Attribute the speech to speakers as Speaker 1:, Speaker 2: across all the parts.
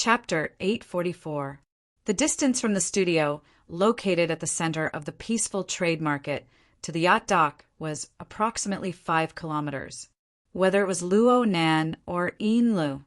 Speaker 1: Chapter 844. The distance from the studio, located at the center of the peaceful trade market, to the yacht dock was approximately 5 kilometers. Whether it was Luo Nan or Yin Lu,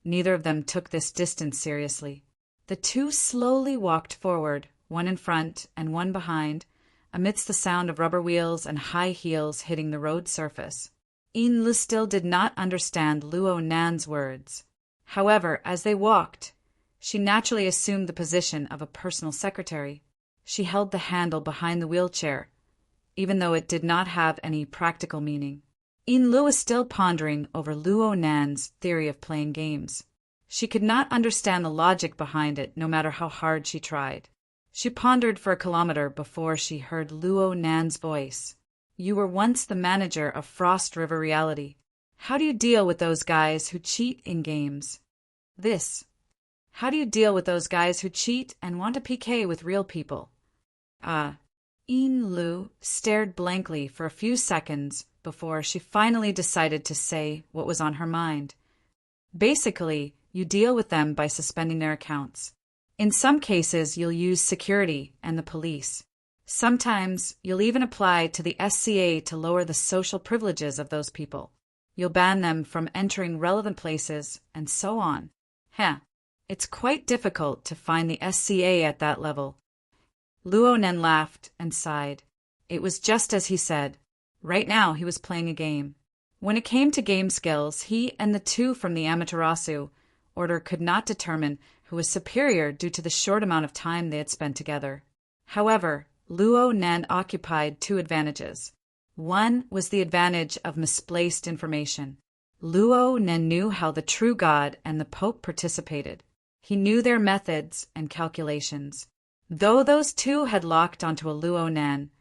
Speaker 1: neither of them took this distance seriously. The two slowly walked forward, one in front and one behind, amidst the sound of rubber wheels and high heels hitting the road surface. Yin Lu still did not understand Luo Nan's words. However, as they walked, she naturally assumed the position of a personal secretary. She held the handle behind the wheelchair, even though it did not have any practical meaning. Yin Lu was still pondering over Luo Nan's theory of playing games. She could not understand the logic behind it, no matter how hard she tried. She pondered for a kilometer before she heard Luo Nan's voice. "You were once the manager of Frost River Reality. How do you deal with those guys who cheat in games?" How do you deal with those guys who cheat and want to PK with real people? Yin Lu stared blankly for a few seconds before she finally decided to say what was on her mind. Basically, you deal with them by suspending their accounts. In some cases, you'll use security and the police. Sometimes, you'll even apply to the SCA to lower the social privileges of those people. You'll ban them from entering relevant places, and so on. It's quite difficult to find the SCA at that level. Luo Nan laughed and sighed. It was just as he said. Right now he was playing a game. When it came to game skills, he and the two from the Amaterasu order could not determine who was superior due to the short amount of time they had spent together. However, Luo Nan occupied two advantages. One was the advantage of misplaced information. Luo Nan knew how the true God and the Pope participated. He knew their methods and calculations. Though those two had locked onto a Luo Nan,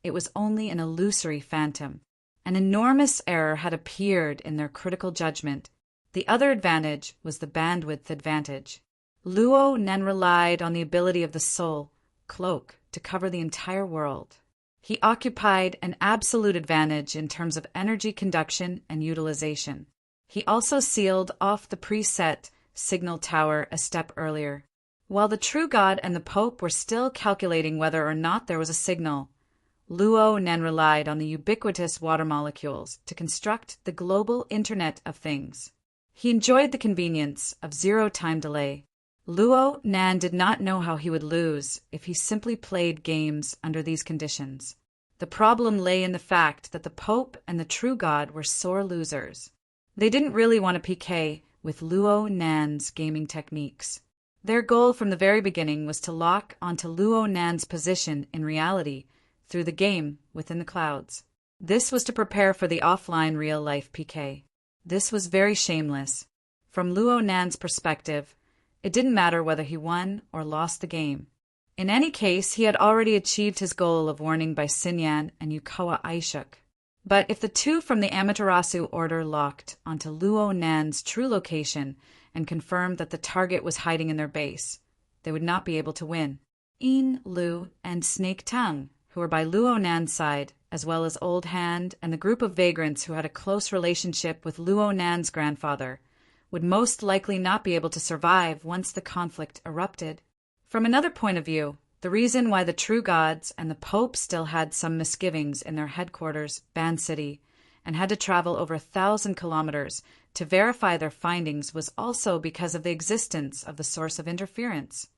Speaker 1: it was only an illusory phantom. An enormous error had appeared in their critical judgment. The other advantage was the bandwidth advantage. Luo Nan relied on the ability of the soul, cloak, to cover the entire world. He occupied an absolute advantage in terms of energy conduction and utilization. He also sealed off the preset signal tower a step earlier. While the true God and the Pope were still calculating whether or not there was a signal, Luo Nan relied on the ubiquitous water molecules to construct the global Internet of Things. He enjoyed the convenience of zero-time delay. Luo Nan did not know how he would lose if he simply played games under these conditions. The problem lay in the fact that the Pope and the true God were sore losers. They didn't really want to PK with Luo Nan's gaming techniques. Their goal from the very beginning was to lock onto Luo Nan's position in reality through the game within the clouds. This was to prepare for the offline real-life PK. This was very shameless. From Luo Nan's perspective, it didn't matter whether he won or lost the game. In any case, he had already achieved his goal of warning by Sinyan and Yukawa Aishuk. But if the two from the Amaterasu order locked onto Luo Nan's true location and confirmed that the target was hiding in their base, they would not be able to win. Yin Lu and Snake Tongue, who were by Luo Nan's side, as well as Old Hand and the group of vagrants who had a close relationship with Luo Nan's grandfather, would most likely not be able to survive once the conflict erupted. From another point of view, the reason why the true gods and the Pope still had some misgivings in their headquarters, Ban City, and had to travel over 1,000 kilometers to verify their findings was also because of the existence of the source of interference.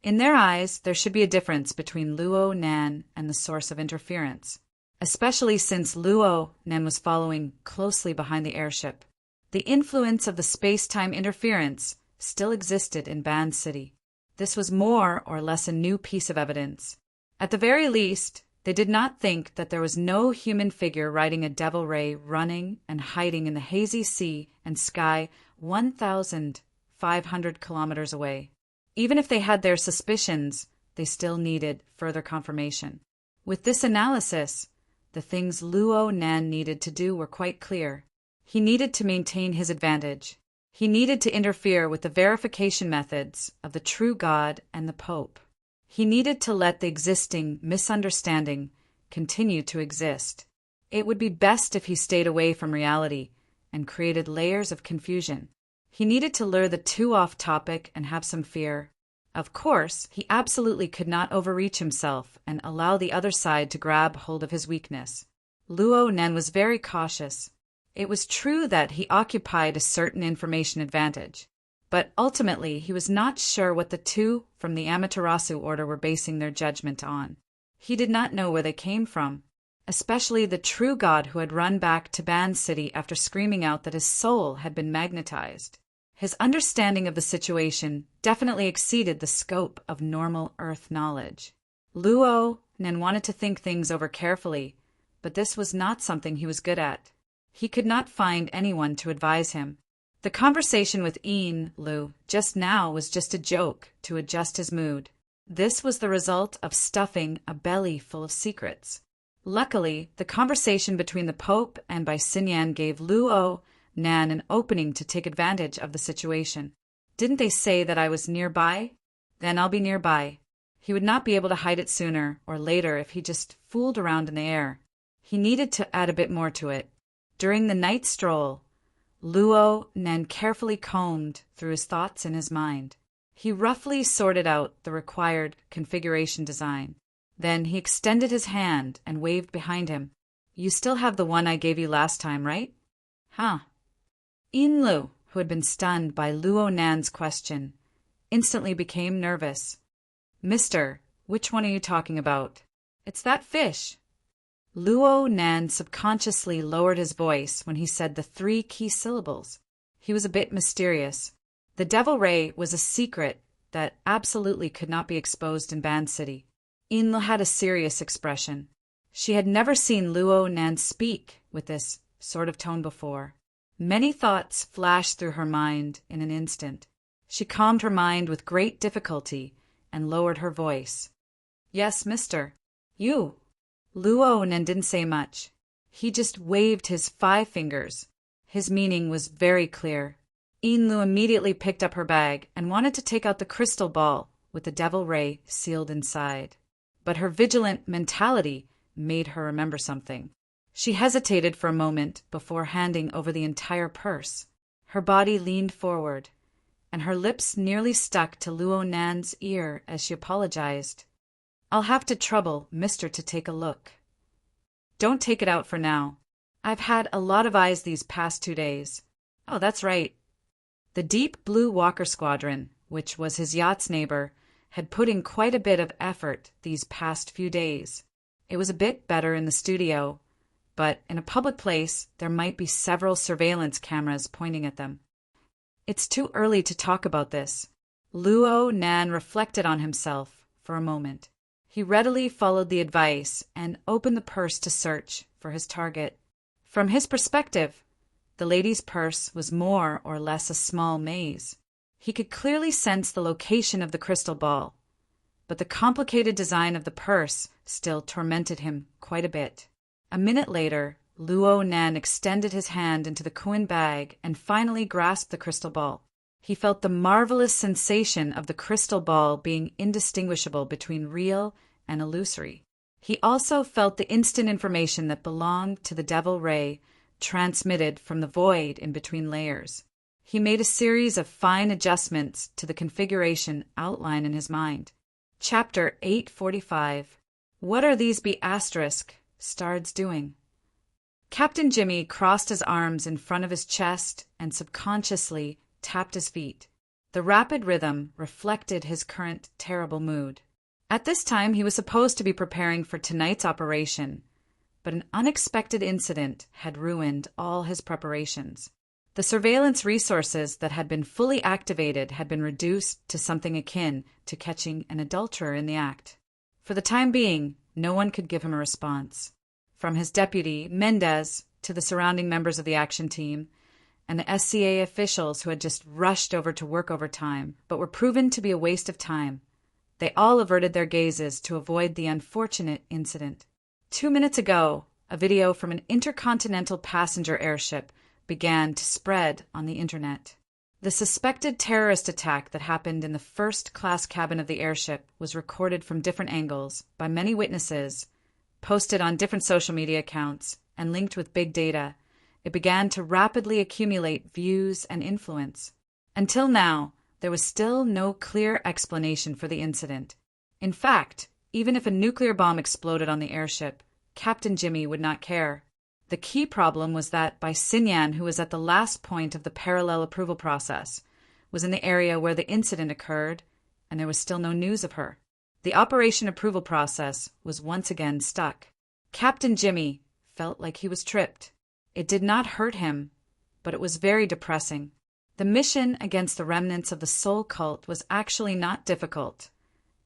Speaker 1: In their eyes, there should be a difference between Luo Nan and the source of interference, especially since Luo Nan was following closely behind the airship. The influence of the space-time interference still existed in Ban City. This was more or less a new piece of evidence. At the very least, they did not think that there was no human figure riding a devil ray running and hiding in the hazy sea and sky 1,500 kilometers away. Even if they had their suspicions, they still needed further confirmation. With this analysis, the things Luo Nan needed to do were quite clear. He needed to maintain his advantage. He needed to interfere with the verification methods of the true God and the Pope. He needed to let the existing misunderstanding continue to exist. It would be best if he stayed away from reality and created layers of confusion. He needed to lure the two off topic and have some fear. Of course, he absolutely could not overreach himself and allow the other side to grab hold of his weakness. Luo Nen was very cautious. It was true that he occupied a certain information advantage, but ultimately he was not sure what the two from the Amaterasu order were basing their judgment on. He did not know where they came from, especially the true god who had run back to Ban City after screaming out that his soul had been magnetized. His understanding of the situation definitely exceeded the scope of normal Earth knowledge. Luo Nen wanted to think things over carefully, but this was not something he was good at. He could not find anyone to advise him. The conversation with Yin Lu just now was just a joke to adjust his mood. This was the result of stuffing a belly full of secrets. Luckily, the conversation between the Pope and Bai Xinyan gave Luo Nan an opening to take advantage of the situation. Didn't they say that I was nearby? Then I'll be nearby. He would not be able to hide it sooner or later if he just fooled around in the air. He needed to add a bit more to it. During the night stroll, Luo Nen carefully combed through his thoughts in his mind. He roughly sorted out the required configuration design. Then he extended his hand and waved behind him. You still have the one I gave you last time, right? Huh. Inlu, who had been stunned by Luo Nan's question, instantly became nervous. Mister, which one are you talking about? It's that fish. Luo Nan subconsciously lowered his voice when he said the 3 key syllables. He was a bit mysterious. The Devil Ray was a secret that absolutely could not be exposed in Ban City. Inlu had a serious expression. She had never seen Luo Nan speak with this sort of tone before. Many thoughts flashed through her mind in an instant. She calmed her mind with great difficulty and lowered her voice. Yes, mister. You. Luo Nan didn't say much. He just waved his 5 fingers. His meaning was very clear. Inlu immediately picked up her bag and wanted to take out the crystal ball with the Devil Ray sealed inside. But her vigilant mentality made her remember something. She hesitated for a moment before handing over the entire purse. Her body leaned forward, and her lips nearly stuck to Luo Nan's ear as she apologized. I'll have to trouble Mister to take a look. Don't take it out for now. I've had a lot of eyes these past 2 days. Oh, that's right. The Deep Blue Walker Squadron, which was his yacht's neighbor, had put in quite a bit of effort these past few days. It was a bit better in the studio, but in a public place there might be several surveillance cameras pointing at them. It's too early to talk about this. Luo Nan reflected on himself for a moment. He readily followed the advice and opened the purse to search for his target. From his perspective, the lady's purse was more or less a small maze. He could clearly sense the location of the crystal ball, but the complicated design of the purse still tormented him quite a bit. A minute later, Luo Nan extended his hand into the Kuan bag and finally grasped the crystal ball. He felt the marvelous sensation of the crystal ball being indistinguishable between real and illusory. He also felt the instant information that belonged to the Devil Ray transmitted from the void in between layers. He made a series of fine adjustments to the configuration outline in his mind. Chapter 845. What are these stards doing? Captain Jimmy crossed his arms in front of his chest and subconsciously tapped his feet. The rapid rhythm reflected his current terrible mood. At this time, he was supposed to be preparing for tonight's operation, but an unexpected incident had ruined all his preparations. The surveillance resources that had been fully activated had been reduced to something akin to catching an adulterer in the act. For the time being, no one could give him a response. From his deputy, Mendez, to the surrounding members of the action team, and the SCA officials who had just rushed over to work overtime, but were proven to be a waste of time. They all averted their gazes to avoid the unfortunate incident. 2 minutes ago, a video from an intercontinental passenger airship began to spread on the internet. The suspected terrorist attack that happened in the first-class cabin of the airship was recorded from different angles by many witnesses, posted on different social media accounts, and linked with big data. It began to rapidly accumulate views and influence. Until now, there was still no clear explanation for the incident. In fact, even if a nuclear bomb exploded on the airship, Captain Jimmy would not care. The key problem was that Bai Xinyan, who was at the last point of the parallel approval process, was in the area where the incident occurred, and there was still no news of her. The operation approval process was once again stuck. Captain Jimmy felt like he was tripped. It did not hurt him, but it was very depressing. The mission against the remnants of the Soul Cult was actually not difficult,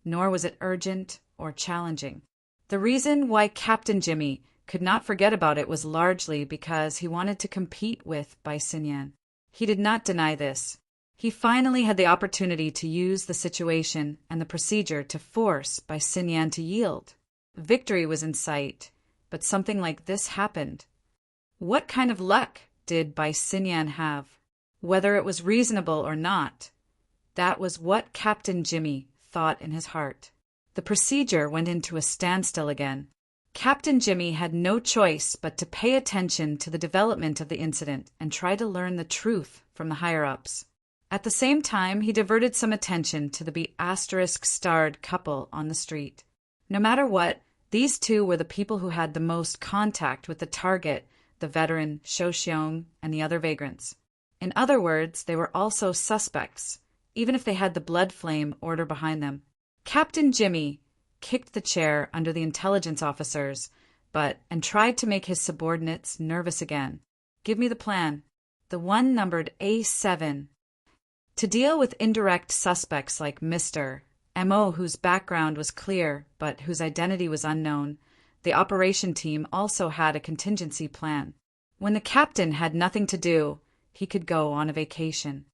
Speaker 1: nor was it urgent or challenging. The reason why Captain Jimmy could not forget about it was largely because he wanted to compete with Bai Xinyan. He did not deny this. He finally had the opportunity to use the situation and the procedure to force Bai Xinyan to yield. Victory was in sight, but something like this happened. What kind of luck did Bai Xinyan have? Whether it was reasonable or not, that was what Captain Jimmy thought in his heart. The procedure went into a standstill again. Captain Jimmy had no choice but to pay attention to the development of the incident and try to learn the truth from the higher-ups. At the same time, he diverted some attention to the **starred couple on the street. No matter what, these two were the people who had the most contact with the target, the veteran Shou Xiong and the other vagrants. In other words, they were also suspects, even if they had the blood flame order behind them. Captain Jimmy kicked the chair under the intelligence officers, and tried to make his subordinates nervous again. Give me the plan. The one numbered A7. To deal with indirect suspects like Mr. M.O., whose background was clear but whose identity was unknown, the operation team also had a contingency plan. When the captain had nothing to do, he could go on a vacation.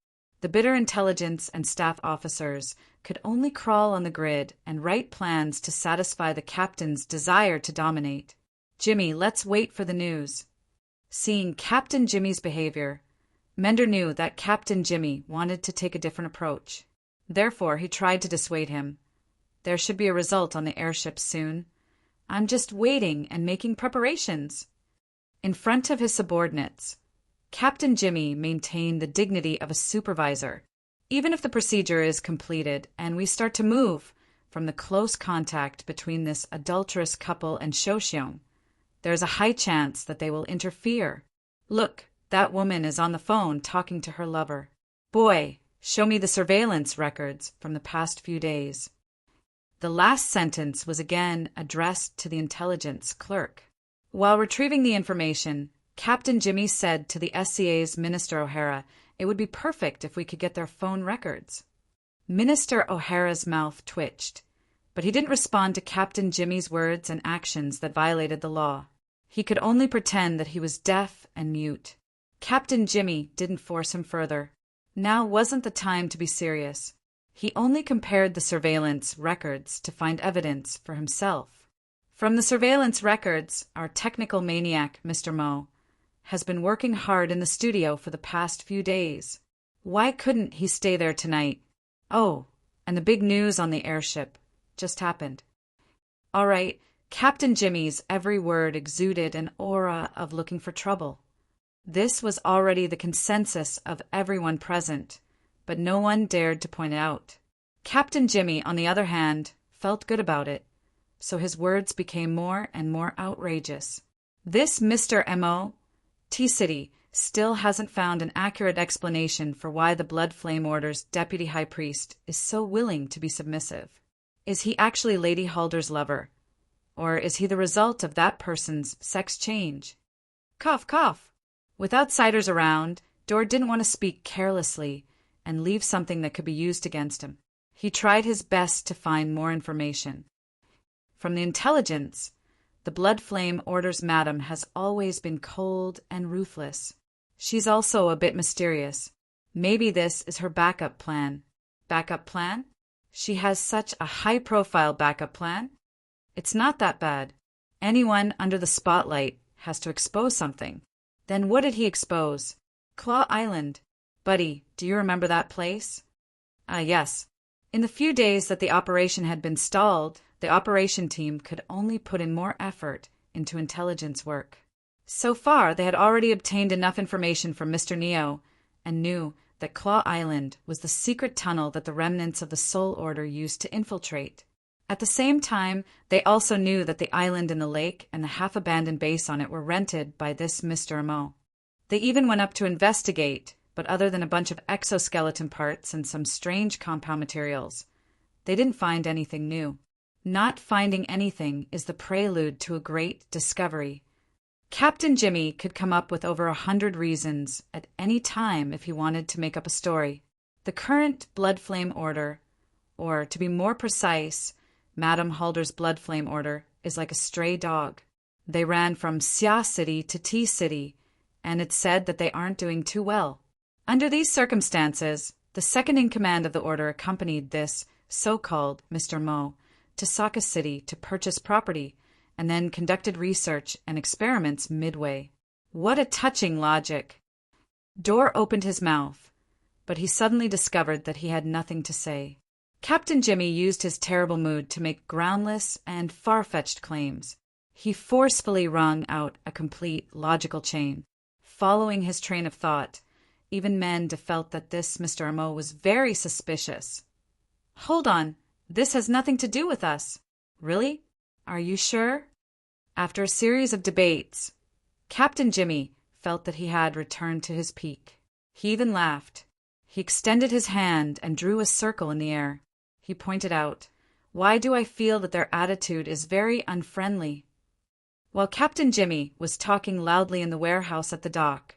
Speaker 1: The bitter intelligence and staff officers could only crawl on the grid and write plans to satisfy the captain's desire to dominate. Jimmy, let's wait for the news. Seeing Captain Jimmy's behavior, Mender knew that Captain Jimmy wanted to take a different approach. Therefore, he tried to dissuade him. There should be a result on the airship soon. I'm just waiting and making preparations. In front of his subordinates, Captain Jimmy maintained the dignity of a supervisor. Even if the procedure is completed and we start to move from the close contact between this adulterous couple and Shou Xiong, there is a high chance that they will interfere. Look, that woman is on the phone talking to her lover. Boy, show me the surveillance records from the past few days. The last sentence was again addressed to the intelligence clerk. While retrieving the information, Captain Jimmy said to the SCA's Minister O'Hara, it would be perfect if we could get their phone records. Minister O'Hara's mouth twitched, but he didn't respond to Captain Jimmy's words and actions that violated the law. He could only pretend that he was deaf and mute. Captain Jimmy didn't force him further. Now wasn't the time to be serious. He only compared the surveillance records to find evidence for himself. From the surveillance records, our technical maniac, Mr. Mo, has been working hard in the studio for the past few days. Why couldn't he stay there tonight? Oh, and the big news on the airship just happened. All right, Captain Jimmy's every word exuded an aura of looking for trouble. This was already the consensus of everyone present, but no one dared to point it out. Captain Jimmy, on the other hand, felt good about it, so his words became more and more outrageous. This Mr. M.O. T-City still hasn't found an accurate explanation for why the Blood Flame Order's deputy high priest is so willing to be submissive. Is he actually Lady Halder's lover? Or is he the result of that person's sex change? Cough, cough. With outsiders around, Dor didn't want to speak carelessly and leave something that could be used against him. He tried his best to find more information. From the intelligence, the Blood Flame Order's madam has always been cold and ruthless. She's also a bit mysterious. Maybe this is her backup plan. Backup plan? She has such a high-profile backup plan? It's not that bad. Anyone under the spotlight has to expose something. Then what did he expose? Claw Island. Buddy, do you remember that place? Yes. In the few days that the operation had been stalled, the operation team could only put in more effort into intelligence work. So far, they had already obtained enough information from Mr. Neo and knew that Claw Island was the secret tunnel that the remnants of the Soul Order used to infiltrate. At the same time, they also knew that the island in the lake and the half-abandoned base on it were rented by this Mr. Amo. They even went up to investigate, but other than a bunch of exoskeleton parts and some strange compound materials, they didn't find anything new. Not finding anything is the prelude to a great discovery. Captain Jimmy could come up with over 100 reasons at any time if he wanted to make up a story. The current Blood Flame Order, or to be more precise, Madame Halder's Blood Flame Order, is like a stray dog. They ran from Xia City to T City, and it's said that they aren't doing too well. Under these circumstances, the second-in-command of the order accompanied this so-called Mr. Mo to Saka City to purchase property, and then conducted research and experiments midway. What a touching logic! Dor opened his mouth, but he suddenly discovered that he had nothing to say. Captain Jimmy used his terrible mood to make groundless and far-fetched claims. He forcefully wrung out a complete logical chain. Following his train of thought, even Mende felt that this Mr. Amo was very suspicious. "Hold on, this has nothing to do with us." "Really? Are you sure?" After a series of debates, Captain Jimmy felt that he had returned to his peak. He even laughed. He extended his hand and drew a circle in the air. He pointed out, "Why do I feel that their attitude is very unfriendly?" While Captain Jimmy was talking loudly in the warehouse at the dock,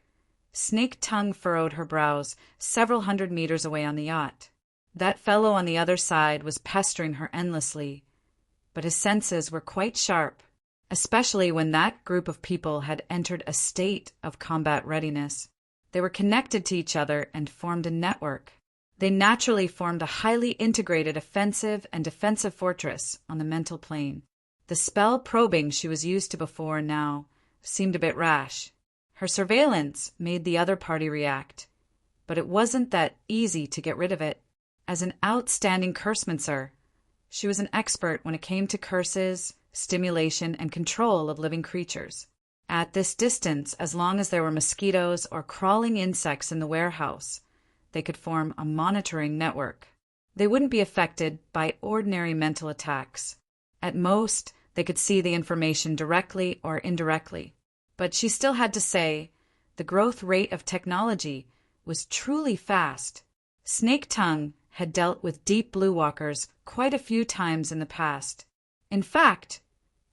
Speaker 1: Snake Tongue furrowed her brows several hundred meters away on the yacht. That fellow on the other side was pestering her endlessly, but his senses were quite sharp, especially when that group of people had entered a state of combat readiness. They were connected to each other and formed a network. They naturally formed a highly integrated offensive and defensive fortress on the mental plane. The spell probing she was used to before now seemed a bit rash. Her surveillance made the other party react, but it wasn't that easy to get rid of it. As an outstanding cursemancer, she was an expert when it came to curses, stimulation, and control of living creatures. At this distance, as long as there were mosquitoes or crawling insects in the warehouse, they could form a monitoring network. They wouldn't be affected by ordinary mental attacks. At most, they could see the information directly or indirectly. But she still had to say, the growth rate of technology was truly fast. Snake Tongue had dealt with Deep Blue Walkers quite a few times in the past. In fact,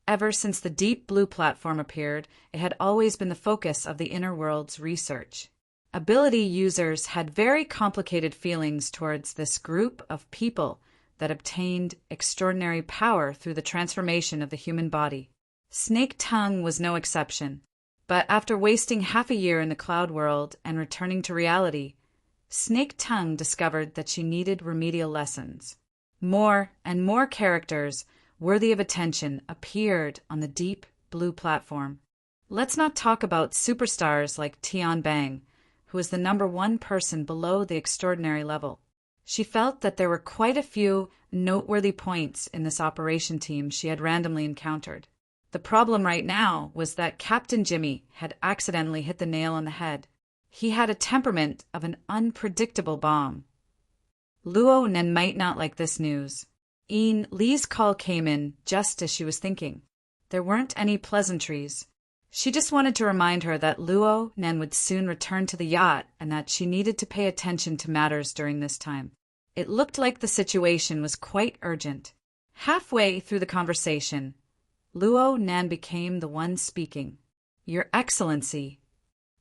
Speaker 1: ever since the Deep Blue platform appeared, it had always been the focus of the Inner World's research. Ability users had very complicated feelings towards this group of people that obtained extraordinary power through the transformation of the human body. Snake Tongue was no exception. But after wasting half a year in the cloud world and returning to reality, Snake Tongue discovered that she needed remedial lessons. More and more characters worthy of attention appeared on the Deep Blue platform. Let's not talk about superstars like Tian Bang, who was the #1 person below the extraordinary level. She felt that there were quite a few noteworthy points in this operation team she had randomly encountered. The problem right now was that Captain Jimmy had accidentally hit the nail on the head. He had a temperament of an unpredictable bomb. Luo Nen might not like this news. Lee's call came in just as she was thinking. There weren't any pleasantries. She just wanted to remind her that Luo Nen would soon return to the yacht and that she needed to pay attention to matters during this time. It looked like the situation was quite urgent. Halfway through the conversation, Luo Nen became the one speaking. "Your Excellency."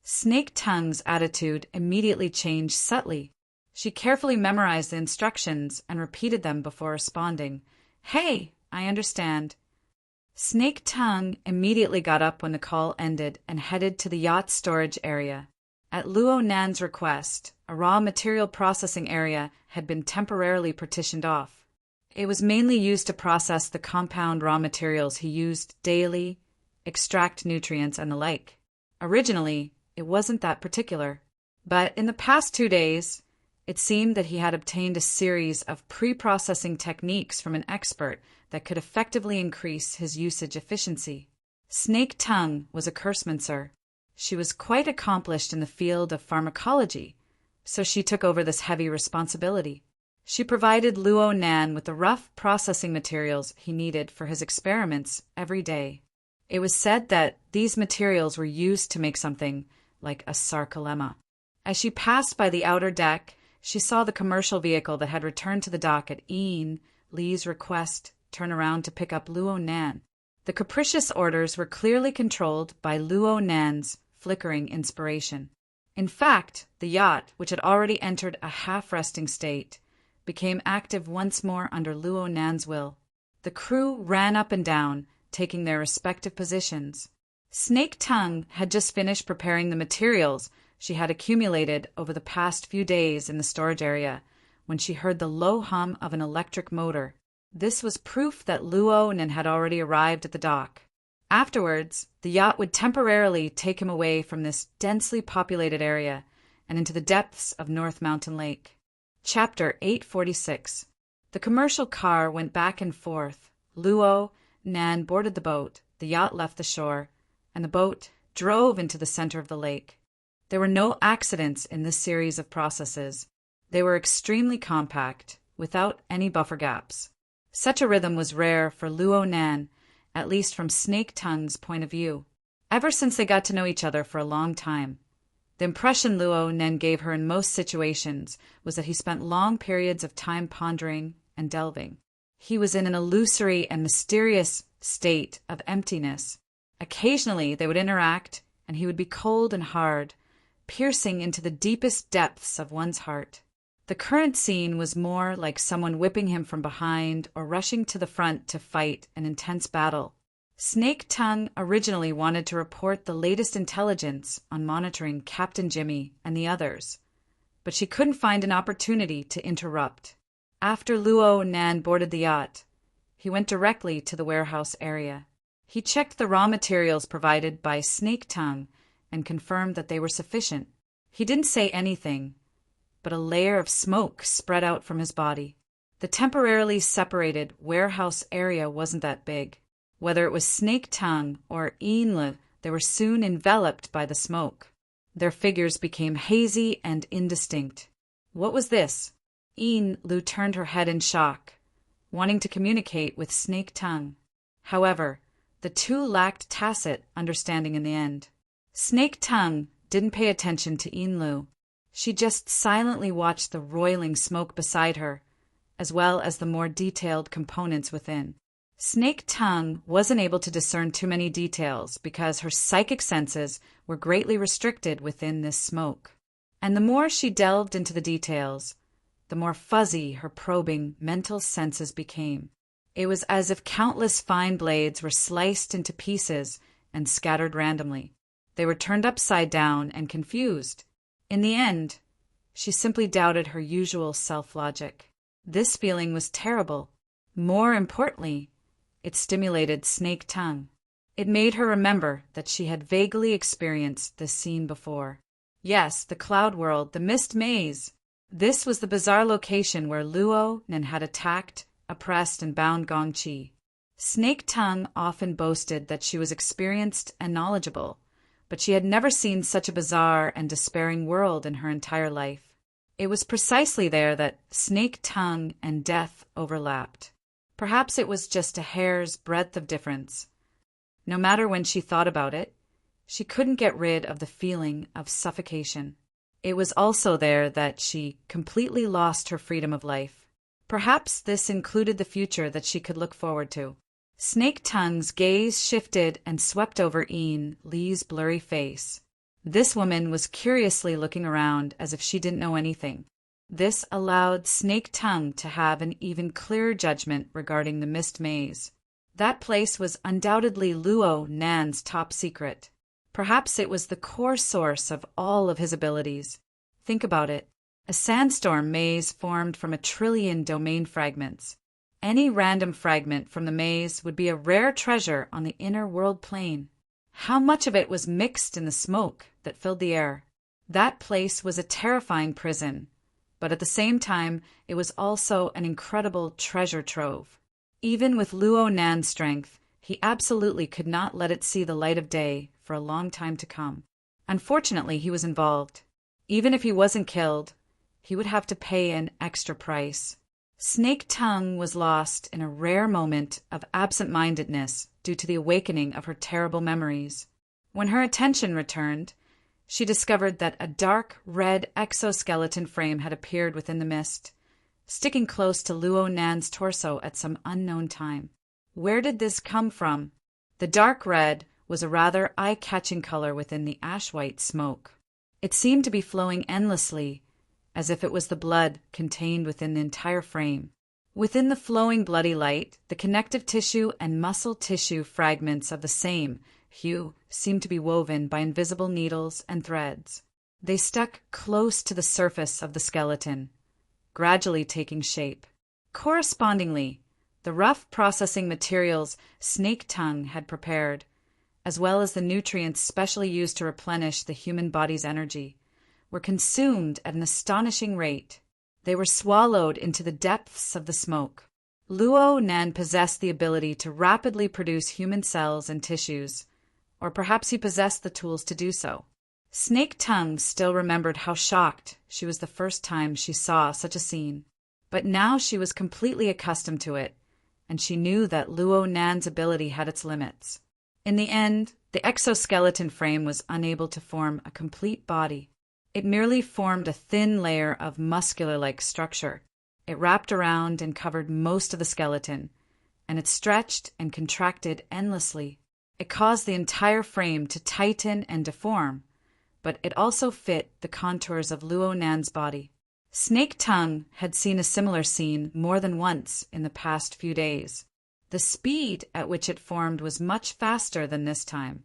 Speaker 1: Snake Tongue's attitude immediately changed subtly. She carefully memorized the instructions and repeated them before responding. "Hey, I understand." Snake Tongue immediately got up when the call ended and headed to the yacht storage area. At Luo Nan's request, a raw material processing area had been temporarily partitioned off. It was mainly used to process the compound raw materials he used daily, extract nutrients, and the like. Originally, it wasn't that particular. But in the past 2 days, it seemed that he had obtained a series of pre-processing techniques from an expert that could effectively increase his usage efficiency. Snake Tongue was a cursemancer. She was quite accomplished in the field of pharmacology, so she took over this heavy responsibility. She provided Luo Nan with the rough processing materials he needed for his experiments every day. It was said that these materials were used to make something like a sarcolemma. As she passed by the outer deck, she saw the commercial vehicle that had returned to the dock at Ian Lee's request turn around to pick up Luo Nan. The capricious orders were clearly controlled by Luo Nan's flickering inspiration. In fact, the yacht, which had already entered a half-resting state, became active once more under Luo Nan's will. The crew ran up and down, taking their respective positions. Snake Tongue had just finished preparing the materials she had accumulated over the past few days in the storage area when she heard the low hum of an electric motor. This was proof that Luo Nan had already arrived at the dock. Afterwards, the yacht would temporarily take him away from this densely populated area and into the depths of North Mountain Lake. Chapter 846. The commercial car went back and forth. Luo Nan boarded the boat, the yacht left the shore, and the boat drove into the center of the lake. There were no accidents in this series of processes. They were extremely compact, without any buffer gaps. Such a rhythm was rare for Luo Nan, at least from Snake Tongue's point of view, ever since they got to know each other for a long time. The impression Luo Nan gave her in most situations was that he spent long periods of time pondering and delving. He was in an illusory and mysterious state of emptiness. Occasionally they would interact, and he would be cold and hard, piercing into the deepest depths of one's heart. The current scene was more like someone whipping him from behind or rushing to the front to fight an intense battle. Snake Tongue originally wanted to report the latest intelligence on monitoring Captain Jimmy and the others, but she couldn't find an opportunity to interrupt. After Luo Nan boarded the yacht, he went directly to the warehouse area. He checked the raw materials provided by Snake Tongue and confirmed that they were sufficient. He didn't say anything, but a layer of smoke spread out from his body. The temporarily separated warehouse area wasn't that big. Whether it was Snake Tongue or Ian, they were soon enveloped by the smoke. Their figures became hazy and indistinct. What was this? Ian turned her head in shock, wanting to communicate with Snake Tongue. However, the two lacked tacit understanding in the end. Snake Tongue didn't pay attention to Ian. She just silently watched the roiling smoke beside her, as well as the more detailed components within. Snake Tongue wasn't able to discern too many details because her psychic senses were greatly restricted within this smoke. And the more she delved into the details, the more fuzzy her probing mental senses became. It was as if countless fine blades were sliced into pieces and scattered randomly. They were turned upside down and confused. In the end, she simply doubted her usual self-logic. This feeling was terrible. More importantly, it stimulated Snake Tongue. It made her remember that she had vaguely experienced this scene before. Yes, the cloud world, the mist maze. This was the bizarre location where Luo Nan had attacked, oppressed, and bound Gongqi. Snake Tongue often boasted that she was experienced and knowledgeable, but she had never seen such a bizarre and despairing world in her entire life. It was precisely there that Snake Tongue and death overlapped. Perhaps it was just a hair's breadth of difference. No matter when she thought about it, she couldn't get rid of the feeling of suffocation. It was also there that she completely lost her freedom of life. Perhaps this included the future that she could look forward to. Snake Tongue's gaze shifted and swept over Ian Lee's blurry face. This woman was curiously looking around as if she didn't know anything. This allowed Snake Tongue to have an even clearer judgment regarding the mist maze. That place was undoubtedly Luo Nan's top secret. Perhaps it was the core source of all of his abilities. Think about it. A sandstorm maze formed from 1 trillion domain fragments. Any random fragment from the maze would be a rare treasure on the inner world plane. How much of it was mixed in the smoke that filled the air? That place was a terrifying prison, but at the same time, it was also an incredible treasure trove. Even with Luo Nan's strength, he absolutely could not let it see the light of day for a long time to come. Unfortunately, he was involved. Even if he wasn't killed, he would have to pay an extra price. Snake Tongue was lost in a rare moment of absent-mindedness due to the awakening of her terrible memories. When her attention returned, she discovered that a dark red exoskeleton frame had appeared within the mist, sticking close to Luo Nan's torso at some unknown time. Where did this come from? The dark red was a rather eye-catching color within the ash-white smoke. It seemed to be flowing endlessly, as if it was the blood contained within the entire frame. Within the flowing bloody light, the connective tissue and muscle tissue fragments of the same hue seemed to be woven by invisible needles and threads. They stuck close to the surface of the skeleton, gradually taking shape. Correspondingly, the rough processing materials Snake Tongue had prepared, as well as the nutrients specially used to replenish the human body's energy, were consumed at an astonishing rate. They were swallowed into the depths of the smoke. Luo Nan possessed the ability to rapidly produce human cells and tissues, or perhaps he possessed the tools to do so. Snake Tongue still remembered how shocked she was the first time she saw such a scene, but now she was completely accustomed to it, and she knew that Luo Nan's ability had its limits. In the end, the exoskeleton frame was unable to form a complete body. It merely formed a thin layer of muscular-like structure. It wrapped around and covered most of the skeleton, and it stretched and contracted endlessly. It caused the entire frame to tighten and deform, but it also fit the contours of Luo Nan's body. Snake Tongue had seen a similar scene more than once in the past few days. The speed at which it formed was much faster than this time.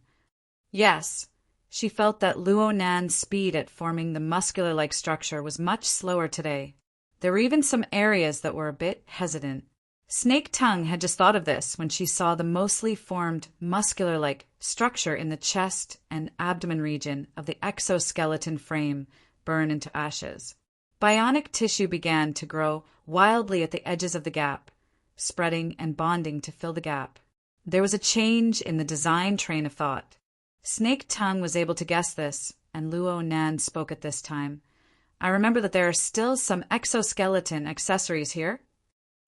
Speaker 1: Yes, she felt that Luo Nan's speed at forming the muscular-like structure was much slower today. There were even some areas that were a bit hesitant. Snake Tongue had just thought of this when she saw the mostly formed muscular-like structure in the chest and abdomen region of the exoskeleton frame burn into ashes. Bionic tissue began to grow wildly at the edges of the gap, spreading and bonding to fill the gap. There was a change in the design train of thought. Snake Tongue was able to guess this, and Luo Nan spoke at this time. I remember that there are still some exoskeleton accessories here.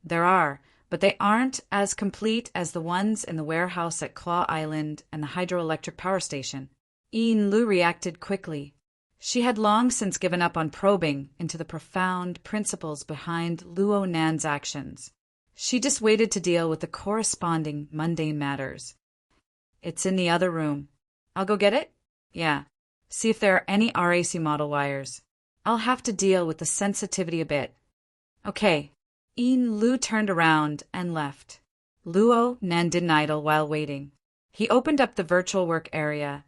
Speaker 1: There are, but they aren't as complete as the ones in the warehouse at Claw Island and the hydroelectric power station. Yin Lu reacted quickly. She had long since given up on probing into the profound principles behind Luo Nan's actions. She just waited to deal with the corresponding mundane matters. It's in the other room. I'll go get it? Yeah. See if there are any RAC model wires. I'll have to deal with the sensitivity a bit. Okay. Yin Lu turned around and left. Luo Nan didn't idle while waiting. He opened up the virtual work area,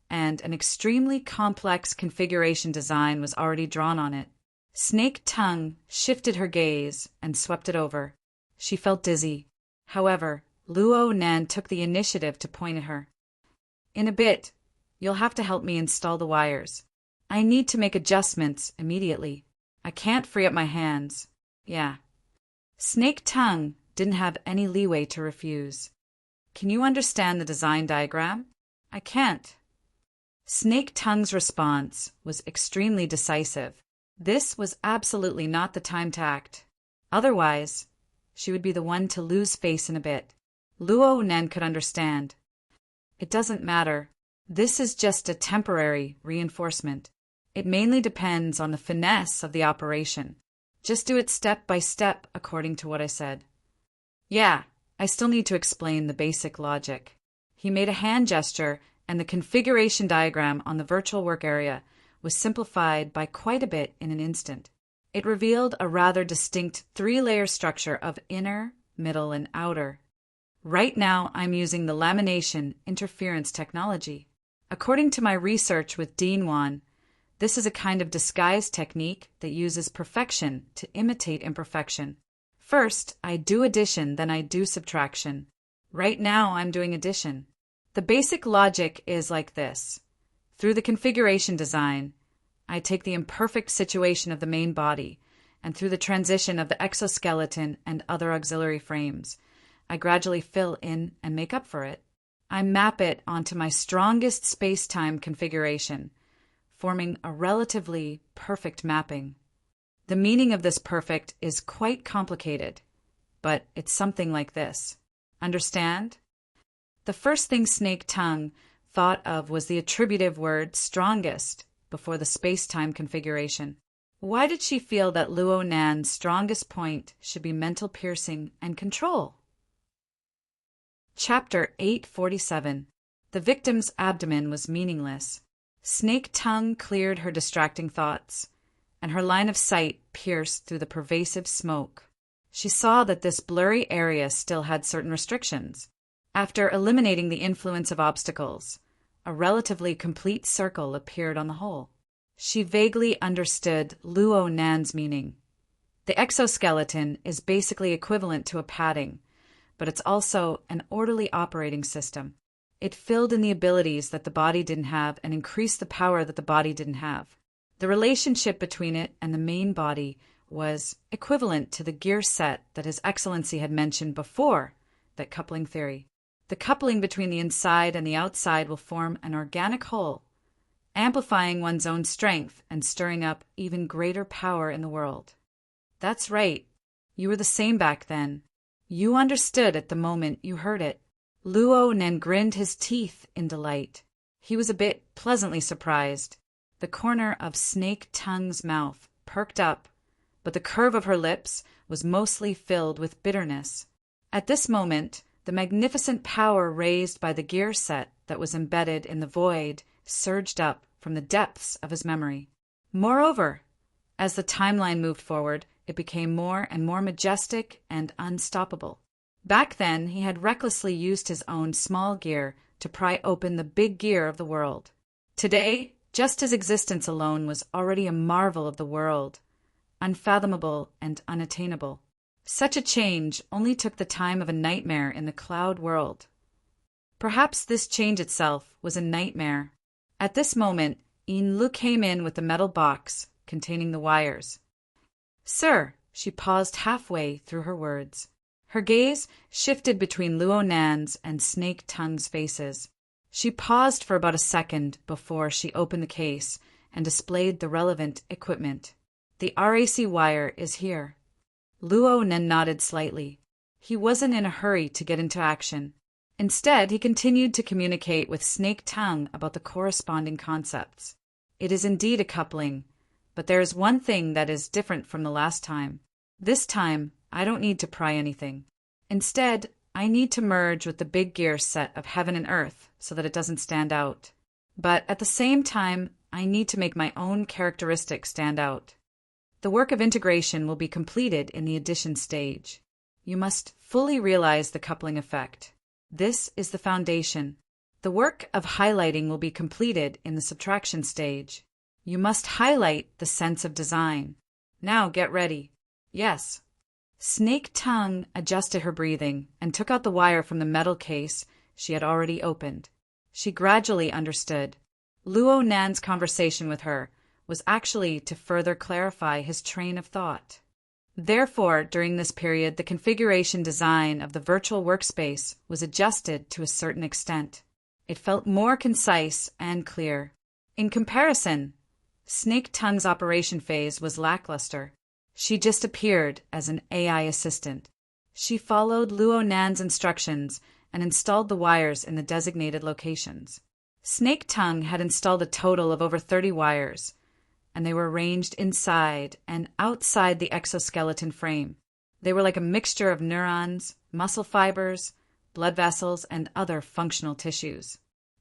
Speaker 1: and an extremely complex configuration design was already drawn on it. Snake Tongue shifted her gaze and swept it over. She felt dizzy. However, Luo Nan took the initiative to point at her. In a bit, you'll have to help me install the wires. I need to make adjustments immediately. I can't free up my hands. Yeah. Snake Tongue didn't have any leeway to refuse. Can you understand the design diagram? I can't. Snake Tongue's response was extremely decisive. This was absolutely not the time to act. Otherwise, she would be the one to lose face in a bit. Luo Nan could understand. It doesn't matter. This is just a temporary reinforcement. It mainly depends on the finesse of the operation. Just do it step by step according to what I said. Yeah, I still need to explain the basic logic. He made a hand gesture, and the configuration diagram on the virtual work area was simplified by quite a bit in an instant. It revealed a rather distinct three-layer structure of inner, middle, and outer. Right now, I'm using the lamination interference technology. According to my research with Dean Wan, this is a kind of disguise technique that uses perfection to imitate imperfection. First, I do addition, then I do subtraction. Right now, I'm doing addition. The basic logic is like this. Through the configuration design, I take the imperfect situation of the main body, and through the transition of the exoskeleton and other auxiliary frames, I gradually fill in and make up for it. I map it onto my strongest space-time configuration. forming a relatively perfect mapping. The meaning of this perfect is quite complicated, but it's something like this. Understand? The first thing Snake Tongue thought of was the attributive word strongest before the space-time configuration. Why did she feel that Luo Nan's strongest point should be mental piercing and control? Chapter 847. The victim's abdomen was meaningless. Snake Tongue cleared her distracting thoughts, and her line of sight pierced through the pervasive smoke. She saw that this blurry area still had certain restrictions. After eliminating the influence of obstacles, a relatively complete circle appeared on the whole. She vaguely understood Luo Nan's meaning. The exoskeleton is basically equivalent to a padding, but it's also an orderly operating system. It filled in the abilities that the body didn't have and increased the power that the body didn't have. The relationship between it and the main body was equivalent to the gear set that His Excellency had mentioned before that coupling theory. The coupling between the inside and the outside will form an organic whole, amplifying one's own strength and stirring up even greater power in the world. That's right. You were the same back then. You understood at the moment you heard it. Luo Nan grinned his teeth in delight. He was a bit pleasantly surprised. The corner of Snake Tongue's mouth perked up, but the curve of her lips was mostly filled with bitterness. At this moment, the magnificent power raised by the gear set that was embedded in the void surged up from the depths of his memory. Moreover, as the timeline moved forward, it became more and more majestic and unstoppable. Back then, he had recklessly used his own small gear to pry open the big gear of the world. Today, just his existence alone was already a marvel of the world, unfathomable and unattainable. Such a change only took the time of a nightmare in the cloud world. Perhaps this change itself was a nightmare. At this moment, Yin Lu came in with the metal box containing the wires. "Sir," she paused halfway through her words. Her gaze shifted between Luo Nan's and Snake Tongue's faces. She paused for about a second before she opened the case and displayed the relevant equipment. "The RAC wire is here." Luo Nan nodded slightly. He wasn't in a hurry to get into action. Instead, he continued to communicate with Snake Tongue about the corresponding concepts. It is indeed a coupling, but there is one thing that is different from the last time. This time, I don't need to pry anything. Instead, I need to merge with the big gear set of heaven and earth so that it doesn't stand out. But at the same time, I need to make my own characteristics stand out. The work of integration will be completed in the addition stage. You must fully realize the coupling effect. This is the foundation. The work of highlighting will be completed in the subtraction stage. You must highlight the sense of design. Now get ready. Yes. Snake Tongue adjusted her breathing and took out the wire from the metal case she had already opened. She gradually understood. Luo Nan's conversation with her was actually to further clarify his train of thought. Therefore, during this period, the configuration design of the virtual workspace was adjusted to a certain extent. It felt more concise and clear. In comparison, Snake Tongue's operation phase was lackluster. She just appeared as an AI assistant. She followed Luo Nan's instructions and installed the wires in the designated locations. Snake Tongue had installed a total of over 30 wires, and they were arranged inside and outside the exoskeleton frame. They were like a mixture of neurons, muscle fibers, blood vessels, and other functional tissues.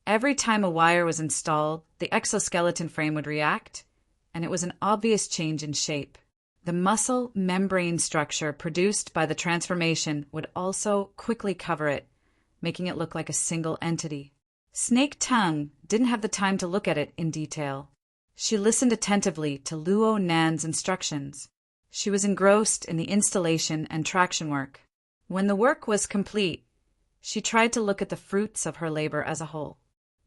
Speaker 1: Every time a wire was installed, the exoskeleton frame would react, and it was an obvious change in shape. The muscle membrane structure produced by the transformation would also quickly cover it, making it look like a single entity. Snake Tongue didn't have the time to look at it in detail. She listened attentively to Luo Nan's instructions. She was engrossed in the installation and traction work. When the work was complete, she tried to look at the fruits of her labor as a whole.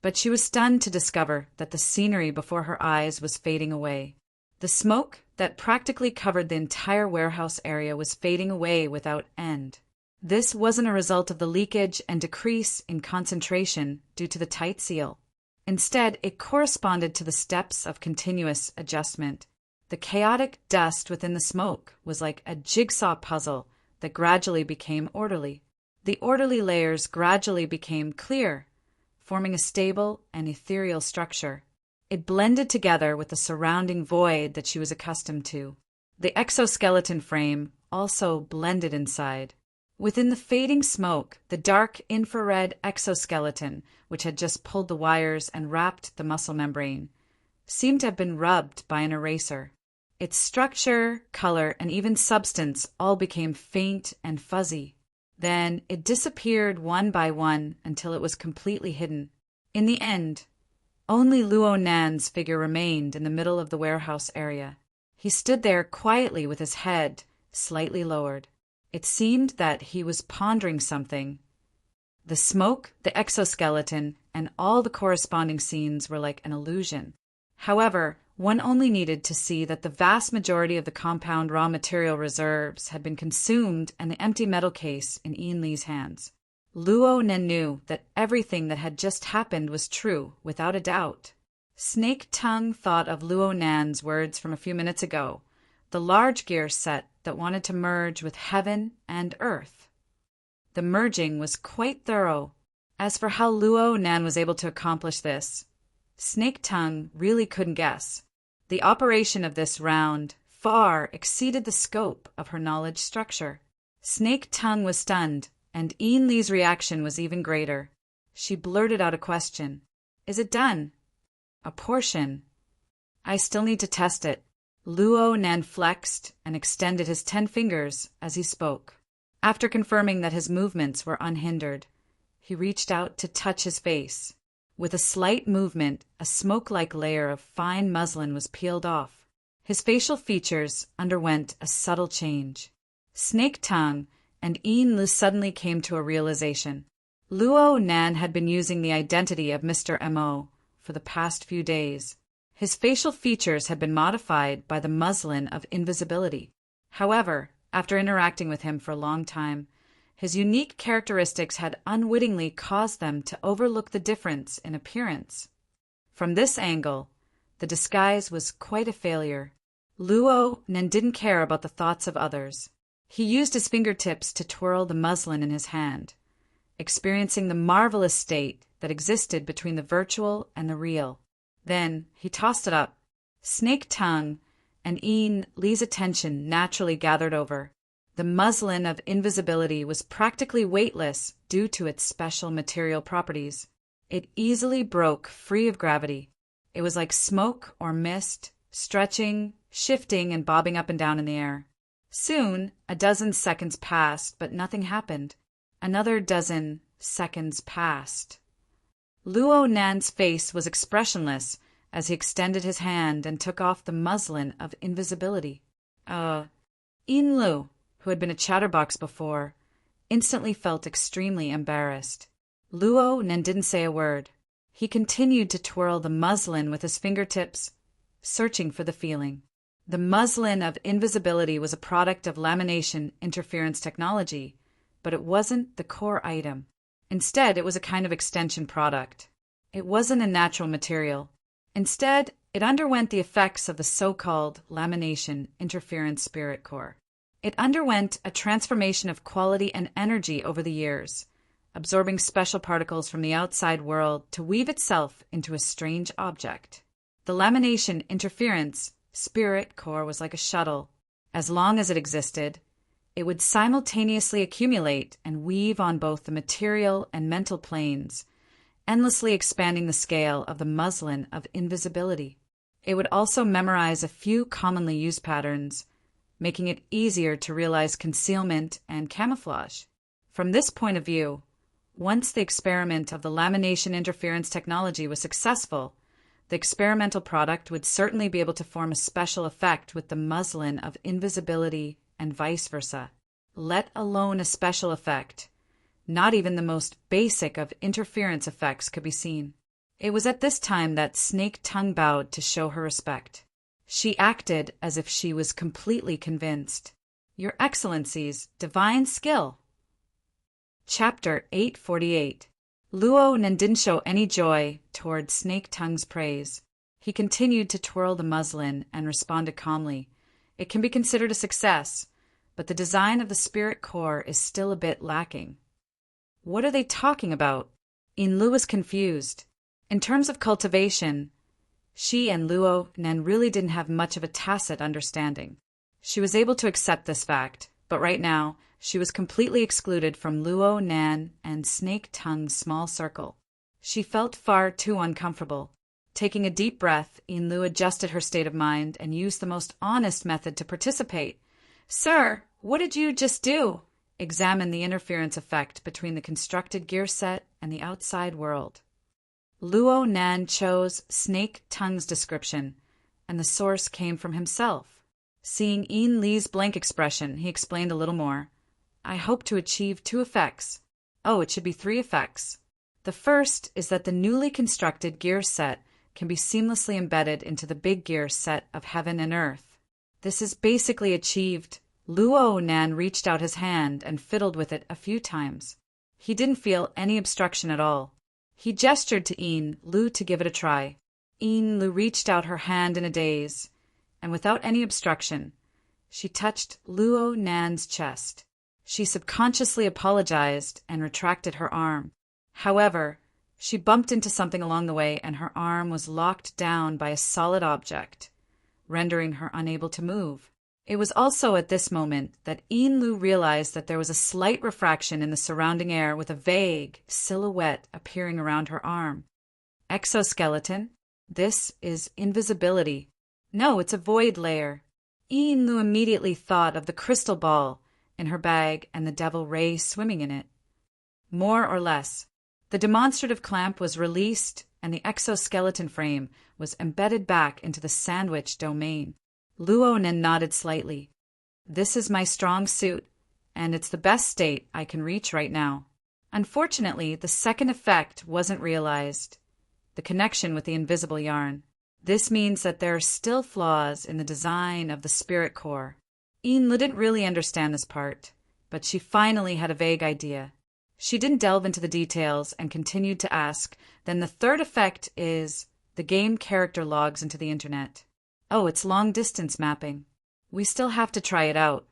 Speaker 1: But she was stunned to discover that the scenery before her eyes was fading away. The smoke that practically covered the entire warehouse area was fading away without end. This wasn't a result of the leakage and decrease in concentration due to the tight seal. Instead, it corresponded to the steps of continuous adjustment. The chaotic dust within the smoke was like a jigsaw puzzle that gradually became orderly. The orderly layers gradually became clear, forming a stable and ethereal structure. It blended together with the surrounding void that she was accustomed to. The exoskeleton frame also blended inside. Within the fading smoke, the dark infrared exoskeleton, which had just pulled the wires and wrapped the muscle membrane, seemed to have been rubbed by an eraser. Its structure, color, and even substance all became faint and fuzzy. Then it disappeared one by one until it was completely hidden. In the end, only Luo Nan's figure remained in the middle of the warehouse area. He stood there quietly with his head slightly lowered. It seemed that he was pondering something. The smoke, the exoskeleton, and all the corresponding scenes were like an illusion. However, one only needed to see that the vast majority of the compound raw material reserves had been consumed and the empty metal case in Ian Lee's hands. Luo Nen knew that everything that had just happened was true, without a doubt. Snake Tongue thought of Luo Nan's words from a few minutes ago, the large gear set that wanted to merge with heaven and earth. The merging was quite thorough. As for how Luo Nan was able to accomplish this, Snake Tongue really couldn't guess. The operation of this round far exceeded the scope of her knowledge structure. Snake Tongue was stunned, and Ian Lee's reaction was even greater. She blurted out a question. "Is it done?" "A portion. I still need to test it." Luo Nan flexed and extended his 10 fingers as he spoke. After confirming that his movements were unhindered, he reached out to touch his face. With a slight movement, a smoke-like layer of fine muslin was peeled off. His facial features underwent a subtle change. Snake Tongue and Ian Lu suddenly came to a realization. Luo Nan had been using the identity of Mr. M.O. for the past few days. His facial features had been modified by the muslin of invisibility. However, after interacting with him for a long time, his unique characteristics had unwittingly caused them to overlook the difference in appearance. From this angle, the disguise was quite a failure. Luo Nan didn't care about the thoughts of others. He used his fingertips to twirl the muslin in his hand, experiencing the marvelous state that existed between the virtual and the real. Then he tossed it up. Snake Tongue and Ian Lee's attention naturally gathered over. The muslin of invisibility was practically weightless due to its special material properties. It easily broke free of gravity. It was like smoke or mist, stretching, shifting, and bobbing up and down in the air. Soon, a dozen seconds passed, but nothing happened. Another dozen seconds passed. Luo Nan's face was expressionless as he extended his hand and took off the muslin of invisibility. Ian Lu, who had been a chatterbox before, instantly felt extremely embarrassed. Luo Nan didn't say a word. He continued to twirl the muslin with his fingertips, searching for the feeling. The muslin of invisibility was a product of lamination interference technology, but it wasn't the core item. Instead, it was a kind of extension product. It wasn't a natural material. Instead, it underwent the effects of the so-called lamination interference spirit core. It underwent a transformation of quality and energy over the years, absorbing special particles from the outside world to weave itself into a strange object. The lamination interference spirit core was like a shuttle. As long as it existed, it would simultaneously accumulate and weave on both the material and mental planes, endlessly expanding the scale of the muslin of invisibility. It would also memorize a few commonly used patterns, making it easier to realize concealment and camouflage. From this point of view, once the experiment of the lamination interference technology was successful, the experimental product would certainly be able to form a special effect with the muslin of invisibility and vice versa. Let alone a special effect, not even the most basic of interference effects could be seen. It was at this time that Snake Tongue bowed to show her respect. She acted as if she was completely convinced. "Your Excellency's divine skill." Chapter 848. Luo Nen didn't show any joy toward Snake Tongue's praise. He continued to twirl the muslin and responded calmly. It can be considered a success, but the design of the spirit core is still a bit lacking. What are they talking about? Lu was confused. In terms of cultivation, she and Luo Nen really didn't have much of a tacit understanding. She was able to accept this fact, but right now, she was completely excluded from Luo Nan and Snake Tongue's small circle. She felt far too uncomfortable. Taking a deep breath, Lu adjusted her state of mind and used the most honest method to participate. "Sir, what did you just do?" Examine the interference effect between the constructed gear set and the outside world. Luo Nan chose Snake Tongue's description, and the source came from himself. Seeing Li's blank expression, he explained a little more. "I hope to achieve 2 effects. Oh, it should be 3 effects. The first is that the newly constructed gear set can be seamlessly embedded into the big gear set of heaven and earth. This is basically achieved." Luo Nan reached out his hand and fiddled with it a few times. He didn't feel any obstruction at all. He gestured to Lu to give it a try. Lu reached out her hand in a daze, and without any obstruction, she touched Luo Nan's chest. She subconsciously apologized and retracted her arm. However, she bumped into something along the way and her arm was locked down by a solid object, rendering her unable to move. It was also at this moment that Lu realized that there was a slight refraction in the surrounding air with a vague silhouette appearing around her arm. Exoskeleton? This is invisibility. No, it's a void layer. Lu immediately thought of the crystal ball in her bag and the devil ray swimming in it. More or less, the demonstrative clamp was released and the exoskeleton frame was embedded back into the sandwich domain. Luo Nen nodded slightly. "This is my strong suit, and it's the best state I can reach right now." Unfortunately, the second effect wasn't realized, the connection with the invisible yarn. This means that there are still flaws in the design of the spirit core. Lu didn't really understand this part, but she finally had a vague idea. She didn't delve into the details and continued to ask, "Then the third effect is the game character logs into the internet." "Oh, it's long-distance mapping. We still have to try it out."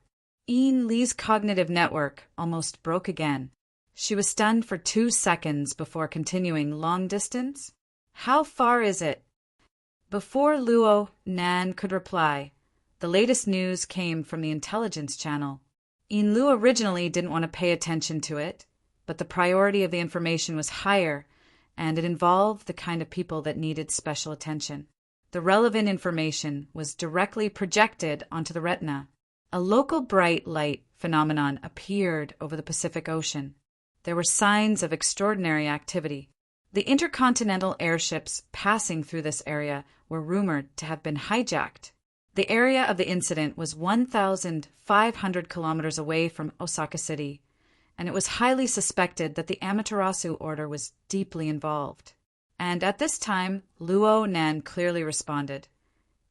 Speaker 1: Li's cognitive network almost broke again. She was stunned for 2 seconds before continuing. "Long distance? How far is it?" Before Luo Nan could reply, the latest news came from the intelligence channel. Lu originally didn't want to pay attention to it, but the priority of the information was higher, and it involved the kind of people that needed special attention. The relevant information was directly projected onto the retina. A local bright light phenomenon appeared over the Pacific Ocean. There were signs of extraordinary activity. The intercontinental airships passing through this area were rumored to have been hijacked. The area of the incident was 1,500 kilometers away from Osaka City, and it was highly suspected that the Amaterasu Order was deeply involved. And at this time, Luo Nan clearly responded.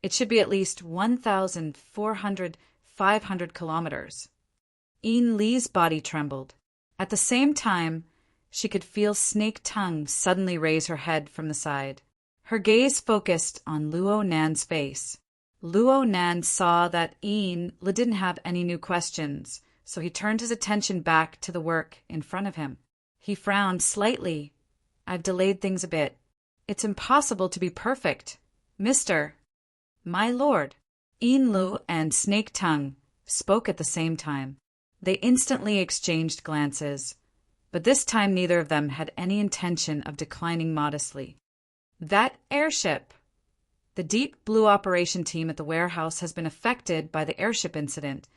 Speaker 1: "It should be at least 500 kilometers." Li's body trembled. At the same time, she could feel Snake Tongue suddenly raise her head from the side. Her gaze focused on Luo Nan's face. Luo Nan saw that Lu didn't have any new questions, so he turned his attention back to the work in front of him. He frowned slightly. "I've delayed things a bit. It's impossible to be perfect, Mr. My lord." Lu and Snake Tongue spoke at the same time. They instantly exchanged glances, but this time neither of them had any intention of declining modestly. "That airship. The Deep Blue operation team at the warehouse has been affected by the airship incident,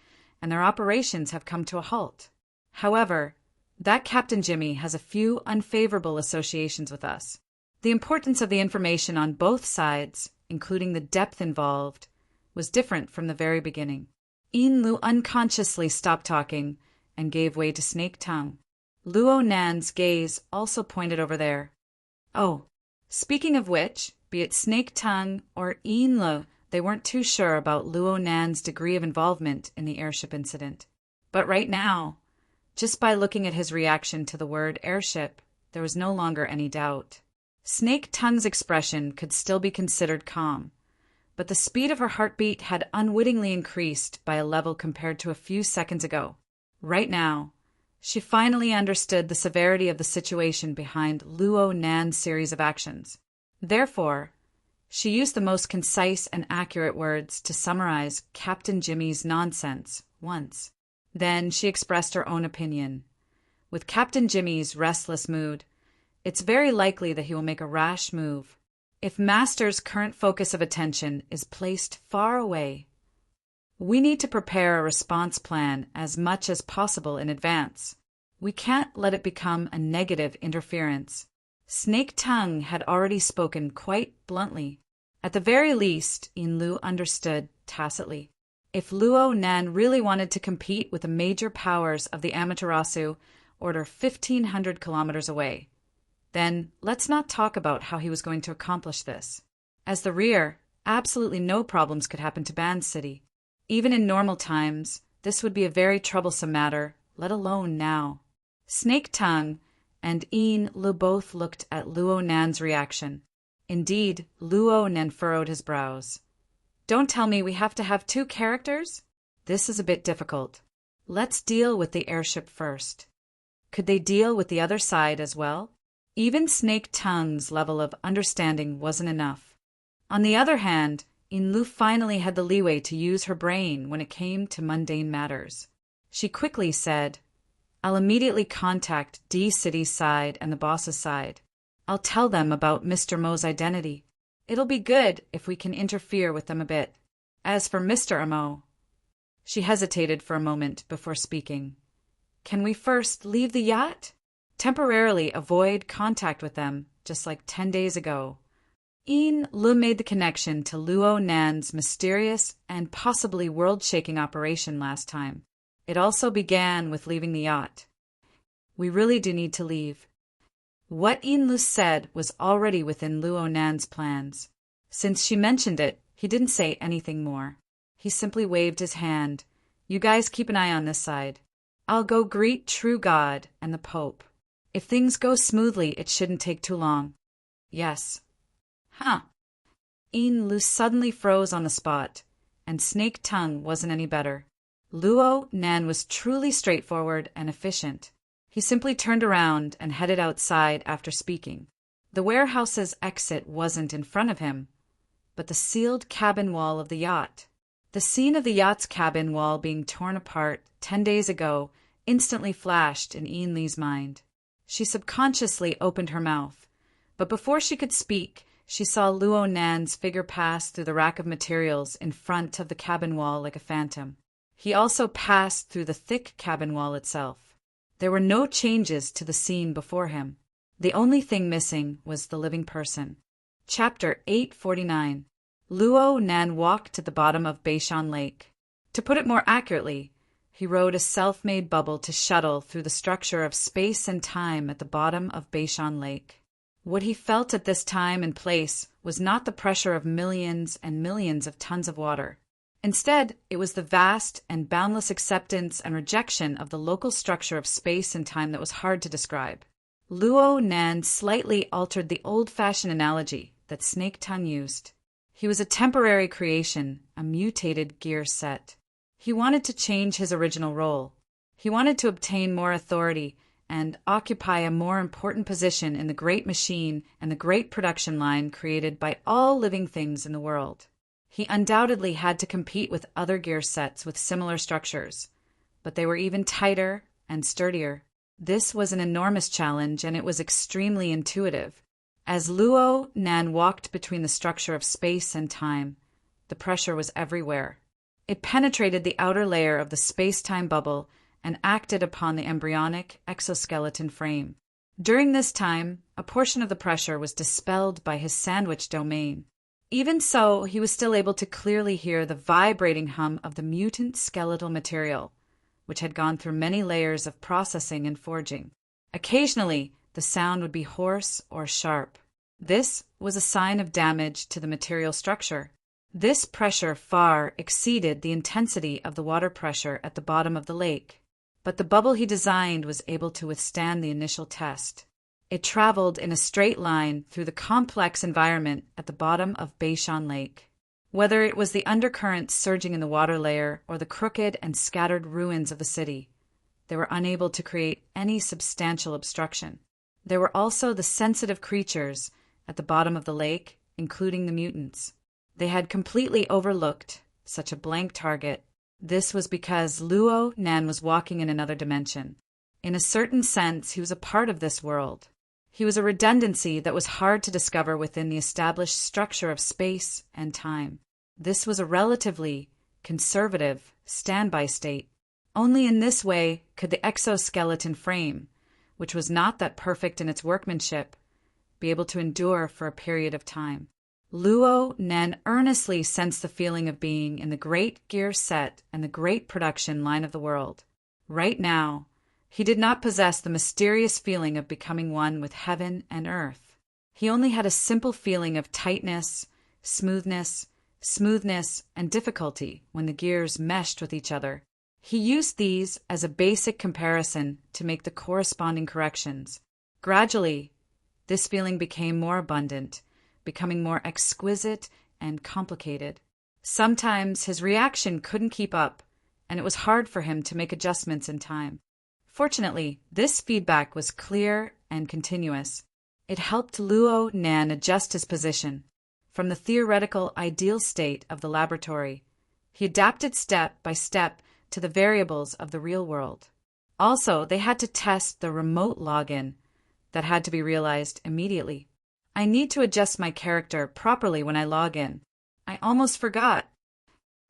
Speaker 1: and their operations have come to a halt. However, that Captain Jimmy has a few unfavorable associations with us. The importance of the information on both sides, including the depth involved, was different from the very beginning." Lu unconsciously stopped talking and gave way to Snake Tongue. Luo Nan's gaze also pointed over there. "Oh, speaking of which, be it Snake Tongue or Lu, they weren't too sure about Luo Nan's degree of involvement in the airship incident. But right now, just by looking at his reaction to the word airship, there was no longer any doubt. Snake Tongue's expression could still be considered calm, but the speed of her heartbeat had unwittingly increased by a level compared to a few seconds ago. Right now, she finally understood the severity of the situation behind Luo Nan's series of actions. Therefore, she used the most concise and accurate words to summarize Captain Jimmy's nonsense once. Then she expressed her own opinion. With Captain Jimmy's restless mood, it's very likely that he will make a rash move. If Master's current focus of attention is placed far away, we need to prepare a response plan as much as possible in advance. We can't let it become a negative interference. Snake Tongue had already spoken quite bluntly. At the very least, Yinlu understood tacitly. If Luo Nan really wanted to compete with the major powers of the Amaterasu order 1,500 kilometers away, then let's not talk about how he was going to accomplish this. As the rear, absolutely no problems could happen to Ban City. Even in normal times, this would be a very troublesome matter, let alone now. Snake Tongue and Yinlu both looked at Luo Nan's reaction. Indeed, Luo Nan furrowed his brows. Don't tell me we have to have two characters? This is a bit difficult. Let's deal with the airship first. Could they deal with the other side as well? Even Snake Tongue's level of understanding wasn't enough. On the other hand, Yinlu finally had the leeway to use her brain when it came to mundane matters. She quickly said, I'll immediately contact D City's side and the boss's side. I'll tell them about Mr. Mo's identity. It'll be good if we can interfere with them a bit. As for Mr. Mo, she hesitated for a moment before speaking. Can we first leave the yacht? Temporarily avoid contact with them, just like 10 days ago. Yinlu made the connection to Luo Nan's mysterious and possibly world-shaking operation last time. It also began with leaving the yacht. We really do need to leave. What Yinlu said was already within Luo Nan's plans. Since she mentioned it, he didn't say anything more. He simply waved his hand. You guys keep an eye on this side. I'll go greet True God and the Pope. If things go smoothly, it shouldn't take too long. Yes. Huh. Yinlu suddenly froze on the spot, and Snake Tongue wasn't any better. Luo Nan was truly straightforward and efficient. He simply turned around and headed outside after speaking. The warehouse's exit wasn't in front of him, but the sealed cabin wall of the yacht. The scene of the yacht's cabin wall being torn apart 10 days ago instantly flashed in Yinlu's mind. She subconsciously opened her mouth, but before she could speak, she saw Luo Nan's figure pass through the rack of materials in front of the cabin wall like a phantom. He also passed through the thick cabin wall itself. There were no changes to the scene before him. The only thing missing was the living person. Chapter 849. Luo Nan walked to the bottom of Beishan Lake. To put it more accurately, he rode a self-made bubble to shuttle through the structure of space and time at the bottom of Beishan Lake. What he felt at this time and place was not the pressure of millions and millions of tons of water. Instead, it was the vast and boundless acceptance and rejection of the local structure of space and time that was hard to describe. Luo Nan slightly altered the old-fashioned analogy that Snake Tongue used. He was a temporary creation, a mutated gear set. He wanted to change his original role. He wanted to obtain more authority and occupy a more important position in the great machine and the great production line created by all living things in the world. He undoubtedly had to compete with other gear sets with similar structures, but they were even tighter and sturdier. This was an enormous challenge, and it was extremely intuitive. As Luo Nan walked between the structure of space and time, the pressure was everywhere. It penetrated the outer layer of the space-time bubble and acted upon the embryonic exoskeleton frame. During this time, a portion of the pressure was dispelled by his sandwich domain. Even so, he was still able to clearly hear the vibrating hum of the mutant skeletal material, which had gone through many layers of processing and forging. Occasionally, the sound would be hoarse or sharp. This was a sign of damage to the material structure. This pressure far exceeded the intensity of the water pressure at the bottom of the lake, but the bubble he designed was able to withstand the initial test. It traveled in a straight line through the complex environment at the bottom of Beishan Lake. Whether it was the undercurrents surging in the water layer or the crooked and scattered ruins of the city, they were unable to create any substantial obstruction. There were also the sensitive creatures at the bottom of the lake, including the mutants. They had completely overlooked such a blank target. This was because Luo Nan was walking in another dimension. In a certain sense, he was a part of this world. He was a redundancy that was hard to discover within the established structure of space and time. This was a relatively conservative standby state. Only in this way could the exoskeleton frame, which was not that perfect in its workmanship, be able to endure for a period of time. Luo Nan earnestly sensed the feeling of being in the great gear set and the great production line of the world. Right now, he did not possess the mysterious feeling of becoming one with heaven and earth. He only had a simple feeling of tightness, smoothness, and difficulty when the gears meshed with each other. He used these as a basic comparison to make the corresponding corrections. Gradually, this feeling became more abundant, becoming more exquisite and complicated. Sometimes his reaction couldn't keep up, and it was hard for him to make adjustments in time. Fortunately, this feedback was clear and continuous. It helped Luo Nan adjust his position. From the theoretical ideal state of the laboratory, he adapted step by step to the variables of the real world. Also, they had to test the remote login that had to be realized immediately. I need to adjust my character properly when I log in. I almost forgot.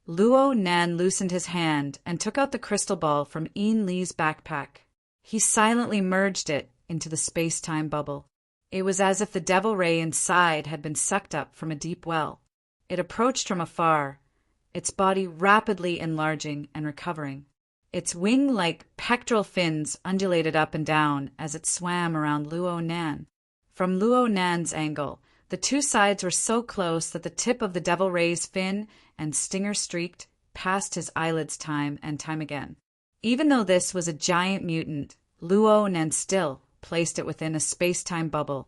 Speaker 1: Luo Nan loosened his hand and took out the crystal ball from Ian Lee's backpack. He silently merged it into the space-time bubble. It was as if the devil ray inside had been sucked up from a deep well. It approached from afar, its body rapidly enlarging and recovering. Its wing-like pectoral fins undulated up and down as it swam around Luo Nan. From Luo Nan's angle, the two sides were so close that the tip of the devil ray's fin and stinger streaked past his eyelids time and time again. Even though this was a giant mutant, Luo Nan still placed it within a space-time bubble,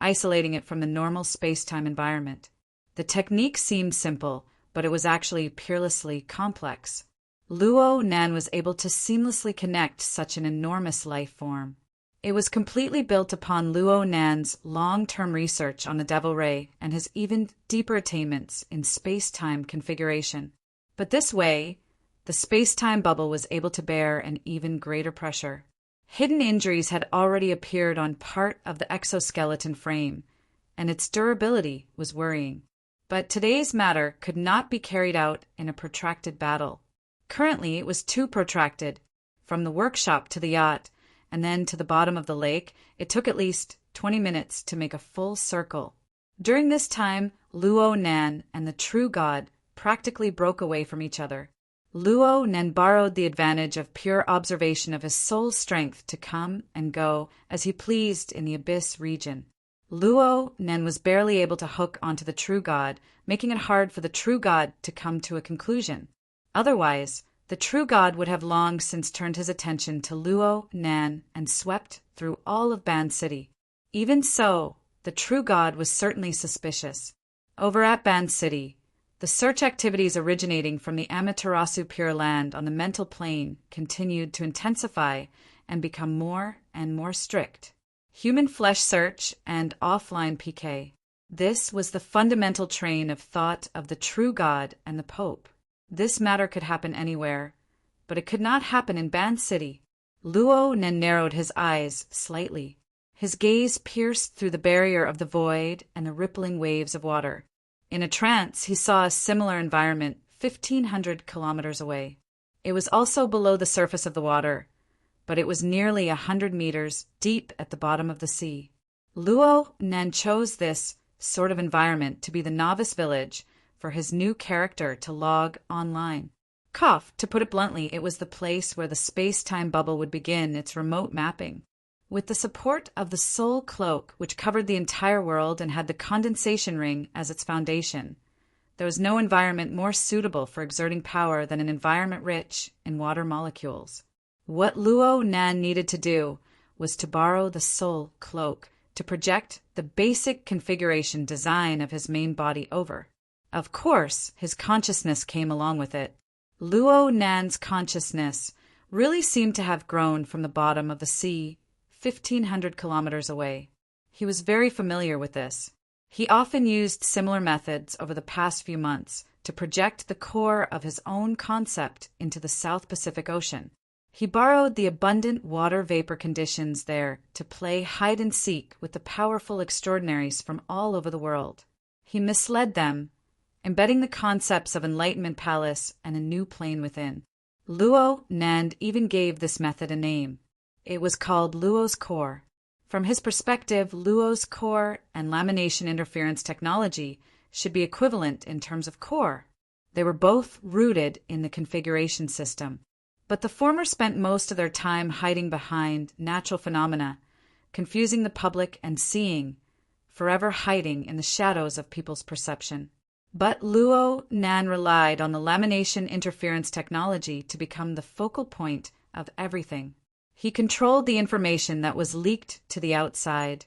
Speaker 1: isolating it from the normal space-time environment. The technique seemed simple, but it was actually peerlessly complex. Luo Nan was able to seamlessly connect such an enormous life form. It was completely built upon Luo Nan's long-term research on the Devil Ray and his even deeper attainments in space-time configuration. But this way, the space-time bubble was able to bear an even greater pressure. Hidden injuries had already appeared on part of the exoskeleton frame, and its durability was worrying. But today's matter could not be carried out in a protracted battle. Currently, it was too protracted. From the workshop to the yacht, and then to the bottom of the lake, it took at least 20 minutes to make a full circle. During this time, Luo Nan and the true god practically broke away from each other. Luo Nan borrowed the advantage of pure observation of his soul's strength to come and go as he pleased in the abyss region. Luo Nan was barely able to hook onto the true god, making it hard for the true god to come to a conclusion. Otherwise, the true god would have long since turned his attention to Luo Nan and swept through all of Ban City. Even so, the true god was certainly suspicious. Over at Ban City, the search activities originating from the Amaterasu Pure Land on the mental plane continued to intensify and become more and more strict. Human flesh search and offline PK. This was the fundamental train of thought of the true God and the Pope. This matter could happen anywhere, but it could not happen in Ban City. Luo Nan narrowed his eyes slightly. His gaze pierced through the barrier of the void and the rippling waves of water. In a trance, he saw a similar environment 1,500 kilometers away. It was also below the surface of the water, but it was nearly 100 meters deep at the bottom of the sea. Luo Nan chose this sort of environment to be the novice village for his new character to log online. To put it bluntly, it was the place where the space-time bubble would begin its remote mapping. With the support of the soul cloak, which covered the entire world and had the condensation ring as its foundation, there was no environment more suitable for exerting power than an environment rich in water molecules. What Luo Nan needed to do was to borrow the soul cloak to project the basic configuration design of his main body over. Of course, his consciousness came along with it. Luo Nan's consciousness really seemed to have grown from the bottom of the sea, 1,500 kilometers away. He was very familiar with this. He often used similar methods over the past few months to project the core of his own concept into the South Pacific Ocean. He borrowed the abundant water vapor conditions there to play hide-and-seek with the powerful extraordinaries from all over the world. He misled them, embedding the concepts of Enlightenment Palace and a new plane within. Luo Nan even gave this method a name. It was called Luo's Core. From his perspective, Luo's core and lamination interference technology should be equivalent in terms of core. They were both rooted in the configuration system, but the former spent most of their time hiding behind natural phenomena, confusing the public and seeing, forever hiding in the shadows of people's perception. But Luo Nan relied on the lamination interference technology to become the focal point of everything. He controlled the information that was leaked to the outside,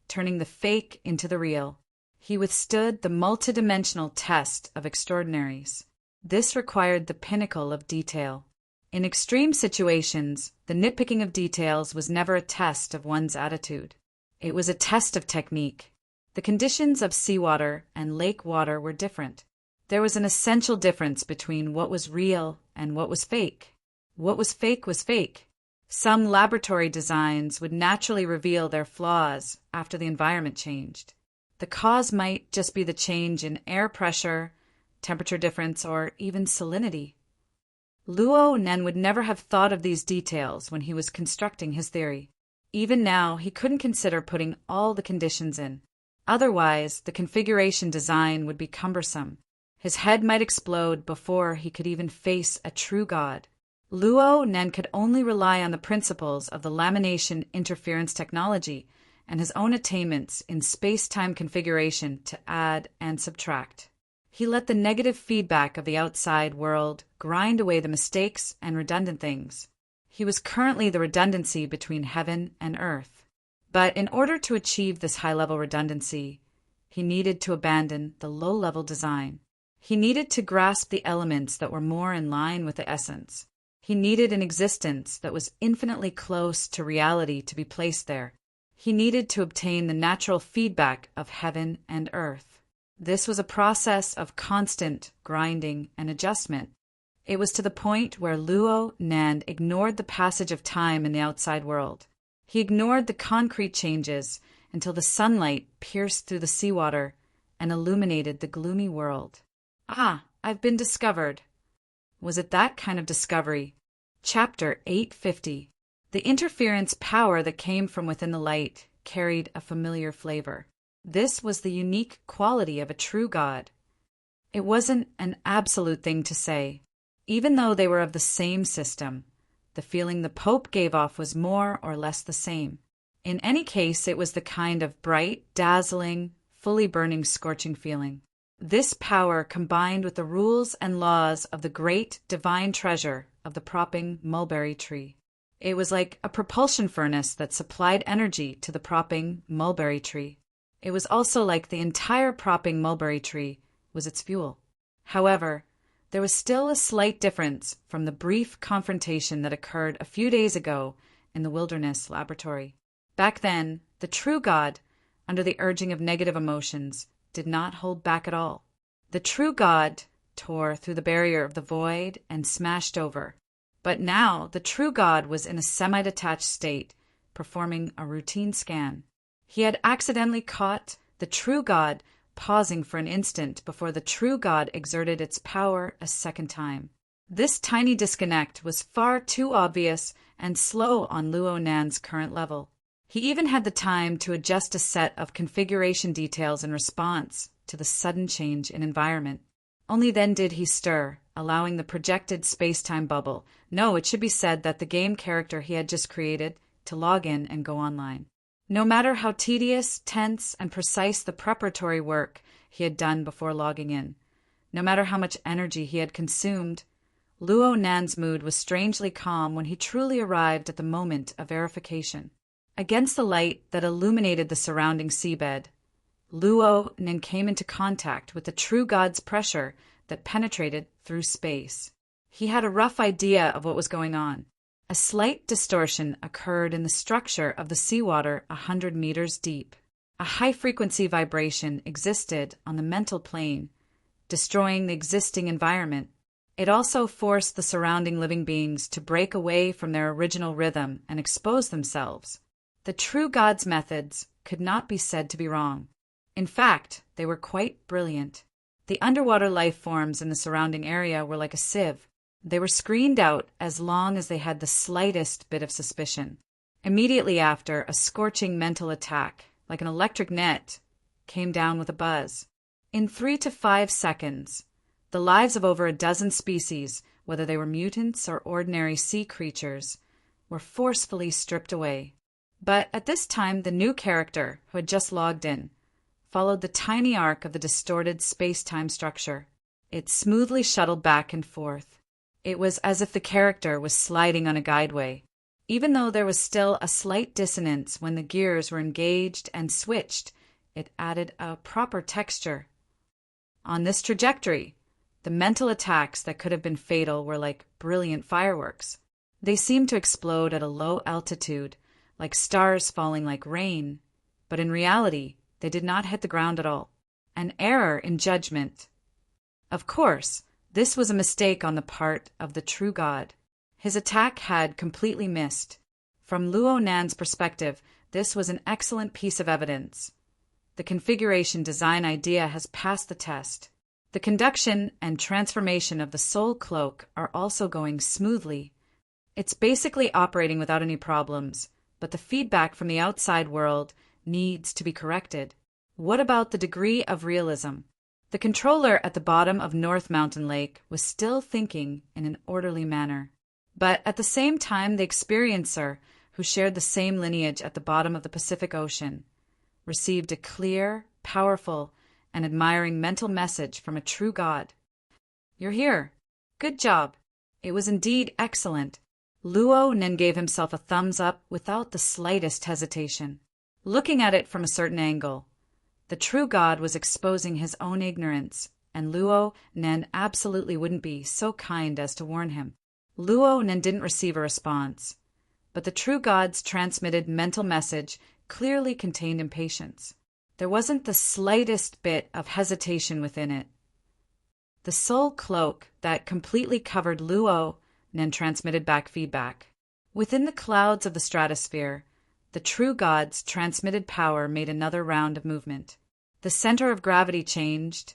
Speaker 1: turning the fake into the real. He withstood the multidimensional test of extraordinaries. This required the pinnacle of detail. In extreme situations, the nitpicking of details was never a test of one's attitude. It was a test of technique. The conditions of seawater and lake water were different. There was an essential difference between what was real and what was fake. What was fake was fake. Some laboratory designs would naturally reveal their flaws after the environment changed. The cause might just be the change in air pressure, temperature difference, or even salinity. Luo Nan would never have thought of these details when he was constructing his theory. Even now, he couldn't consider putting all the conditions in. Otherwise, the configuration design would be cumbersome. His head might explode before he could even face a true God. Luo Nan could only rely on the principles of the lamination interference technology and his own attainments in space-time configuration to add and subtract. He let the negative feedback of the outside world grind away the mistakes and redundant things. He was currently the redundancy between heaven and earth. But in order to achieve this high-level redundancy, he needed to abandon the low-level design. He needed to grasp the elements that were more in line with the essence. He needed an existence that was infinitely close to reality to be placed there. He needed to obtain the natural feedback of heaven and earth. This was a process of constant grinding and adjustment. It was to the point where Luo Nan ignored the passage of time in the outside world. He ignored the concrete changes until the sunlight pierced through the seawater and illuminated the gloomy world. Ah, I've been discovered. Was it that kind of discovery? Chapter 850. The interference power that came from within the light carried a familiar flavor. This was the unique quality of a true God. It wasn't an absolute thing to say. Even though they were of the same system, the feeling the Pope gave off was more or less the same. In any case, it was the kind of bright, dazzling, fully burning, scorching feeling. This power combined with the rules and laws of the great divine treasure of the propping mulberry tree. It was like a propulsion furnace that supplied energy to the propping mulberry tree. It was also like the entire propping mulberry tree was its fuel. However, there was still a slight difference from the brief confrontation that occurred a few days ago in the wilderness laboratory. Back then, the true God, under the urging of negative emotions, did not hold back at all. The true God tore through the barrier of the void and smashed over. But now the true God was in a semi-detached state, performing a routine scan. He had accidentally caught the true God pausing for an instant before the true God exerted its power a second time. This tiny disconnect was far too obvious and slow on Luo Nan's current level. He even had the time to adjust a set of configuration details in response to the sudden change in environment. Only then did he stir, allowing the projected space-time bubble, no, it should be said that the game character he had just created, to log in and go online. No matter how tedious, tense, and precise the preparatory work he had done before logging in, no matter how much energy he had consumed, Luo Nan's mood was strangely calm when he truly arrived at the moment of verification. Against the light that illuminated the surrounding seabed, Luo Nen came into contact with the true god's pressure that penetrated through space. He had a rough idea of what was going on. A slight distortion occurred in the structure of the seawater 100 meters deep. A high-frequency vibration existed on the mental plane, destroying the existing environment. It also forced the surrounding living beings to break away from their original rhythm and expose themselves. The true god's methods could not be said to be wrong. In fact, they were quite brilliant. The underwater life forms in the surrounding area were like a sieve. They were screened out as long as they had the slightest bit of suspicion. Immediately after, a scorching mental attack, like an electric net, came down with a buzz. In 3 to 5 seconds, the lives of over a dozen species, whether they were mutants or ordinary sea creatures, were forcefully stripped away. But at this time, the new character, who had just logged in, followed the tiny arc of the distorted space-time structure. It smoothly shuttled back and forth. It was as if the character was sliding on a guideway. Even though there was still a slight dissonance when the gears were engaged and switched, it added a proper texture. On this trajectory, the mental attacks that could have been fatal were like brilliant fireworks. They seemed to explode at a low altitude, like stars falling like rain, but in reality, they did not hit the ground at all. An error in judgment. Of course, this was a mistake on the part of the true god. His attack had completely missed. From Luo Nan's perspective, this was an excellent piece of evidence. The configuration design idea has passed the test. The conduction and transformation of the soul cloak are also going smoothly. It's basically operating without any problems, but the feedback from the outside world needs to be corrected. What about the degree of realism? The controller at the bottom of North Mountain Lake was still thinking in an orderly manner. But at the same time, the experiencer, who shared the same lineage at the bottom of the Pacific Ocean, received a clear, powerful, and admiring mental message from a true god. "You're here. Good job." It was indeed excellent. Luo Nen gave himself a thumbs up without the slightest hesitation. Looking at it from a certain angle, the true god was exposing his own ignorance, and Luo Nen absolutely wouldn't be so kind as to warn him. Luo Nen didn't receive a response, but the true god's transmitted mental message clearly contained impatience. There wasn't the slightest bit of hesitation within it. The soul cloak that completely covered Luo Nen transmitted back feedback. Within the clouds of the stratosphere, the true god's transmitted power made another round of movement. The center of gravity changed,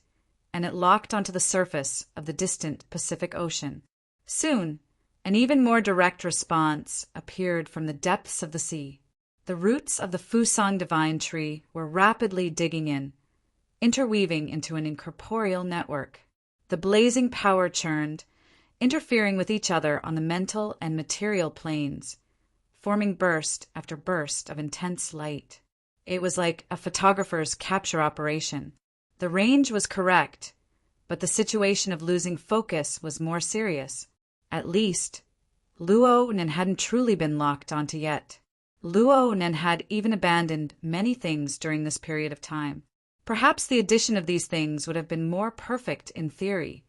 Speaker 1: and it locked onto the surface of the distant Pacific Ocean. Soon, an even more direct response appeared from the depths of the sea. The roots of the Fusang divine tree were rapidly digging in, interweaving into an incorporeal network. The blazing power churned, interfering with each other on the mental and material planes, forming burst after burst of intense light. It was like a photographer's capture operation. The range was correct, but the situation of losing focus was more serious. At least, Luo Nen hadn't truly been locked onto yet. Luo Nen had even abandoned many things during this period of time. Perhaps the addition of these things would have been more perfect in theory,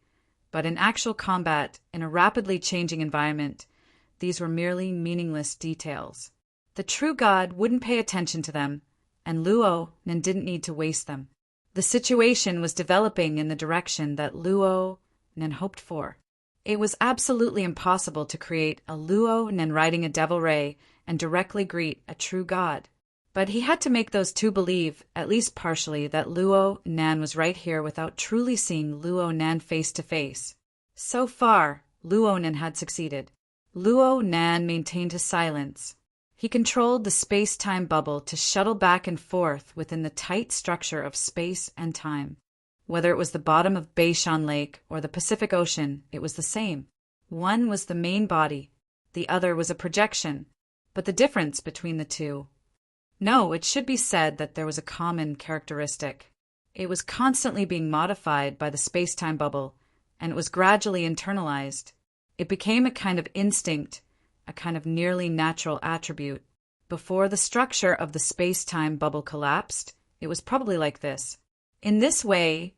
Speaker 1: but in actual combat, in a rapidly changing environment, these were merely meaningless details. The true god wouldn't pay attention to them, and Luo Nen didn't need to waste them. The situation was developing in the direction that Luo Nen hoped for. It was absolutely impossible to create a Luo Nen riding a devil ray and directly greet a true god. But he had to make those two believe, at least partially, that Luo Nan was right here without truly seeing Luo Nan face to face. So far, Luo Nan had succeeded. Luo Nan maintained his silence. He controlled the space-time bubble to shuttle back and forth within the tight structure of space and time. Whether it was the bottom of Beishan Lake or the Pacific Ocean, it was the same. One was the main body, the other was a projection, but the difference between the two... No, it should be said that there was a common characteristic. It was constantly being modified by the space-time bubble, and it was gradually internalized. It became a kind of instinct, a kind of nearly natural attribute. Before the structure of the space-time bubble collapsed, it was probably like this. In this way,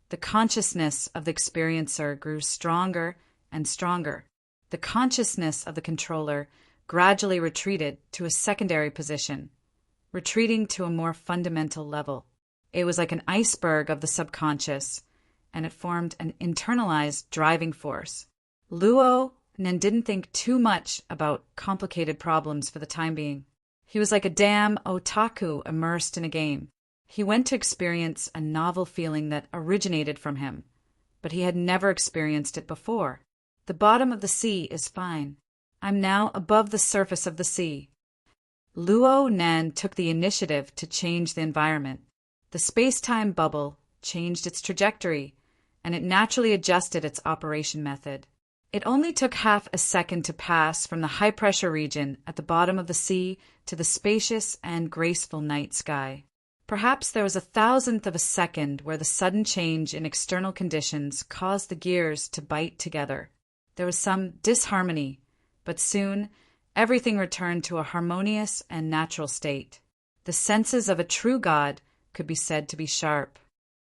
Speaker 1: the consciousness of the experiencer grew stronger and stronger. The consciousness of the controller gradually retreated to a secondary position, retreating to a more fundamental level. It was like an iceberg of the subconscious, and it formed an internalized driving force. Luo Nen didn't think too much about complicated problems for the time being. He was like a damn otaku immersed in a game. He went to experience a novel feeling that originated from him, but he had never experienced it before. The bottom of the sea is fine. I'm now above the surface of the sea. Luo Nen took the initiative to change the environment. The space-time bubble changed its trajectory, and it naturally adjusted its operation method. It only took half a second to pass from the high-pressure region at the bottom of the sea to the spacious and graceful night sky. Perhaps there was 1,000th of a second where the sudden change in external conditions caused the gears to bite together. There was some disharmony, but soon everything returned to a harmonious and natural state. The senses of a true god could be said to be sharp.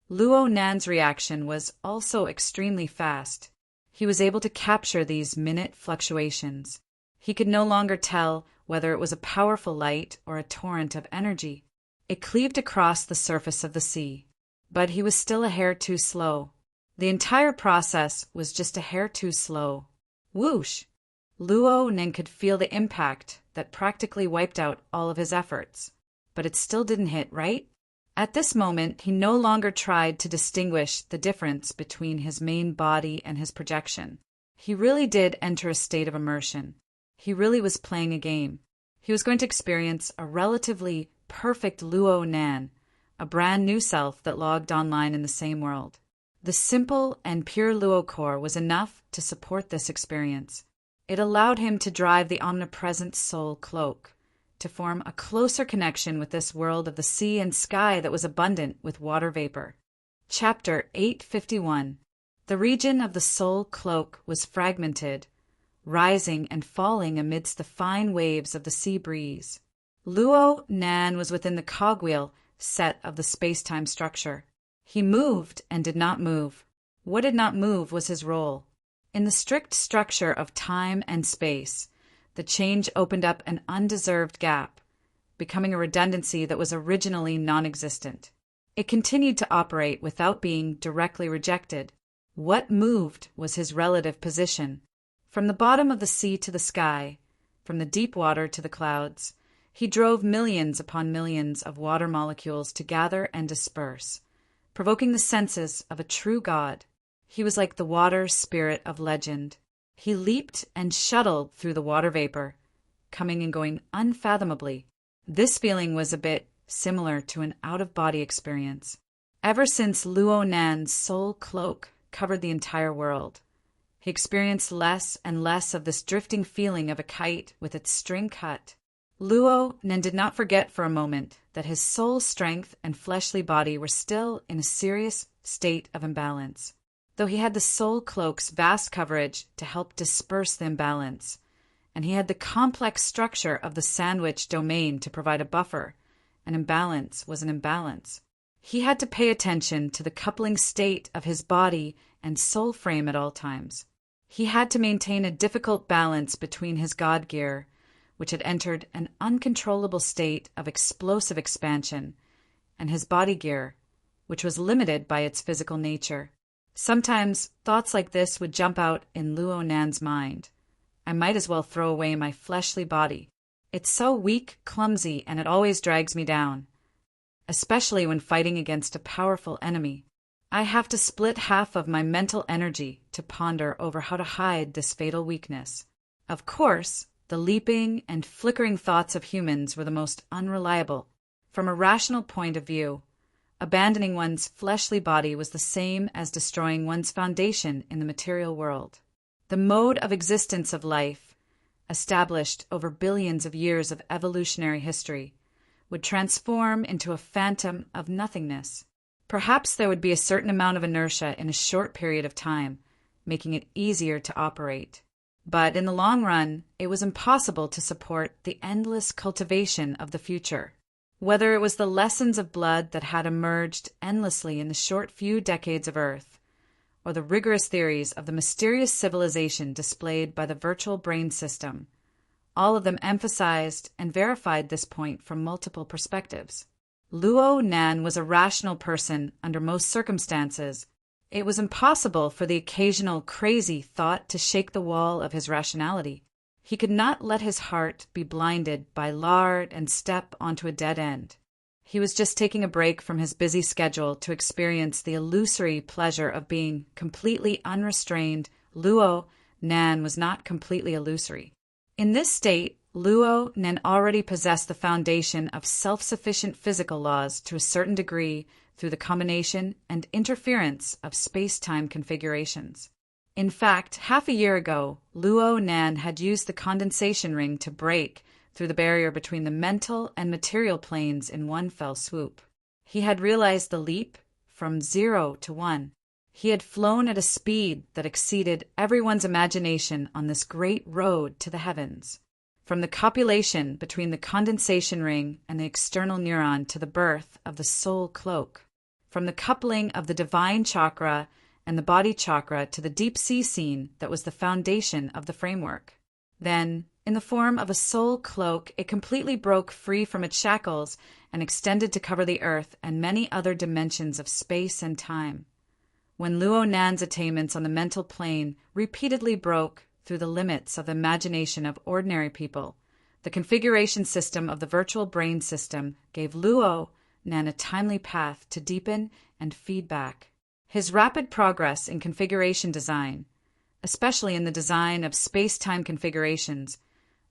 Speaker 1: Luo Nan's reaction was also extremely fast. He was able to capture these minute fluctuations. He could no longer tell whether it was a powerful light or a torrent of energy. It cleaved across the surface of the sea, but he was still a hair too slow. The entire process was just a hair too slow. Whoosh! Luo Nen could feel the impact that practically wiped out all of his efforts. But it still didn't hit, right? At this moment, he no longer tried to distinguish the difference between his main body and his projection. He really did enter a state of immersion. He really was playing a game. He was going to experience a relatively perfect Luo Nan, a brand new self that logged online in the same world. The simple and pure Luo core was enough to support this experience. It allowed him to drive the omnipresent soul cloak, to form a closer connection with this world of the sea and sky that was abundant with water vapor. Chapter 851. The region of the soul cloak was fragmented, rising and falling amidst the fine waves of the sea breeze. Luo Nan was within the cogwheel set of the space-time structure. He moved and did not move. What did not move was his role. In the strict structure of time and space, the change opened up an undeserved gap, becoming a redundancy that was originally non-existent. It continued to operate without being directly rejected. What moved was his relative position. From the bottom of the sea to the sky, from the deep water to the clouds, he drove millions upon millions of water molecules to gather and disperse, provoking the senses of a true god. He was like the water spirit of legend. He leaped and shuttled through the water vapor, coming and going unfathomably. This feeling was a bit similar to an out-of-body experience. Ever since Luo Nan's soul cloak covered the entire world, he experienced less and less of this drifting feeling of a kite with its string cut. Luo Nan did not forget for a moment that his soul strength and fleshly body were still in a serious state of imbalance. Though he had the soul cloak's vast coverage to help disperse the imbalance, and he had the complex structure of the sandwich domain to provide a buffer, an imbalance was an imbalance. He had to pay attention to the coupling state of his body and soul frame at all times. He had to maintain a difficult balance between his god gear, which had entered an uncontrollable state of explosive expansion, and his body gear, which was limited by its physical nature. Sometimes thoughts like this would jump out in Luo Nan's mind. I might as well throw away my fleshly body. It's so weak, clumsy, and it always drags me down, especially when fighting against a powerful enemy. I have to split half of my mental energy to ponder over how to hide this fatal weakness. Of course, the leaping and flickering thoughts of humans were the most unreliable. From a rational point of view, abandoning one's fleshly body was the same as destroying one's foundation in the material world. The mode of existence of life, established over billions of years of evolutionary history, would transform into a phantom of nothingness. Perhaps there would be a certain amount of inertia in a short period of time, making it easier to operate. But in the long run, it was impossible to support the endless cultivation of the future. Whether it was the lessons of blood that had emerged endlessly in the short few decades of Earth, or the rigorous theories of the mysterious civilization displayed by the virtual brain system, all of them emphasized and verified this point from multiple perspectives. Luo Nan was a rational person under most circumstances. It was impossible for the occasional crazy thought to shake the wall of his rationality. He could not let his heart be blinded by lard and step onto a dead end. He was just taking a break from his busy schedule to experience the illusory pleasure of being completely unrestrained. Luo Nan was not completely illusory. In this state, Luo Nan already possessed the foundation of self-sufficient physical laws to a certain degree through the combination and interference of space-time configurations. In fact, half a year ago, Luo Nan had used the condensation ring to break through the barrier between the mental and material planes in one fell swoop. He had realized the leap from 0 to 1. He had flown at a speed that exceeded everyone's imagination on this great road to the heavens. From the copulation between the condensation ring and the external neuron to the birth of the soul cloak. From the coupling of the divine chakra and the body chakra to the deep sea scene that was the foundation of the framework. Then, in the form of a soul cloak, it completely broke free from its shackles and extended to cover the earth and many other dimensions of space and time. When Luo Nan's attainments on the mental plane repeatedly broke through the limits of the imagination of ordinary people, the configuration system of the virtual brain system gave Luo Nan a timely path to deepen and feedback. His rapid progress in configuration design, especially in the design of space-time configurations,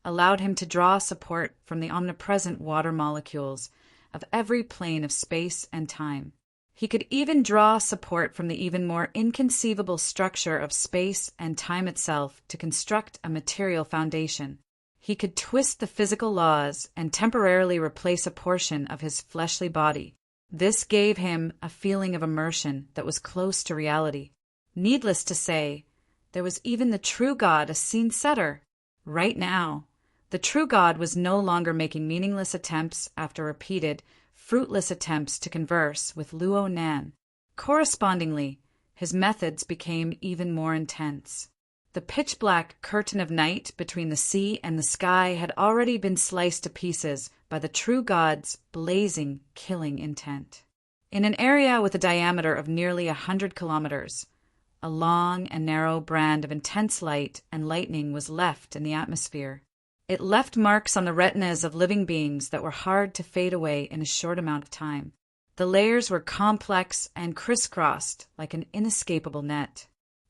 Speaker 1: allowed him to draw support from the omnipresent water molecules of every plane of space and time. He could even draw support from the even more inconceivable structure of space and time itself to construct a material foundation. He could twist the physical laws and temporarily replace a portion of his fleshly body. This gave him a feeling of immersion that was close to reality. Needless to say, there was even the true God a scene setter. Right now, the true God was no longer making meaningless attempts after repeated, fruitless attempts to converse with Luo Nan. Correspondingly, his methods became even more intense. The pitch-black curtain of night between the sea and the sky had already been sliced to pieces by the true God's blazing, killing intent. In an area with a diameter of nearly 100 kilometers, a long and narrow band of intense light and lightning was left in the atmosphere. It left marks on the retinas of living beings that were hard to fade away in a short amount of time. The layers were complex and crisscrossed like an inescapable net.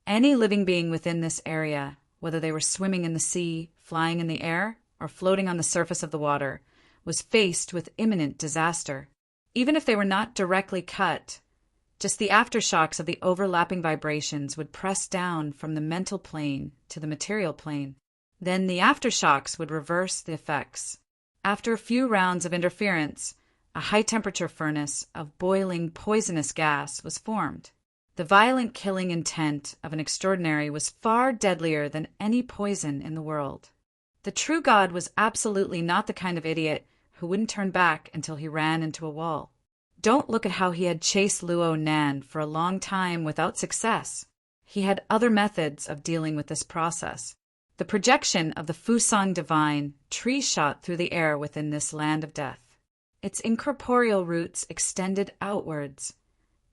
Speaker 1: Any living being within this area, whether they were swimming in the sea, flying in the air, or floating on the surface of the water, was faced with imminent disaster. Even if they were not directly cut, just the aftershocks of the overlapping vibrations would press down from the mental plane to the material plane. Then the aftershocks would reverse the effects. After a few rounds of interference, a high-temperature furnace of boiling poisonous gas was formed. The violent killing intent of an extraordinary was far deadlier than any poison in the world. The true God was absolutely not the kind of idiot who wouldn't turn back until he ran into a wall. Don't look at how he had chased Luo Nan for a long time without success. He had other methods of dealing with this process. The projection of the Fusang divine tree-shot through the air within this land of death. Its incorporeal roots extended outwards,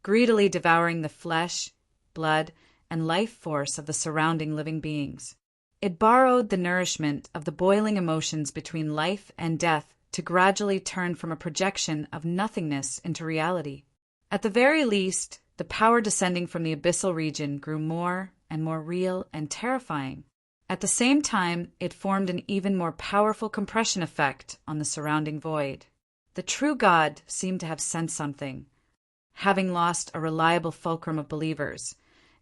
Speaker 1: greedily devouring the flesh, blood, and life force of the surrounding living beings. It borrowed the nourishment of the boiling emotions between life and death to gradually turn from a projection of nothingness into reality. At the very least, the power descending from the abyssal region grew more and more real and terrifying. At the same time, it formed an even more powerful compression effect on the surrounding void. The true God seemed to have sensed something. Having lost a reliable fulcrum of believers,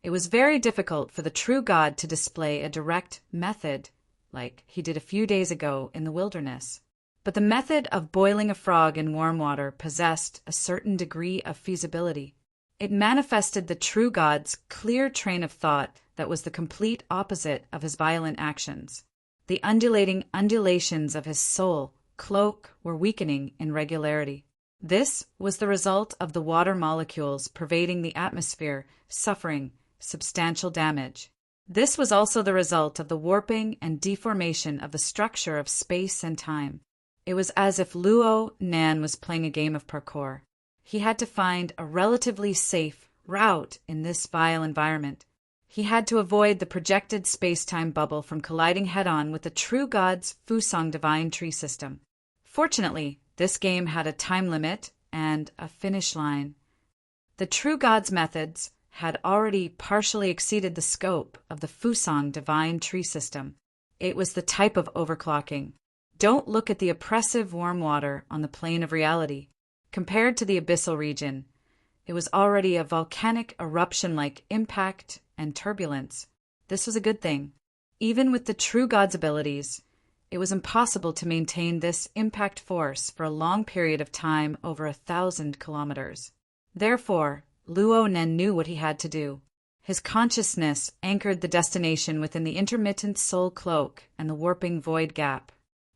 Speaker 1: it was very difficult for the true God to display a direct method, like he did a few days ago in the wilderness. But the method of boiling a frog in warm water possessed a certain degree of feasibility. It manifested the true God's clear train of thought that was the complete opposite of his violent actions. The undulating undulations of his soul cloak were weakening in regularity. This was the result of the water molecules pervading the atmosphere suffering substantial damage. This was also the result of the warping and deformation of the structure of space and time. It was as if Luo Nan was playing a game of parkour. He had to find a relatively safe route in this vile environment. He had to avoid the projected space-time bubble from colliding head-on with the true God's Fusang divine tree system. Fortunately, this game had a time limit and a finish line. The true God's methods had already partially exceeded the scope of the Fusang divine tree system. It was the type of overclocking. Don't look at the oppressive warm water on the plane of reality. Compared to the abyssal region, it was already a volcanic eruption-like impact and turbulence. This was a good thing. Even with the true God's abilities, it was impossible to maintain this impact force for a long period of time over 1,000 kilometers. Therefore, Luo Nen knew what he had to do. His consciousness anchored the destination within the intermittent soul cloak and the warping void gap.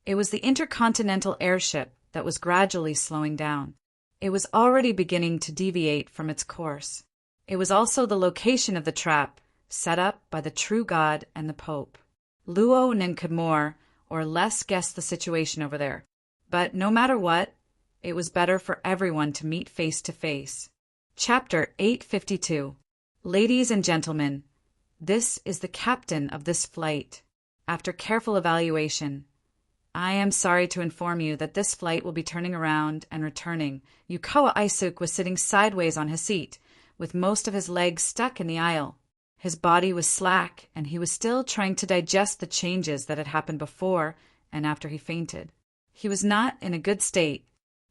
Speaker 1: It was the intercontinental airship that was gradually slowing down. It was already beginning to deviate from its course. It was also the location of the trap set up by the true God and the Pope. Luo Nen could more or less guess the situation over there. But no matter what, it was better for everyone to meet face to face. Chapter 852. Ladies and gentlemen, this is the captain of this flight. After careful evaluation, I am sorry to inform you that this flight will be turning around and returning. Yukawa Isuk was sitting sideways on his seat, with most of his legs stuck in the aisle. His body was slack, and he was still trying to digest the changes that had happened before and after he fainted. He was not in a good state.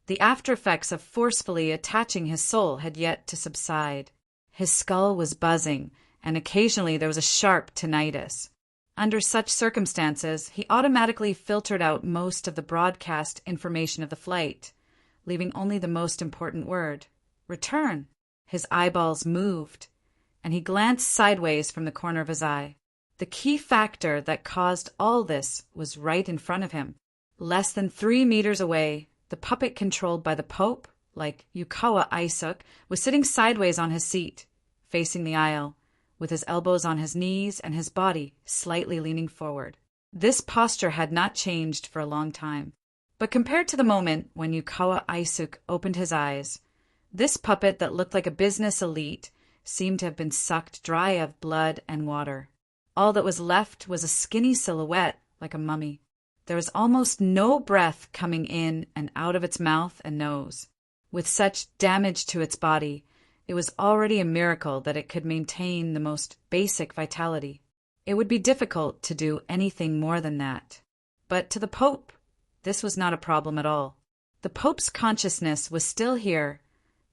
Speaker 1: The after-effects of forcefully attaching his soul had yet to subside. His skull was buzzing, and occasionally there was a sharp tinnitus. Under such circumstances, he automatically filtered out most of the broadcast information of the flight, leaving only the most important word, return. His eyeballs moved, and he glanced sideways from the corner of his eye. The key factor that caused all this was right in front of him. Less than 3 meters away, the puppet controlled by the Pope, like Yukawa Isuk, was sitting sideways on his seat, facing the aisle, with his elbows on his knees and his body slightly leaning forward. This posture had not changed for a long time. But compared to the moment when Yukawa Isuk opened his eyes, this puppet that looked like a business elite seemed to have been sucked dry of blood and water. All that was left was a skinny silhouette like a mummy. There was almost no breath coming in and out of its mouth and nose. With such damage to its body, it was already a miracle that it could maintain the most basic vitality. It would be difficult to do anything more than that. But to the Pope, this was not a problem at all. The Pope's consciousness was still here,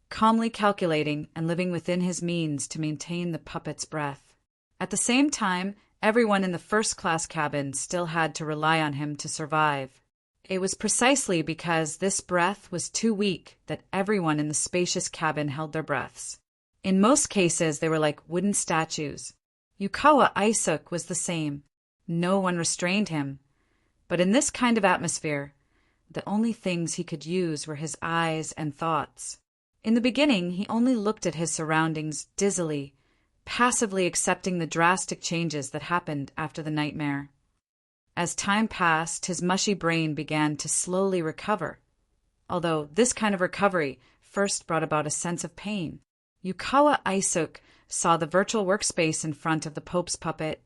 Speaker 1: calmly calculating and living within his means to maintain the puppet's breath. At the same time, everyone in the first-class cabin still had to rely on him to survive. It was precisely because this breath was too weak that everyone in the spacious cabin held their breaths. In most cases, they were like wooden statues. Yukawa Isuk was the same. No one restrained him. But in this kind of atmosphere, the only things he could use were his eyes and thoughts. In the beginning, he only looked at his surroundings dizzily, passively accepting the drastic changes that happened after the nightmare. As time passed, his mushy brain began to slowly recover, although this kind of recovery first brought about a sense of pain. Yukawa Isuk saw the virtual workspace in front of the Pope's puppet,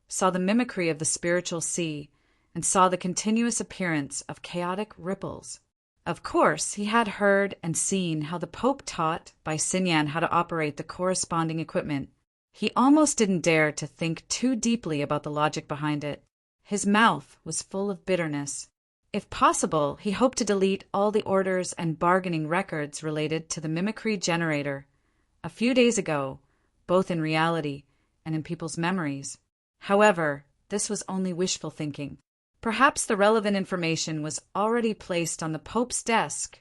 Speaker 1: saw the mimicry of the spiritual sea, and saw the continuous appearance of chaotic ripples. Of course, he had heard and seen how the Pope taught Bai Xinyan how to operate the corresponding equipment. He almost didn't dare to think too deeply about the logic behind it. His mouth was full of bitterness. If possible, he hoped to delete all the orders and bargaining records related to the mimicry generator a few days ago, both in reality and in people's memories. However, this was only wishful thinking. Perhaps the relevant information was already placed on the Pope's desk,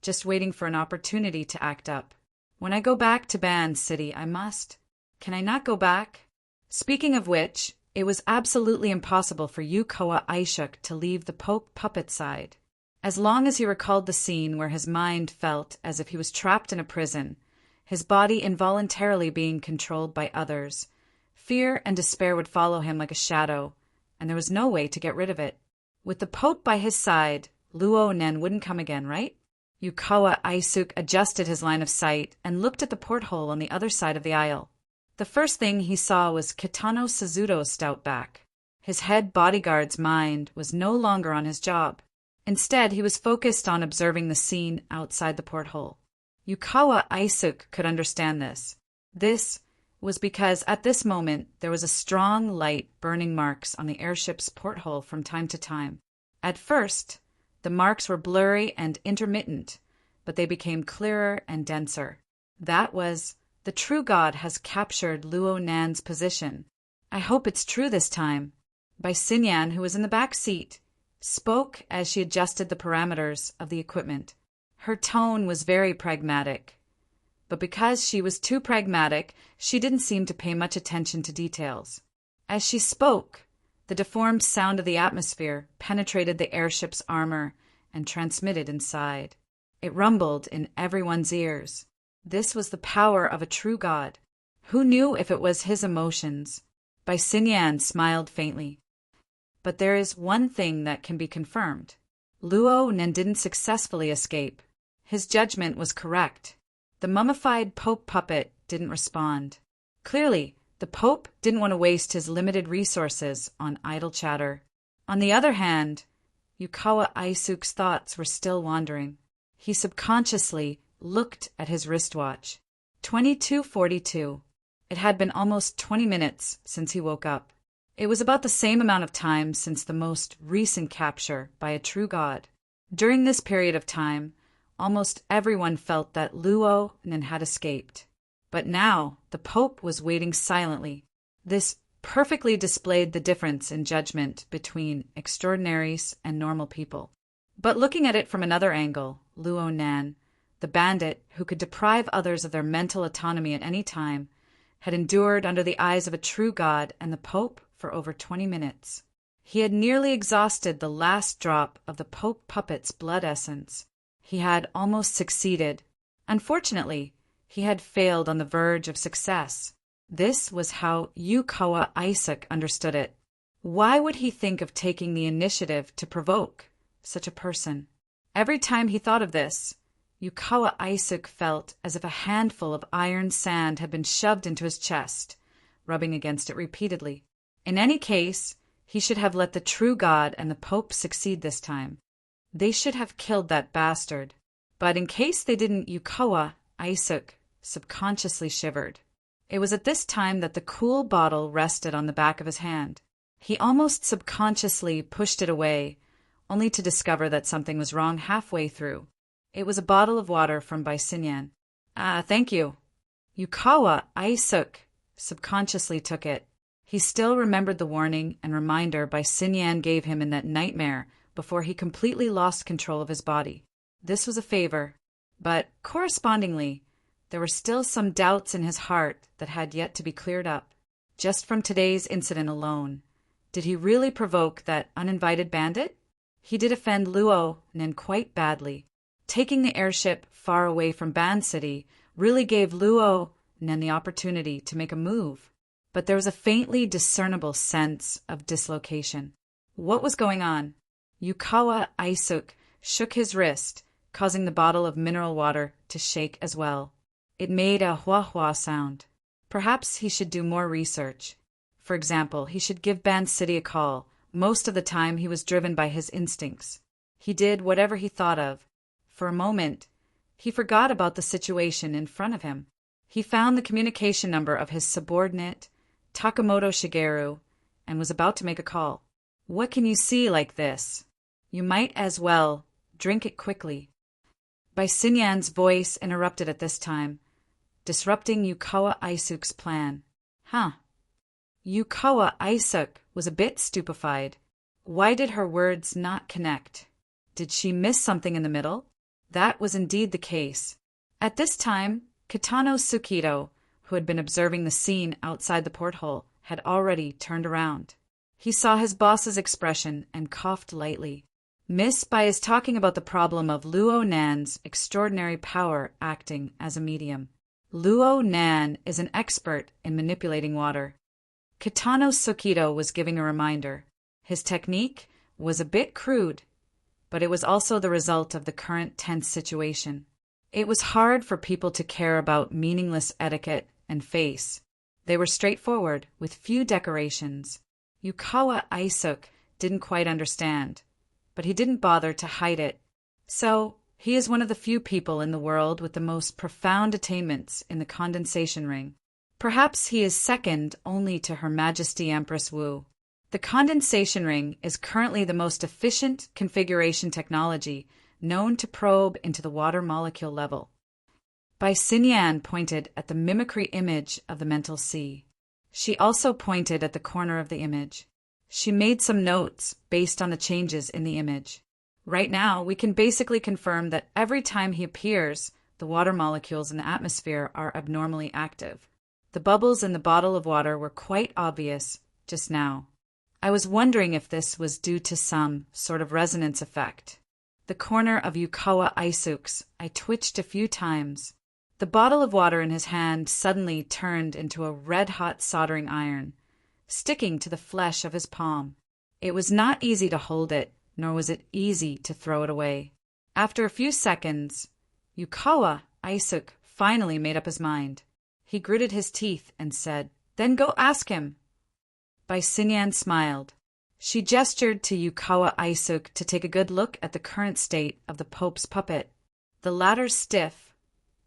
Speaker 1: just waiting for an opportunity to act up. When I go back to Ban City, I must. Can I not go back? Speaking of which, it was absolutely impossible for Yukawa Aishuk to leave the Pope puppet side. As long as he recalled the scene where his mind felt as if he was trapped in a prison, his body involuntarily being controlled by others, fear and despair would follow him like a shadow, and there was no way to get rid of it. With the Pope by his side, Luo Nen wouldn't come again, right? Yukawa Aisuk adjusted his line of sight and looked at the porthole on the other side of the aisle. The first thing he saw was Kitano Suzuto's stout back. His head bodyguard's mind was no longer on his job. Instead, he was focused on observing the scene outside the porthole. Yukawa Aisuk could understand this. This was because at this moment there was a strong light burning marks on the airship's porthole from time to time. At first, the marks were blurry and intermittent, but they became clearer and denser. That was, the true God has captured Luo Nan's position. I hope it's true this time. Bai Xinyan, who was in the back seat, spoke as she adjusted the parameters of the equipment. Her tone was very pragmatic. But because she was too pragmatic, she didn't seem to pay much attention to details. As she spoke, the deformed sound of the atmosphere penetrated the airship's armor and transmitted inside. It rumbled in everyone's ears. This was the power of a true God. Who knew if it was his emotions? Bai Xinyan smiled faintly. But there is one thing that can be confirmed. Luo Nen didn't successfully escape. His judgment was correct. The mummified Pope puppet didn't respond. Clearly, the Pope didn't want to waste his limited resources on idle chatter. On the other hand, Yukawa Aisuk's thoughts were still wandering. He subconsciously looked at his wristwatch. 22:42. It had been almost 20 minutes since he woke up. It was about the same amount of time since the most recent capture by a true God. During this period of time, almost everyone felt that Luo Nen had escaped. But now, the Pope was waiting silently. This perfectly displayed the difference in judgment between extraordinaries and normal people. But looking at it from another angle, Luo Nan, the bandit who could deprive others of their mental autonomy at any time, had endured under the eyes of a true God and the Pope for over 20 minutes. He had nearly exhausted the last drop of the Pope puppet's blood essence. He had almost succeeded. Unfortunately, he had failed on the verge of success. This was how Yukawa Aisuk understood it. Why would he think of taking the initiative to provoke such a person? Every time he thought of this, Yukawa Aisuk felt as if a handful of iron sand had been shoved into his chest, rubbing against it repeatedly. In any case, he should have let the true God and the Pope succeed this time. They should have killed that bastard. But in case they didn't, Yukawa Aisuk subconsciously shivered. It was at this time that the cool bottle rested on the back of his hand. He almost subconsciously pushed it away, only to discover that something was wrong halfway through. It was a bottle of water from Bai Xinyan. Thank you. Yukawa Aisuk subconsciously took it. He still remembered the warning and reminder Bai Xinyan gave him in that nightmare before he completely lost control of his body. This was a favor, but correspondingly, there were still some doubts in his heart that had yet to be cleared up. Just from today's incident alone, did he really provoke that uninvited bandit? He did offend Luo Nen quite badly. Taking the airship far away from Ban City really gave Luo Nen the opportunity to make a move. But there was a faintly discernible sense of dislocation. What was going on? Yukawa Aisuk shook his wrist, causing the bottle of mineral water to shake as well. It made a hua-hua sound. Perhaps he should do more research. For example, he should give Ban City a call. Most of the time he was driven by his instincts. He did whatever he thought of. For a moment, he forgot about the situation in front of him. He found the communication number of his subordinate, Takamoto Shigeru, and was about to make a call. What can you see like this? You might as well drink it quickly. Bai Xinyan's voice interrupted at this time, disrupting Yukawa Aisuk's plan. Yukawa Aisuk was a bit stupefied. Why did her words not connect? Did she miss something in the middle? That was indeed the case. At this time, Kitano Tsukito, who had been observing the scene outside the porthole, had already turned around. He saw his boss's expression and coughed lightly. Miss Bai is talking about the problem of Luo Nan's extraordinary power acting as a medium. Luo Nan is an expert in manipulating water. Kitano Sokito was giving a reminder. His technique was a bit crude, but it was also the result of the current tense situation. It was hard for people to care about meaningless etiquette and face. They were straightforward, with few decorations. Yukawa Aisuk didn't quite understand, but he didn't bother to hide it. So, he is one of the few people in the world with the most profound attainments in the condensation ring. Perhaps he is second only to Her Majesty Empress Wu. The condensation ring is currently the most efficient configuration technology known to probe into the water molecule level. Bai Xinyan pointed at the mimicry image of the mental sea. She also pointed at the corner of the image. She made some notes based on the changes in the image. Right now, we can basically confirm that every time he appears, the water molecules in the atmosphere are abnormally active. The bubbles in the bottle of water were quite obvious just now. I was wondering if this was due to some sort of resonance effect. The corner of Yukawa Aisuk's, I twitched a few times. The bottle of water in his hand suddenly turned into a red-hot soldering iron, sticking to the flesh of his palm. It was not easy to hold it, nor was it easy to throw it away. After a few seconds, Yukawa Aisuk finally made up his mind. He gritted his teeth and said, "Then go ask him." Bai Xinyan smiled. She gestured to Yukawa Aisuk to take a good look at the current state of the Pope's puppet. The latter's stiff,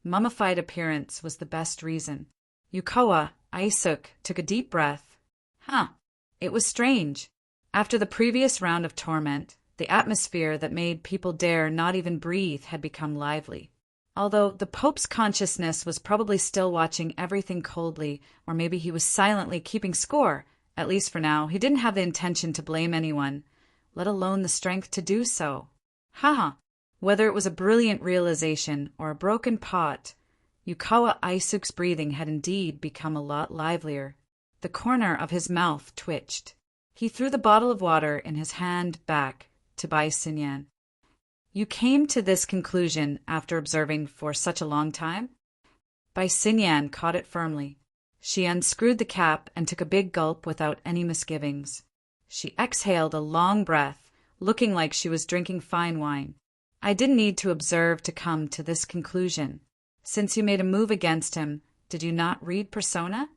Speaker 1: mummified appearance was the best reason. Yukawa Aisuk took a deep breath. It was strange. After the previous round of torment, the atmosphere that made people dare not even breathe had become lively. Although the Pope's consciousness was probably still watching everything coldly, or maybe he was silently keeping score, at least for now, he didn't have the intention to blame anyone, let alone the strength to do so. Whether it was a brilliant realization or a broken pot, Yukawa Aisuk's breathing had indeed become a lot livelier. The corner of his mouth twitched. He threw the bottle of water in his hand back to Bai Xinyan. "You came to this conclusion after observing for such a long time?" Bai Xinyan caught it firmly. She unscrewed the cap and took a big gulp without any misgivings. She exhaled a long breath, looking like she was drinking fine wine. "I didn't need to observe to come to this conclusion. Since you made a move against him, did you not read Persona?"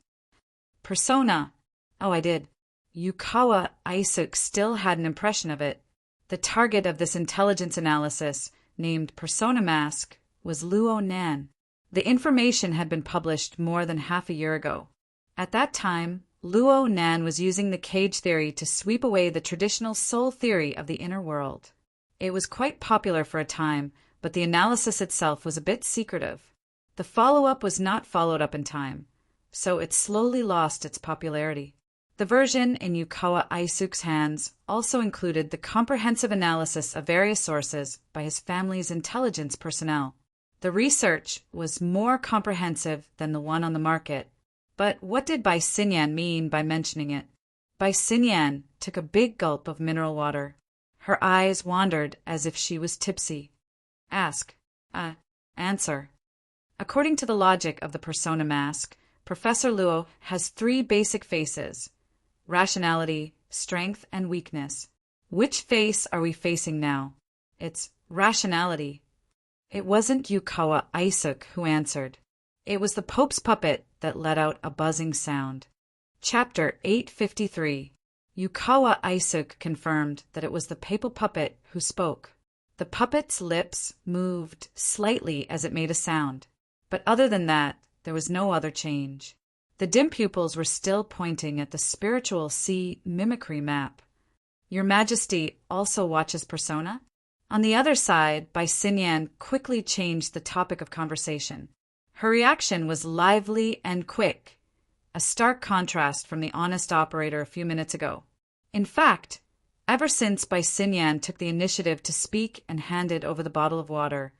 Speaker 1: "Persona? Oh, I did." Yukawa Aisuk still had an impression of it. The target of this intelligence analysis, named Persona Mask, was Luo Nan. The information had been published more than half a year ago. At that time, Luo Nan was using the cage theory to sweep away the traditional soul theory of the inner world. It was quite popular for a time, but the analysis itself was a bit secretive. The follow-up was not followed up in time, so it slowly lost its popularity. The version in Yukawa Aisuk's hands also included the comprehensive analysis of various sources by his family's intelligence personnel. The research was more comprehensive than the one on the market. But what did Bai Xinyan mean by mentioning it? Bai Xinyan took a big gulp of mineral water. Her eyes wandered as if she was tipsy. Ask. Answer. According to the logic of the Persona Mask, Professor Luo has 3 basic faces: rationality, strength, and weakness. Which face are we facing now? It's rationality. It wasn't Yukawa Aisuk who answered. It was the Pope's puppet that let out a buzzing sound. Chapter 853. Yukawa Aisuk confirmed that it was the papal puppet who spoke. The puppet's lips moved slightly as it made a sound, but other than that, there was no other change. The dim pupils were still pointing at the spiritual sea mimicry map. Your Majesty also watches Persona? On the other side, Bai Xinyan quickly changed the topic of conversation. Her reaction was lively and quick, a stark contrast from the honest operator a few minutes ago. In fact, ever since Bai Xinyan took the initiative to speak and handed over the bottle of water,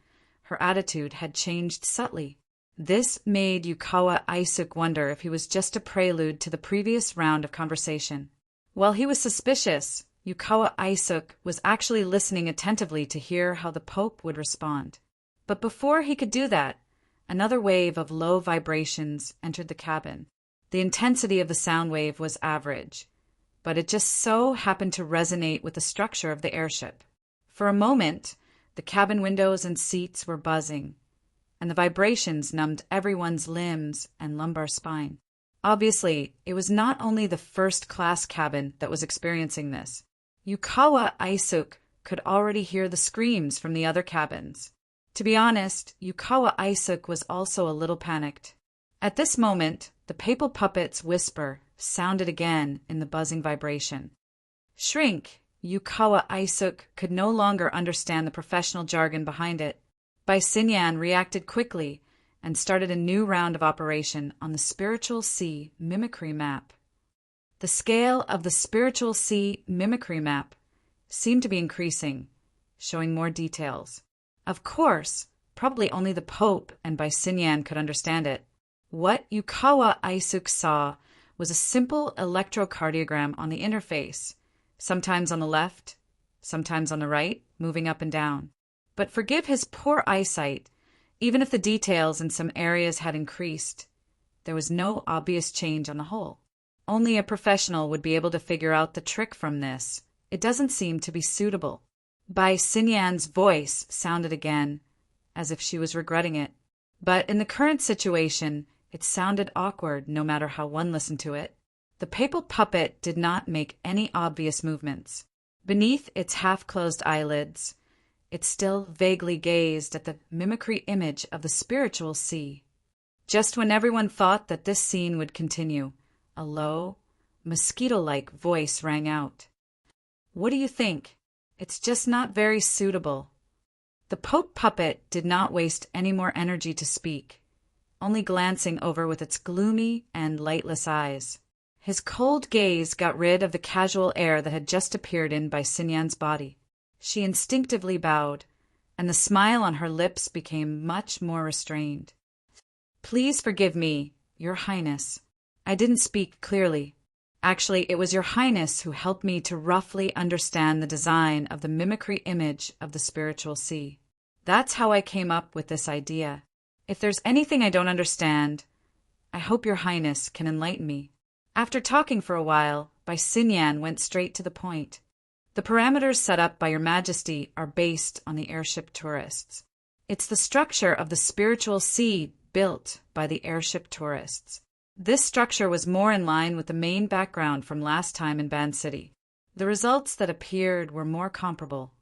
Speaker 1: her attitude had changed subtly. This made Yukawa Aisuk wonder if he was just a prelude to the previous round of conversation. While he was suspicious, Yukawa Aisuk was actually listening attentively to hear how the Pope would respond. But before he could do that, another wave of low vibrations entered the cabin. The intensity of the sound wave was average, but it just so happened to resonate with the structure of the airship. For a moment, the cabin windows and seats were buzzing, and the vibrations numbed everyone's limbs and lumbar spine. Obviously, it was not only the first-class cabin that was experiencing this. Yukawa Aisuk could already hear the screams from the other cabins. To be honest, Yukawa Aisuk was also a little panicked. At this moment, the papal puppet's whisper sounded again in the buzzing vibration. Shrink! Yukawa Aisuk could no longer understand the professional jargon behind it. Bai Xinyan reacted quickly and started a new round of operation on the Spiritual Sea mimicry map. The scale of the Spiritual Sea mimicry map seemed to be increasing, showing more details. Of course, probably only the Pope and Bai Xinyan could understand it. What Yukawa Aisuk saw was a simple electrocardiogram on the interface, sometimes on the left, sometimes on the right, moving up and down. But forgive his poor eyesight, even if the details in some areas had increased, there was no obvious change on the whole. Only a professional would be able to figure out the trick from this. It doesn't seem to be suitable. Bai Xinyan's voice sounded again, as if she was regretting it. But in the current situation, it sounded awkward no matter how one listened to it. The papal puppet did not make any obvious movements. Beneath its half-closed eyelids, it still vaguely gazed at the mimicry image of the Spiritual Sea. Just when everyone thought that this scene would continue, a low, mosquito-like voice rang out. "What do you think? It's just not very suitable." The Pope puppet did not waste any more energy to speak, only glancing over with its gloomy and lightless eyes. His cold gaze got rid of the casual air that had just appeared in Bai Xinyan's body. She instinctively bowed, and the smile on her lips became much more restrained. "Please forgive me, Your Highness. I didn't speak clearly. Actually, it was Your Highness who helped me to roughly understand the design of the mimicry image of the Spiritual Sea. That's how I came up with this idea. If there's anything I don't understand, I hope Your Highness can enlighten me." After talking for a while, Bai Xinyan went straight to the point. "The parameters set up by Your Majesty are based on the airship tourists. It's the structure of the Spiritual Sea built by the airship tourists. This structure was more in line with the main background from last time in Ban City. The results that appeared were more comparable.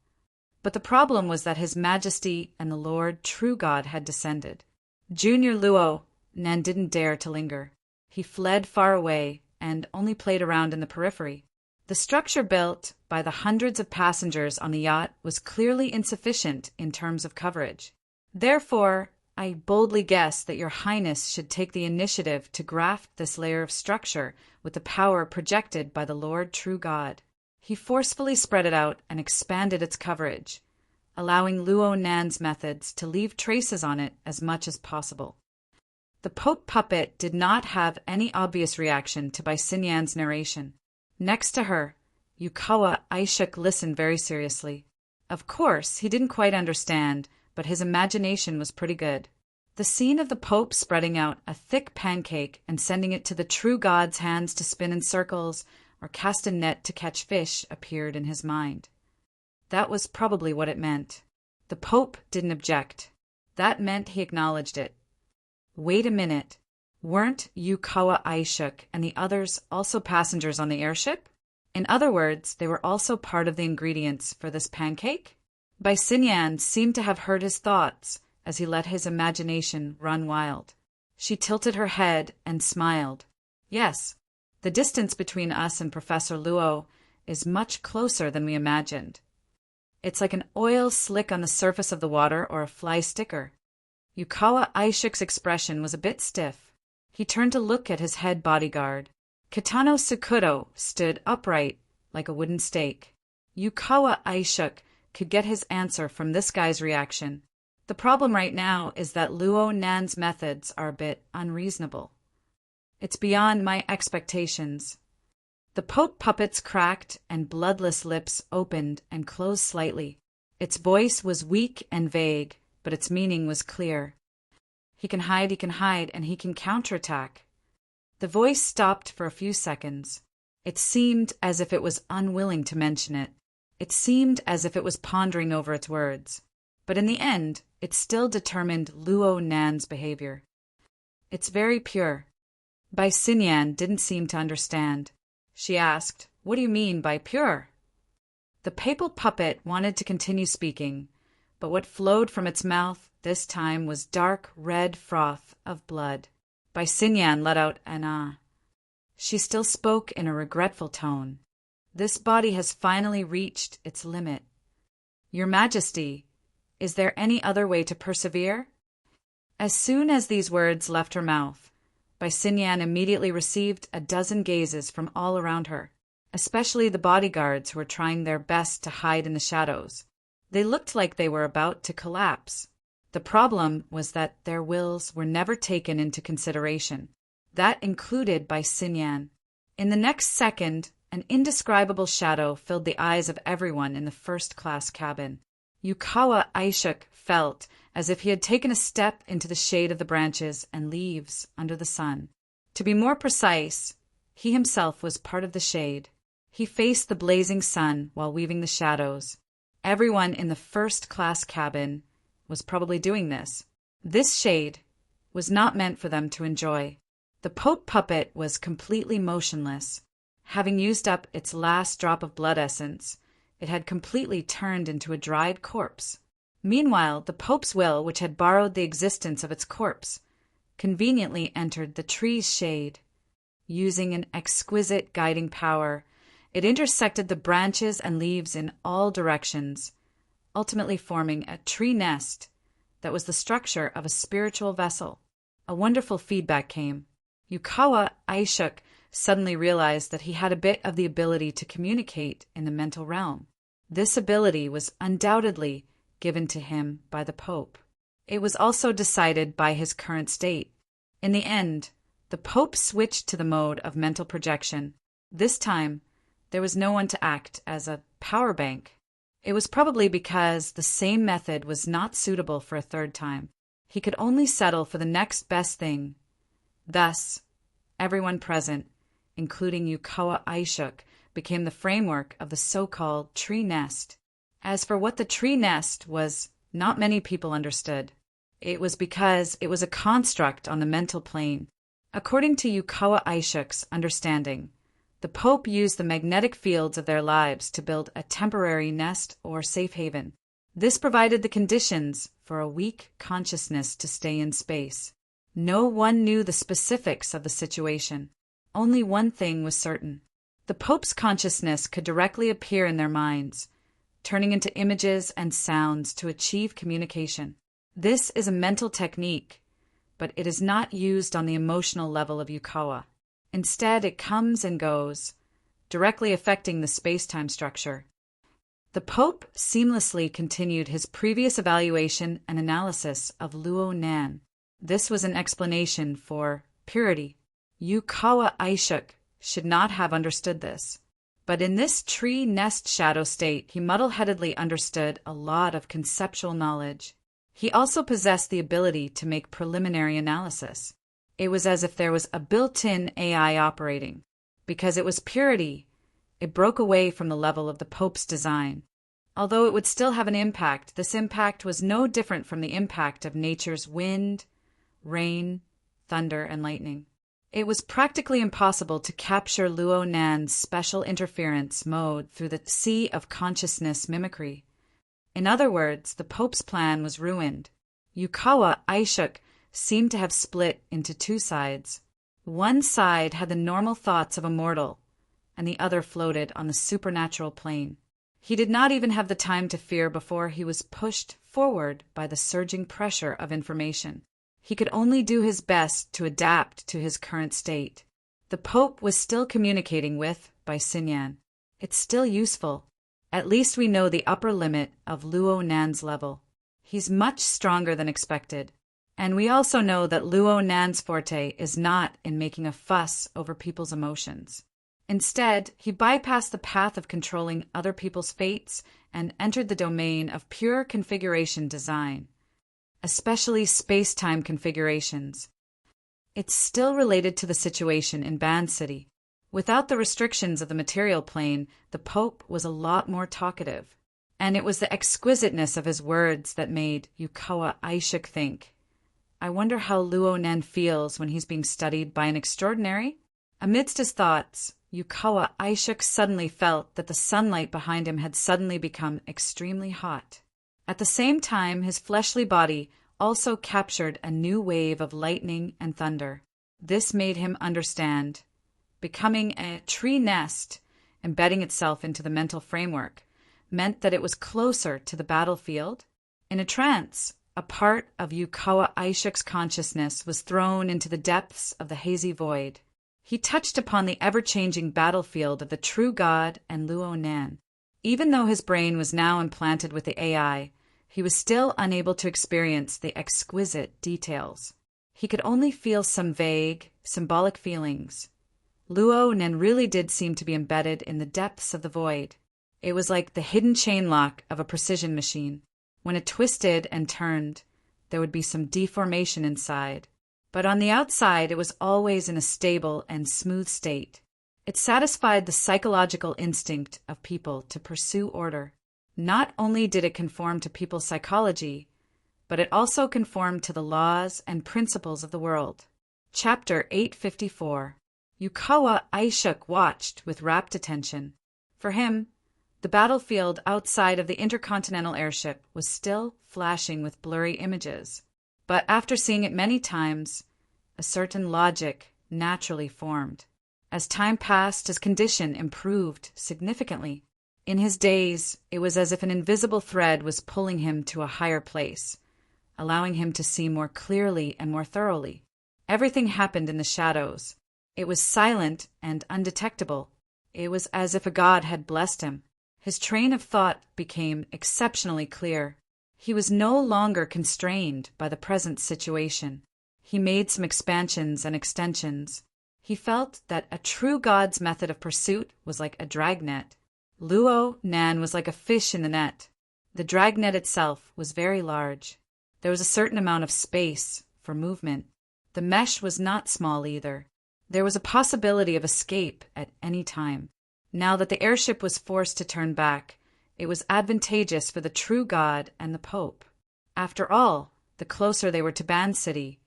Speaker 1: But the problem was that His Majesty and the Lord True God had descended. Junior Luo Nan didn't dare to linger. He fled far away and only played around in the periphery. The structure built by the hundreds of passengers on the yacht was clearly insufficient in terms of coverage. Therefore, I boldly guess that Your Highness should take the initiative to graft this layer of structure with the power projected by the Lord True God." He forcefully spread it out and expanded its coverage, allowing Luo Nan's methods to leave traces on it as much as possible. The Pope puppet did not have any obvious reaction to Bai Xinyan's narration. Next to her, Yukawa Aisuk listened very seriously. Of course, he didn't quite understand, but his imagination was pretty good. The scene of the Pope spreading out a thick pancake and sending it to the true God's hands to spin in circles or cast a net to catch fish appeared in his mind. That was probably what it meant. The Pope didn't object. That meant he acknowledged it. Wait a minute. Weren't Yukawa Aisuk and the others also passengers on the airship? In other words, they were also part of the ingredients for this pancake? Bai Xinyan seemed to have heard his thoughts as he let his imagination run wild. She tilted her head and smiled. "Yes, the distance between us and Professor Luo is much closer than we imagined. It's like an oil slick on the surface of the water or a fly sticker." Yukawa Aisuk's expression was a bit stiff. He turned to look at his head bodyguard. Kitano Sakuto stood upright like a wooden stake. Yukawa Aisuk could get his answer from this guy's reaction. The problem right now is that Luo Nan's methods are a bit unreasonable. It's beyond my expectations. The Pope puppet's cracked and bloodless lips opened and closed slightly. Its voice was weak and vague, but its meaning was clear. He can hide, and he can counterattack. The voice stopped for a few seconds. It seemed as if it was unwilling to mention it. It seemed as if it was pondering over its words. But in the end, it still determined Luo Nan's behavior. It's very pure. Bai Xinyan didn't seem to understand. She asked, "What do you mean by pure?" The papal puppet wanted to continue speaking, but what flowed from its mouth this time was dark red froth of blood. Bai Xinyan let out an ah. She still spoke in a regretful tone. "This body has finally reached its limit. Your Majesty, is there any other way to persevere?" As soon as these words left her mouth, Bai Xinyan immediately received a dozen gazes from all around her, especially the bodyguards who were trying their best to hide in the shadows. They looked like they were about to collapse. The problem was that their wills were never taken into consideration. That included Bai Xinyan. In the next second, an indescribable shadow filled the eyes of everyone in the first-class cabin. Yukawa Aishuk felt as if he had taken a step into the shade of the branches and leaves under the sun. To be more precise, he himself was part of the shade. He faced the blazing sun while weaving the shadows. Everyone in the first-class cabin was probably doing this. This shade was not meant for them to enjoy. The Pope puppet was completely motionless. Having used up its last drop of blood essence, it had completely turned into a dried corpse. Meanwhile, the Pope's will, which had borrowed the existence of its corpse, conveniently entered the tree's shade. Using an exquisite guiding power, it intersected the branches and leaves in all directions, ultimately forming a tree nest that was the structure of a spiritual vessel. A wonderful feedback came. Yukawa Aishuk suddenly realized that he had a bit of the ability to communicate in the mental realm. This ability was undoubtedly given to him by the Pope. It was also decided by his current state. In the end, the Pope switched to the mode of mental projection. This time, there was no one to act as a power bank. It was probably because the same method was not suitable for a third time. He could only settle for the next best thing. Thus, everyone present, including Yukawa Aishuk, became the framework of the so-called tree nest. As for what the tree nest was, not many people understood. It was because it was a construct on the mental plane. According to Yukawa Aishuk's understanding, the Pope used the magnetic fields of their lives to build a temporary nest or safe haven. This provided the conditions for a weak consciousness to stay in space. No one knew the specifics of the situation. Only one thing was certain. The Pope's consciousness could directly appear in their minds, turning into images and sounds to achieve communication. This is a mental technique, but it is not used on the emotional level of Yukawa. Instead, it comes and goes, directly affecting the space-time structure. The Pope seamlessly continued his previous evaluation and analysis of Luo Nan. This was an explanation for purity. Yukawa Aishuk should not have understood this. But in this tree nest shadow state, he muddle-headedly understood a lot of conceptual knowledge. He also possessed the ability to make preliminary analysis. It was as if there was a built-in AI operating. Because it was purity, it broke away from the level of the Pope's design. Although it would still have an impact, this impact was no different from the impact of nature's wind, rain, thunder, and lightning. It was practically impossible to capture Luo Nan's special interference mode through the sea of consciousness mimicry. In other words, the Pope's plan was ruined. Yukawa Aishuk seemed to have split into two sides. One side had the normal thoughts of a mortal, and the other floated on the supernatural plane. He did not even have the time to fear before he was pushed forward by the surging pressure of information. He could only do his best to adapt to his current state. The Pope was still communicating with Bai Xinyan. It's still useful. At least we know the upper limit of Luo Nan's level. He's much stronger than expected. And we also know that Luo Nan's forte is not in making a fuss over people's emotions. Instead, he bypassed the path of controlling other people's fates and entered the domain of pure configuration design, especially space-time configurations. It's still related to the situation in Band City. Without the restrictions of the material plane, the Pope was a lot more talkative. And it was the exquisiteness of his words that made Yukawa Aishuk think, I wonder how Luo Nan feels when he's being studied by an extraordinary? Amidst his thoughts, Yukawa Aishuk suddenly felt that the sunlight behind him had suddenly become extremely hot. At the same time, his fleshly body also captured a new wave of lightning and thunder. This made him understand. Becoming a tree nest, embedding itself into the mental framework, meant that it was closer to the battlefield. In a trance, a part of Yukawa Aishuk's consciousness was thrown into the depths of the hazy void. He touched upon the ever-changing battlefield of the true God and Luo Nan. Even though his brain was now implanted with the AI, he was still unable to experience the exquisite details. He could only feel some vague, symbolic feelings. Luo Nan really did seem to be embedded in the depths of the void. It was like the hidden chain lock of a precision machine. When it twisted and turned, there would be some deformation inside. But on the outside, it was always in a stable and smooth state. It satisfied the psychological instinct of people to pursue order. Not only did it conform to people's psychology, but it also conformed to the laws and principles of the world. Chapter 854. Yukawa Aishuk watched with rapt attention. For him, the battlefield outside of the intercontinental airship was still flashing with blurry images. But after seeing it many times, a certain logic naturally formed. As time passed, his condition improved significantly. In his daze, it was as if an invisible thread was pulling him to a higher place, allowing him to see more clearly and more thoroughly. Everything happened in the shadows. It was silent and undetectable. It was as if a god had blessed him. His train of thought became exceptionally clear. He was no longer constrained by the present situation. He made some expansions and extensions. He felt that a true god's method of pursuit was like a dragnet. Luo Nan was like a fish in the net. The dragnet itself was very large. There was a certain amount of space for movement. The mesh was not small either. There was a possibility of escape at any time. Now that the airship was forced to turn back, it was advantageous for the true God and the Pope. After all, the closer they were to Band City,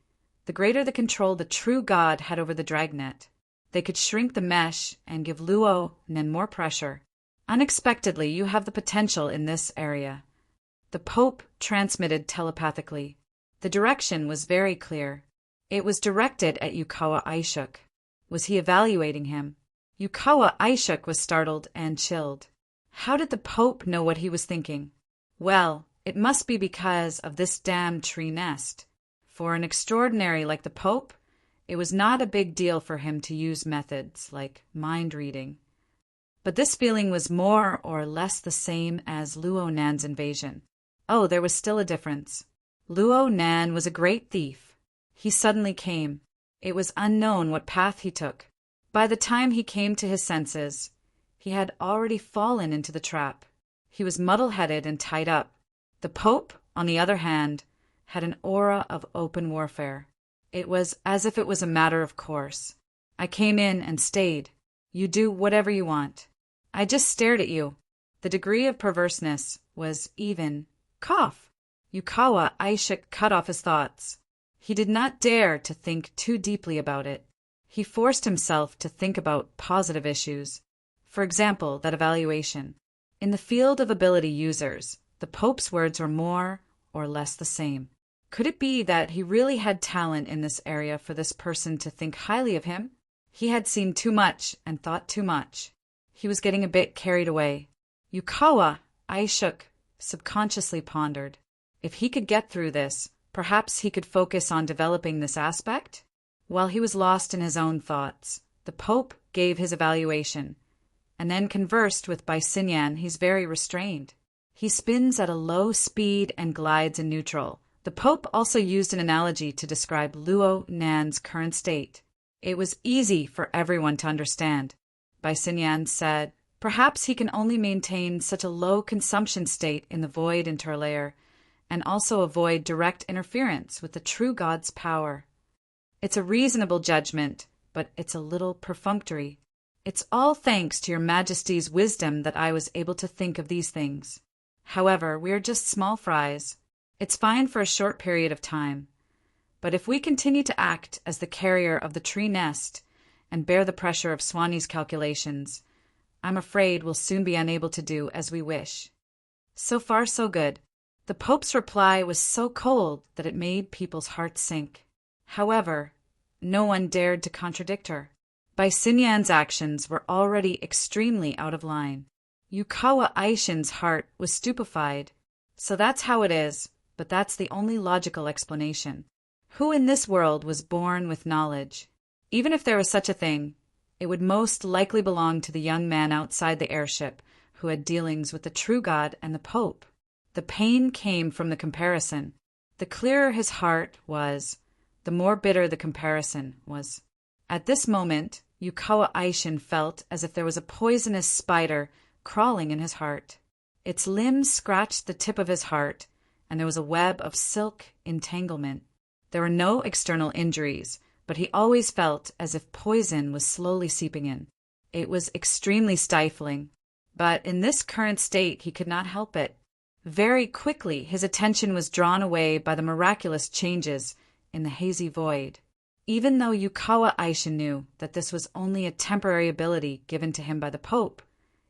Speaker 1: the greater the control the true God had over the dragnet. They could shrink the mesh and give Luo Nan more pressure. Unexpectedly, you have the potential in this area. The Pope transmitted telepathically. The direction was very clear. It was directed at Yukawa Aishuk. Was he evaluating him? Yukawa Aishuk was startled and chilled. How did the Pope know what he was thinking? Well, it must be because of this damned tree nest. For an extraordinary like the Pope, it was not a big deal for him to use methods like mind reading. But this feeling was more or less the same as Luo Nan's invasion. Oh, there was still a difference. Luo Nan was a great thief. He suddenly came. It was unknown what path he took. By the time he came to his senses, he had already fallen into the trap. He was muddle-headed and tied up. The Pope, on the other hand, had an aura of open warfare. It was as if it was a matter of course. I came in and stayed. You do whatever you want. I just stared at you. The degree of perverseness was even. Cough! Yukawa Aishuk cut off his thoughts. He did not dare to think too deeply about it. He forced himself to think about positive issues. For example, that evaluation. In the field of ability users, the Pope's words were more or less the same. Could it be that he really had talent in this area for this person to think highly of him? He had seen too much and thought too much. He was getting a bit carried away. Yukawa Aishuk subconsciously pondered. If he could get through this, perhaps he could focus on developing this aspect? While he was lost in his own thoughts, the Pope gave his evaluation, and then conversed with Baisinyan. He's very restrained. He spins at a low speed and glides in neutral. The Pope also used an analogy to describe Luo Nan's current state. It was easy for everyone to understand. Bai Xinyan said, perhaps he can only maintain such a low consumption state in the void interlayer, and also avoid direct interference with the true God's power. It's a reasonable judgment, but it's a little perfunctory. It's all thanks to your Majesty's wisdom that I was able to think of these things. However, we are just small fries. It's fine for a short period of time. But if we continue to act as the carrier of the tree nest and bear the pressure of Swanee's calculations, I'm afraid we'll soon be unable to do as we wish. So far, so good. The Pope's reply was so cold that it made people's hearts sink. However, no one dared to contradict her. Bai Xinyan's actions were already extremely out of line. Yukawa Aishin's heart was stupefied. So that's how it is, but that's the only logical explanation. Who in this world was born with knowledge? Even if there was such a thing, it would most likely belong to the young man outside the airship who had dealings with the true God and the Pope. The pain came from the comparison. The clearer his heart was, the more bitter the comparison was. At this moment, Yukawa Aishin felt as if there was a poisonous spider crawling in his heart. Its limbs scratched the tip of his heart, and there was a web of silk entanglement. There were no external injuries, but he always felt as if poison was slowly seeping in. It was extremely stifling, but in this current state he could not help it. Very quickly his attention was drawn away by the miraculous changes in the hazy void. Even though Yukawa Aishin knew that this was only a temporary ability given to him by the Pope,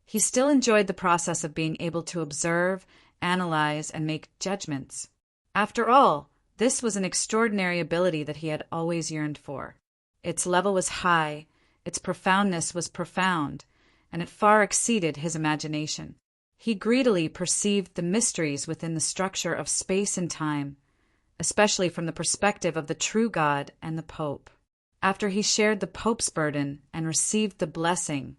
Speaker 1: he still enjoyed the process of being able to observe, analyze, and make judgments. After all, this was an extraordinary ability that he had always yearned for. Its level was high, its profoundness was profound, and it far exceeded his imagination. He greedily perceived the mysteries within the structure of space and time, especially from the perspective of the true God and the Pope. After he shared the Pope's burden and received the blessing,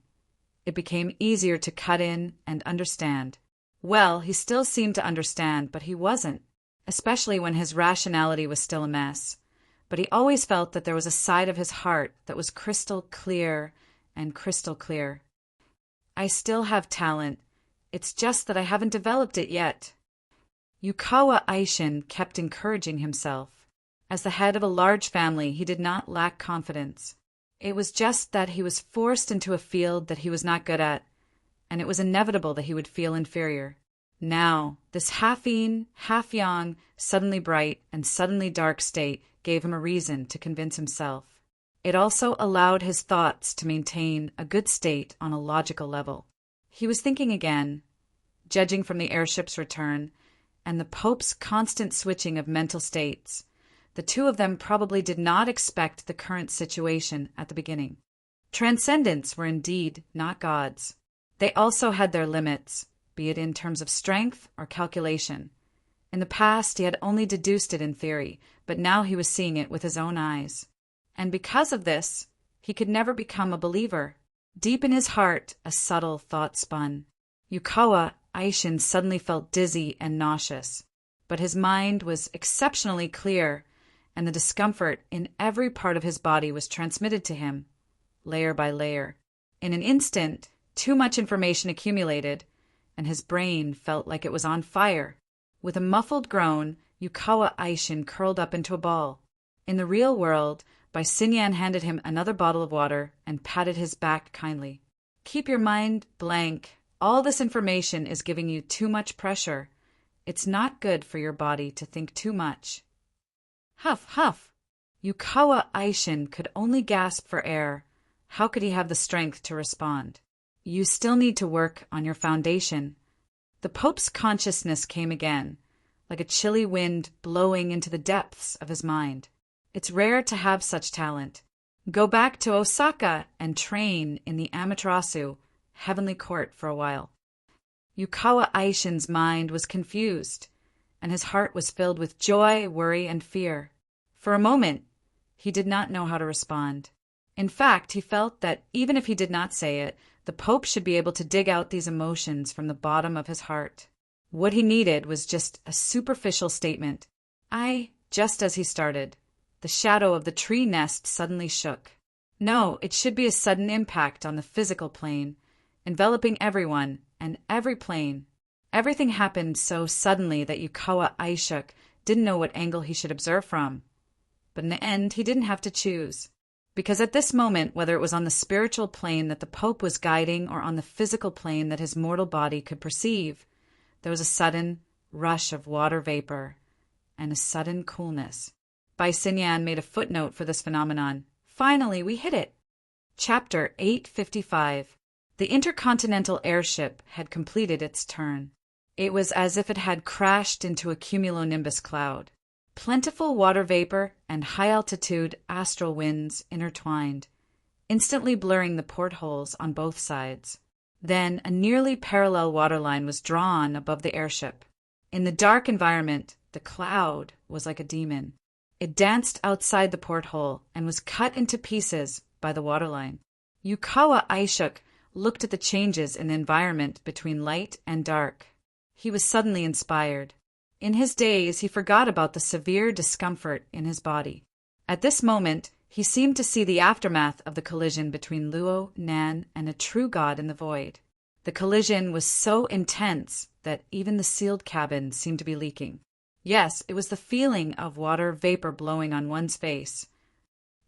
Speaker 1: it became easier to cut in and understand. Well, he still seemed to understand, but he wasn't, especially when his rationality was still a mess. But he always felt that there was a side of his heart that was crystal clear and crystal clear. I still have talent. It's just that I haven't developed it yet. Yukawa Aishin kept encouraging himself. As the head of a large family, he did not lack confidence. It was just that he was forced into a field that he was not good at, and it was inevitable that he would feel inferior. Now, this half-yin, half-yang, suddenly bright and suddenly dark state gave him a reason to convince himself. It also allowed his thoughts to maintain a good state on a logical level. He was thinking again, judging from the airship's return, and the Pope's constant switching of mental states. The two of them probably did not expect the current situation at the beginning. Transcendents were indeed not gods. They also had their limits, be it in terms of strength or calculation. In the past, he had only deduced it in theory, but now he was seeing it with his own eyes. And because of this, he could never become a believer. Deep in his heart, a subtle thought spun. Yukawa Aishin suddenly felt dizzy and nauseous, but his mind was exceptionally clear, and the discomfort in every part of his body was transmitted to him, layer by layer. In an instant, too much information accumulated, and his brain felt like it was on fire. With a muffled groan, Yukawa Aishin curled up into a ball. In the real world, Bai Xinyan handed him another bottle of water and patted his back kindly. Keep your mind blank. All this information is giving you too much pressure. It's not good for your body to think too much. Huff, huff. Yukawa Aishin could only gasp for air. How could he have the strength to respond? You still need to work on your foundation. The Pope's consciousness came again, like a chilly wind blowing into the depths of his mind. It's rare to have such talent. Go back to Osaka and train in the Amaterasu, heavenly court, for a while. Yukawa Aishin's mind was confused, and his heart was filled with joy, worry, and fear. For a moment, he did not know how to respond. In fact, he felt that even if he did not say it, the Pope should be able to dig out these emotions from the bottom of his heart. What he needed was just a superficial statement. Just as he started, the shadow of the tree nest suddenly shook. No, it should be a sudden impact on the physical plane, enveloping everyone and every plane. Everything happened so suddenly that Yukawa Aishuk didn't know what angle he should observe from. But in the end, he didn't have to choose. Because at this moment, whether it was on the spiritual plane that the Pope was guiding or on the physical plane that his mortal body could perceive, there was a sudden rush of water vapor and a sudden coolness. Bai Xinyan made a footnote for this phenomenon. Finally, we hit it. Chapter 855. The intercontinental airship had completed its turn. It was as if it had crashed into a cumulonimbus cloud. Plentiful water vapor and high-altitude astral winds intertwined, instantly blurring the portholes on both sides. Then a nearly parallel waterline was drawn above the airship. In the dark environment, the cloud was like a demon. It danced outside the porthole and was cut into pieces by the waterline. Yukawa Aishuk looked at the changes in the environment between light and dark. He was suddenly inspired. In his daze, he forgot about the severe discomfort in his body. At this moment, he seemed to see the aftermath of the collision between Luo Nan and a true god in the void. The collision was so intense that even the sealed cabin seemed to be leaking. Yes, it was the feeling of water vapor blowing on one's face.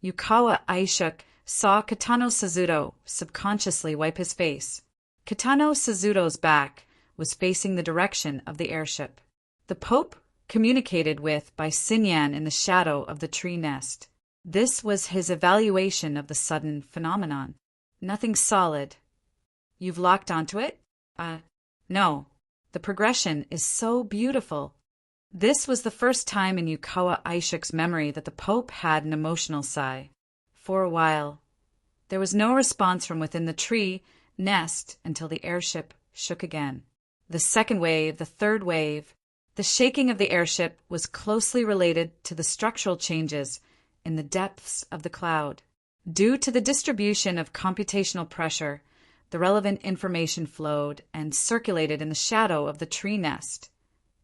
Speaker 1: Yukawa Aishuk saw Kitano Suzuto subconsciously wipe his face. Kitano Suzuto's back was facing the direction of the airship. The Pope communicated with Bai Xinyan in the shadow of the tree nest. This was his evaluation of the sudden phenomenon. Nothing solid. You've locked onto it? No. The progression is so beautiful. This was the first time in Yukawa Aishuk's memory that the Pope had an emotional sigh. For a while, there was no response from within the tree nest until the airship shook again. The second wave, the third wave. The shaking of the airship was closely related to the structural changes in the depths of the cloud. Due to the distribution of computational pressure, the relevant information flowed and circulated in the shadow of the tree nest,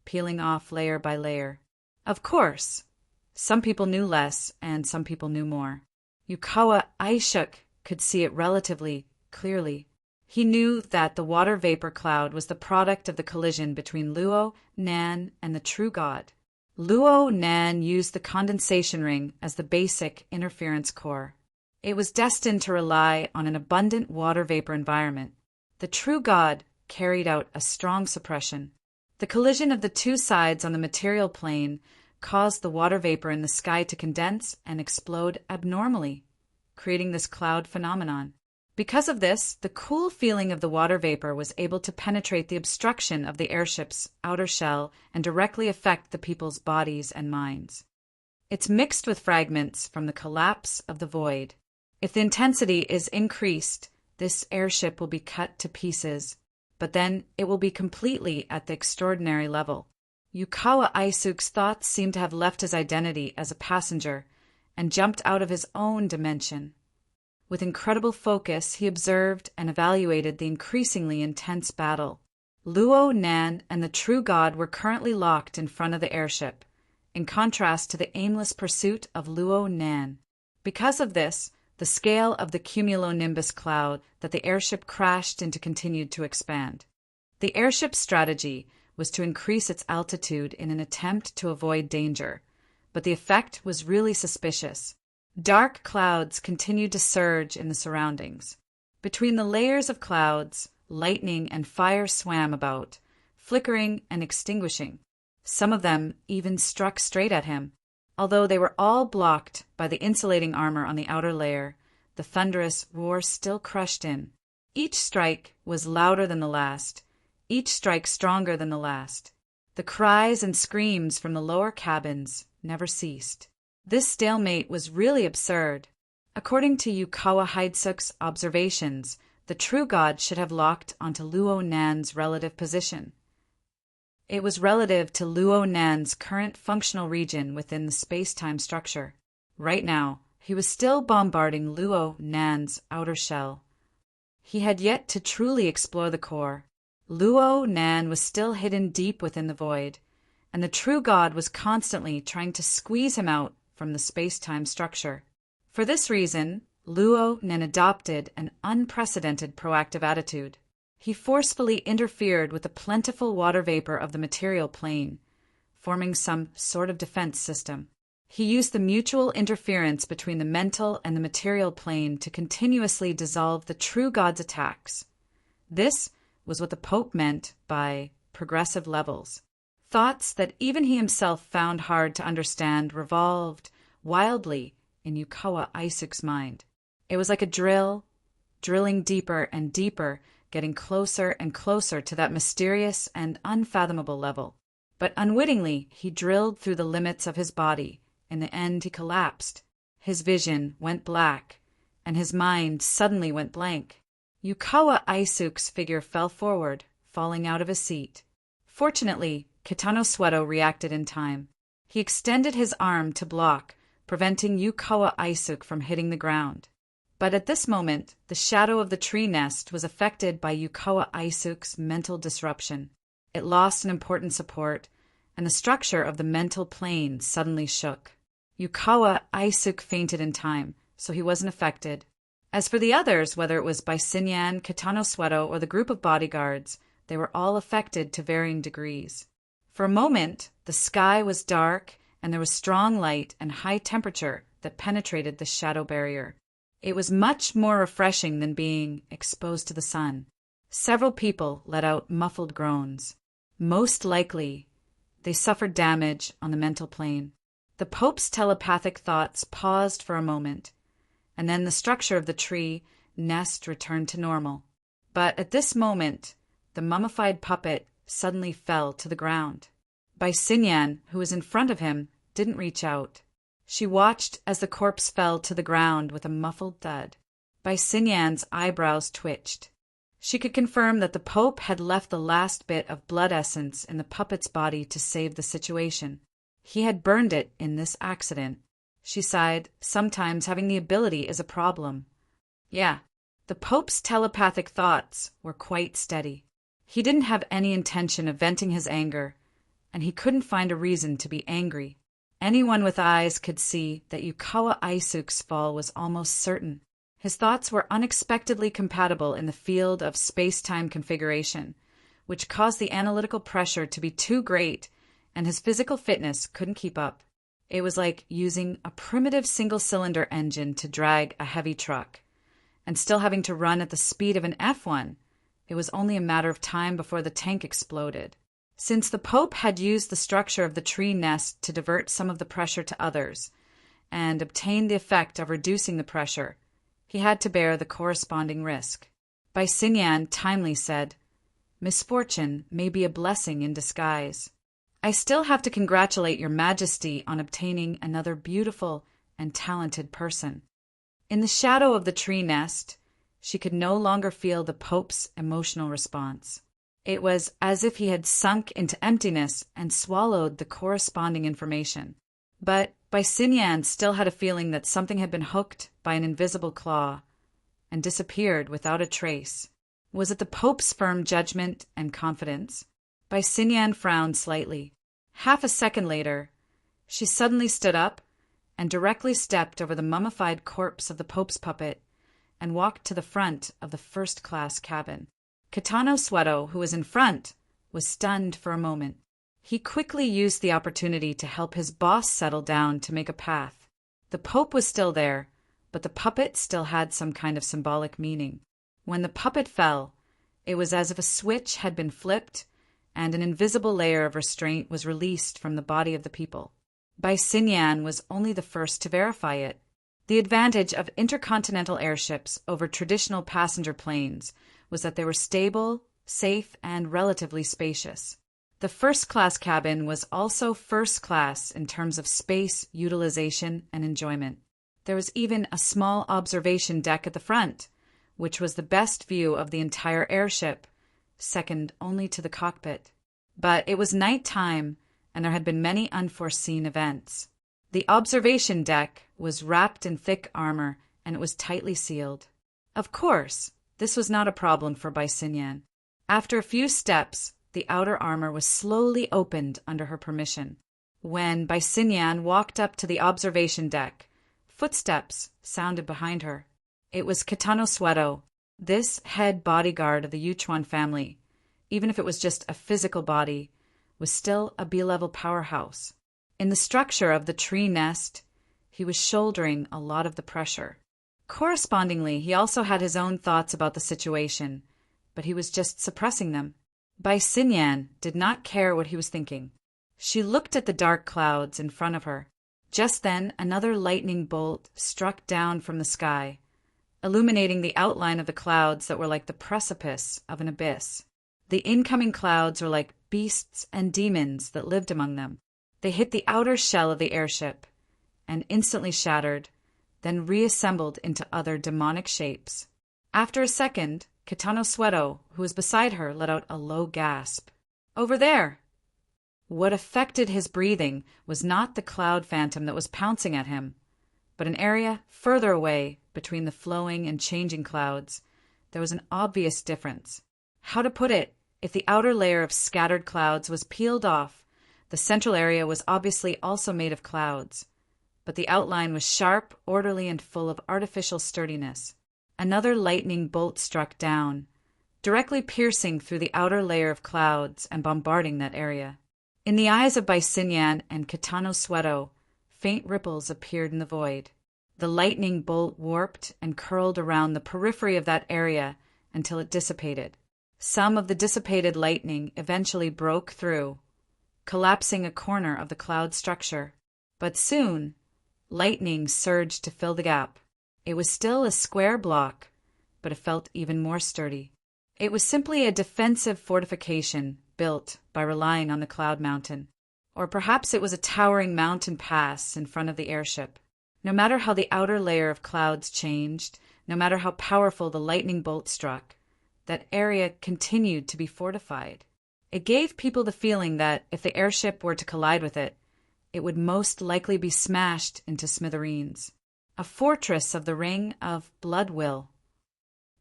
Speaker 1: peeling off layer by layer. Of course, some people knew less and some people knew more. Yukawa Aishuk could see it relatively clearly. He knew that the water vapor cloud was the product of the collision between Luo Nan and the true god. Luo Nan used the condensation ring as the basic interference core. It was destined to rely on an abundant water vapor environment. The true god carried out a strong suppression. The collision of the two sides on the material plane caused the water vapor in the sky to condense and explode abnormally, creating this cloud phenomenon. Because of this, the cool feeling of the water vapor was able to penetrate the obstruction of the airship's outer shell and directly affect the people's bodies and minds. It's mixed with fragments from the collapse of the void. If the intensity is increased, this airship will be cut to pieces, but then it will be completely at the extraordinary level. Yukawa Aishuk's thoughts seemed to have left his identity as a passenger and jumped out of his own dimension. With incredible focus, he observed and evaluated the increasingly intense battle. Luo Nan and the true god were currently locked in front of the airship, in contrast to the aimless pursuit of Luo Nan. Because of this, the scale of the cumulonimbus cloud that the airship crashed into continued to expand. The airship's strategy was to increase its altitude in an attempt to avoid danger, but the effect was really suspicious. Dark clouds continued to surge in the surroundings. Between the layers of clouds, lightning and fire swam about, flickering and extinguishing. Some of them even struck straight at him. Although they were all blocked by the insulating armor on the outer layer, the thunderous roar still crushed in. Each strike was louder than the last, each strike stronger than the last. The cries and screams from the lower cabins never ceased. This stalemate was really absurd. According to Yukawa Aishuk's observations, the true god should have locked onto Luo Nan's relative position. It was relative to Luo Nan's current functional region within the space-time structure. Right now, he was still bombarding Luo Nan's outer shell. He had yet to truly explore the core. Luo Nan was still hidden deep within the void, and the true God was constantly trying to squeeze him out from the space-time structure. For this reason, Luo Nan adopted an unprecedented proactive attitude. He forcefully interfered with the plentiful water vapor of the material plane, forming some sort of defense system. He used the mutual interference between the mental and the material plane to continuously dissolve the true God's attacks. This was what the Pope meant by progressive levels. Thoughts that even he himself found hard to understand revolved wildly in Yukawa Isuk's mind. It was like a drill, drilling deeper and deeper, getting closer and closer to that mysterious and unfathomable level. But unwittingly, he drilled through the limits of his body. In the end, he collapsed. His vision went black, and his mind suddenly went blank. Yukawa Isuk's figure fell forward, falling out of his seat. Fortunately, Kitano Sweto reacted in time. He extended his arm to block, preventing Yukawa Isuk from hitting the ground. But at this moment, the shadow of the tree nest was affected by Yukawa Isuk's mental disruption. It lost an important support, and the structure of the mental plane suddenly shook. Yukawa Isuk fainted in time, so he wasn't affected. As for the others, whether it was Baisinyan, Kitano Sweto, or the group of bodyguards, they were all affected to varying degrees. For a moment, the sky was dark, and there was strong light and high temperature that penetrated the shadow barrier. It was much more refreshing than being exposed to the sun. Several people let out muffled groans. Most likely, they suffered damage on the mental plane. The Pope's telepathic thoughts paused for a moment, and then the structure of the tree nest returned to normal. But at this moment, the mummified puppet suddenly fell to the ground. Baisinyan, who was in front of him, didn't reach out. She watched as the corpse fell to the ground with a muffled thud. Baisinyan's eyebrows twitched. She could confirm that the Pope had left the last bit of blood essence in the puppet's body to save the situation. He had burned it in this accident. She sighed. Sometimes having the ability is a problem. Yeah, the Pope's telepathic thoughts were quite steady. He didn't have any intention of venting his anger, and he couldn't find a reason to be angry. Anyone with eyes could see that Yukawa Isuk's fall was almost certain. His thoughts were unexpectedly compatible in the field of space-time configuration, which caused the analytical pressure to be too great, and his physical fitness couldn't keep up. It was like using a primitive single-cylinder engine to drag a heavy truck, and still having to run at the speed of an F1. It was only a matter of time before the tank exploded. Since the Pope had used the structure of the tree nest to divert some of the pressure to others, and obtain the effect of reducing the pressure, he had to bear the corresponding risk. Baisinyan timely said, "Misfortune may be a blessing in disguise. I still have to congratulate your Majesty on obtaining another beautiful and talented person." In the shadow of the tree nest, she could no longer feel the Pope's emotional response. It was as if he had sunk into emptiness and swallowed the corresponding information. But Baisinyan still had a feeling that something had been hooked by an invisible claw and disappeared without a trace. Was it the Pope's firm judgment and confidence? Baisinyan frowned slightly. Half a second later, she suddenly stood up and directly stepped over the mummified corpse of the Pope's puppet and walked to the front of the first-class cabin. Kitano Sweto, who was in front, was stunned for a moment. He quickly used the opportunity to help his boss settle down to make a path. The Pope was still there, but the puppet still had some kind of symbolic meaning. When the puppet fell, it was as if a switch had been flipped and an invisible layer of restraint was released from the body of the people. Baisinyan was only the first to verify it. The advantage of intercontinental airships over traditional passenger planes was that they were stable, safe, and relatively spacious. The first-class cabin was also first class in terms of space, utilization, and enjoyment. There was even a small observation deck at the front, which was the best view of the entire airship, second only to the cockpit. But it was night time, and there had been many unforeseen events. The observation deck was wrapped in thick armor, and it was tightly sealed. Of course, this was not a problem for Baisinyan. After a few steps, the outer armor was slowly opened under her permission. When Baisinyan walked up to the observation deck, footsteps sounded behind her. It was Kitano Sueto, this head bodyguard of the Yuchuan family. Even if it was just a physical body, was still a B-level powerhouse. In the structure of the tree nest, he was shouldering a lot of the pressure. Correspondingly, he also had his own thoughts about the situation, but he was just suppressing them. Baisinyan did not care what he was thinking. She looked at the dark clouds in front of her. Just then, another lightning bolt struck down from the sky, illuminating the outline of the clouds that were like the precipice of an abyss. The incoming clouds were like beasts and demons that lived among them. They hit the outer shell of the airship and instantly shattered, then reassembled into other demonic shapes. After a second, Kitano Sueto, who was beside her, let out a low gasp. "Over there!" What affected his breathing was not the cloud phantom that was pouncing at him, but an area further away between the flowing and changing clouds. There was an obvious difference. How to put it? If the outer layer of scattered clouds was peeled off, the central area was obviously also made of clouds, but the outline was sharp, orderly, and full of artificial sturdiness. Another lightning bolt struck down, directly piercing through the outer layer of clouds and bombarding that area. In the eyes of Baisinyan and Kitano Sueto, faint ripples appeared in the void. The lightning bolt warped and curled around the periphery of that area until it dissipated. Some of the dissipated lightning eventually broke through, collapsing a corner of the cloud structure. But soon, lightning surged to fill the gap. It was still a square block, but it felt even more sturdy. It was simply a defensive fortification built by relying on the cloud mountain. Or perhaps it was a towering mountain pass in front of the airship. No matter how the outer layer of clouds changed, no matter how powerful the lightning bolt struck, that area continued to be fortified. It gave people the feeling that if the airship were to collide with it, it would most likely be smashed into smithereens. A fortress of the ring of Bloodwill.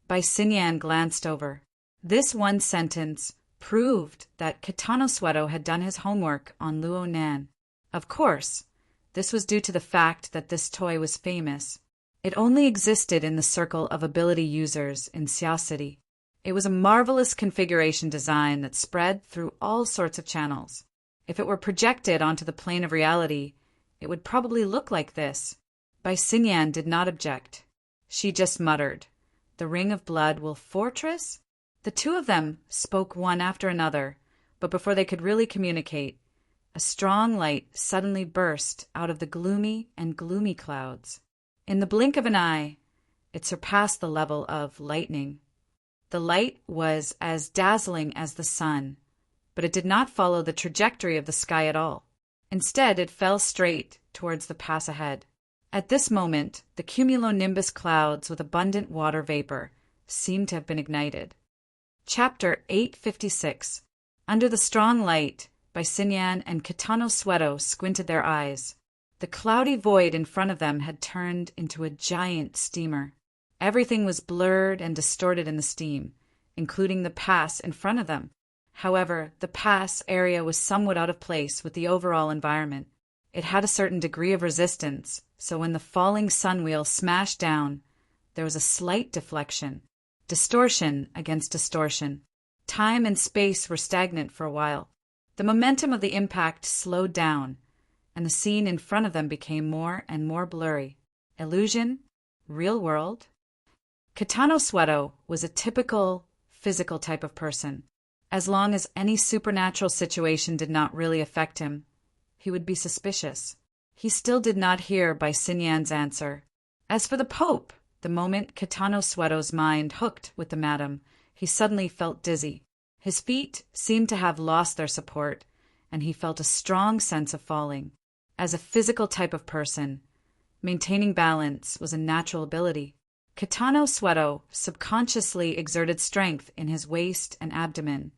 Speaker 1: Baisinyan glanced over. This one sentence proved that Kitano Sueto had done his homework on Luo Nan. Of course, this was due to the fact that this toy was famous. It only existed in the circle of ability users in Xia City. It was a marvelous configuration design that spread through all sorts of channels. If it were projected onto the plane of reality, it would probably look like this. Baisinyan did not object. She just muttered, "The Ring of Blood will fortress?" The two of them spoke one after another, but before they could really communicate, a strong light suddenly burst out of the gloomy and gloomy clouds. In the blink of an eye, it surpassed the level of lightning. The light was as dazzling as the sun, but it did not follow the trajectory of the sky at all. Instead, it fell straight towards the pass ahead. At this moment, the cumulonimbus clouds with abundant water vapor seemed to have been ignited. Chapter 856. Under the strong light, Baisinyan and Kitano Sueto squinted their eyes. The cloudy void in front of them had turned into a giant steamer. Everything was blurred and distorted in the steam, including the pass in front of them. However, the pass area was somewhat out of place with the overall environment. It had a certain degree of resistance, so when the falling sunwheel smashed down, there was a slight deflection. Distortion against distortion. Time and space were stagnant for a while. The momentum of the impact slowed down, and the scene in front of them became more and more blurry. Illusion? Real world? Kitano Sueto was a typical physical type of person. As long as any supernatural situation did not really affect him, he would be suspicious. He still did not hear Baisinyan's answer. As for the Pope, the moment Kitano Sueto's mind hooked with the madam, he suddenly felt dizzy. His feet seemed to have lost their support, and he felt a strong sense of falling. As a physical type of person, maintaining balance was a natural ability. Kitano Sueto subconsciously exerted strength in his waist and abdomen,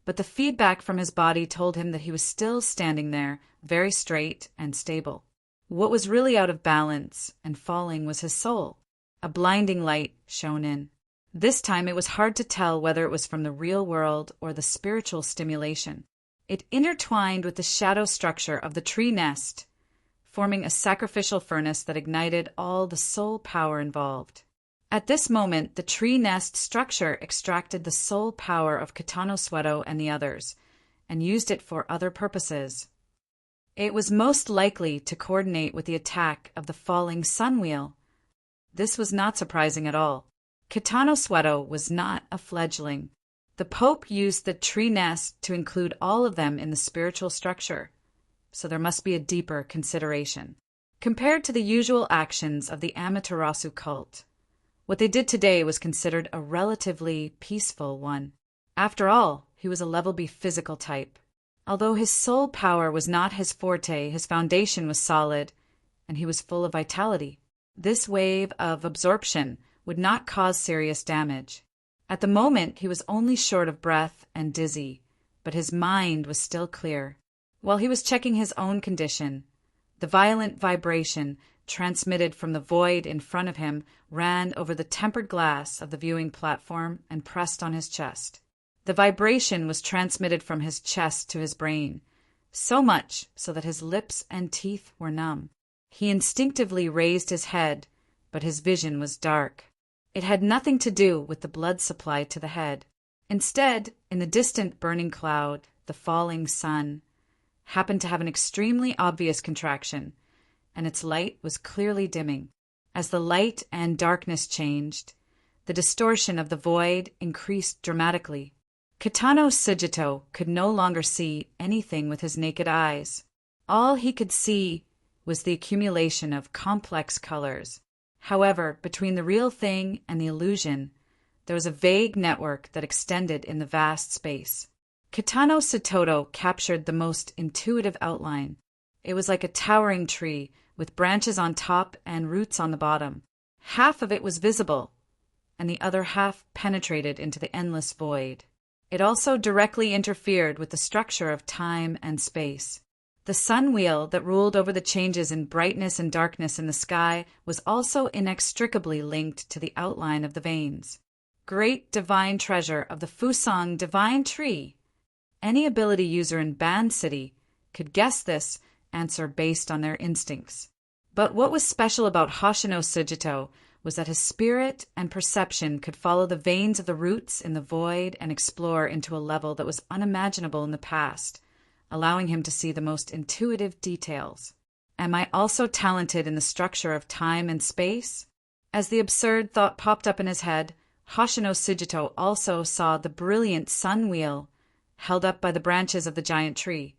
Speaker 1: but the feedback from his body told him that he was still standing there, very straight and stable. What was really out of balance and falling was his soul. A blinding light shone in. This time it was hard to tell whether it was from the real world or the spiritual stimulation. It intertwined with the shadow structure of the tree nest, forming a sacrificial furnace that ignited all the soul power involved. At this moment, the tree nest structure extracted the soul power of Kitano Sweto and the others, and used it for other purposes. It was most likely to coordinate with the attack of the falling sun wheel. This was not surprising at all. Kitano Sweto was not a fledgling. The Pope used the tree nest to include all of them in the spiritual structure, so there must be a deeper consideration. Compared to the usual actions of the Amaterasu cult, what they did today was considered a relatively peaceful one. After all, he was a level B physical type. Although his soul power was not his forte, his foundation was solid, and he was full of vitality. This wave of absorption would not cause serious damage. At the moment, he was only short of breath and dizzy, but his mind was still clear. While he was checking his own condition, the violent vibration transmitted from the void in front of him ran over the tempered glass of the viewing platform and pressed on his chest. The vibration was transmitted from his chest to his brain, so much so that his lips and teeth were numb. He instinctively raised his head, but his vision was dark. It had nothing to do with the blood supply to the head. Instead, in the distant burning cloud, the falling sun happened to have an extremely obvious contraction, and its light was clearly dimming. As the light and darkness changed, the distortion of the void increased dramatically. Kitano Sujito could no longer see anything with his naked eyes. All he could see was the accumulation of complex colors. However, between the real thing and the illusion, there was a vague network that extended in the vast space. Kitano Satoto captured the most intuitive outline. It was like a towering tree with branches on top and roots on the bottom. Half of it was visible, and the other half penetrated into the endless void. It also directly interfered with the structure of time and space. The sun wheel that ruled over the changes in brightness and darkness in the sky was also inextricably linked to the outline of the veins. Great divine treasure of the Fusang divine tree! Any ability user in Ban City could guess this answer based on their instincts. But what was special about Hoshino Sujito was that his spirit and perception could follow the veins of the roots in the void and explore into a level that was unimaginable in the past, allowing him to see the most intuitive details. Am I also talented in the structure of time and space? As the absurd thought popped up in his head, Hoshino Sujito also saw the brilliant sun wheel held up by the branches of the giant tree,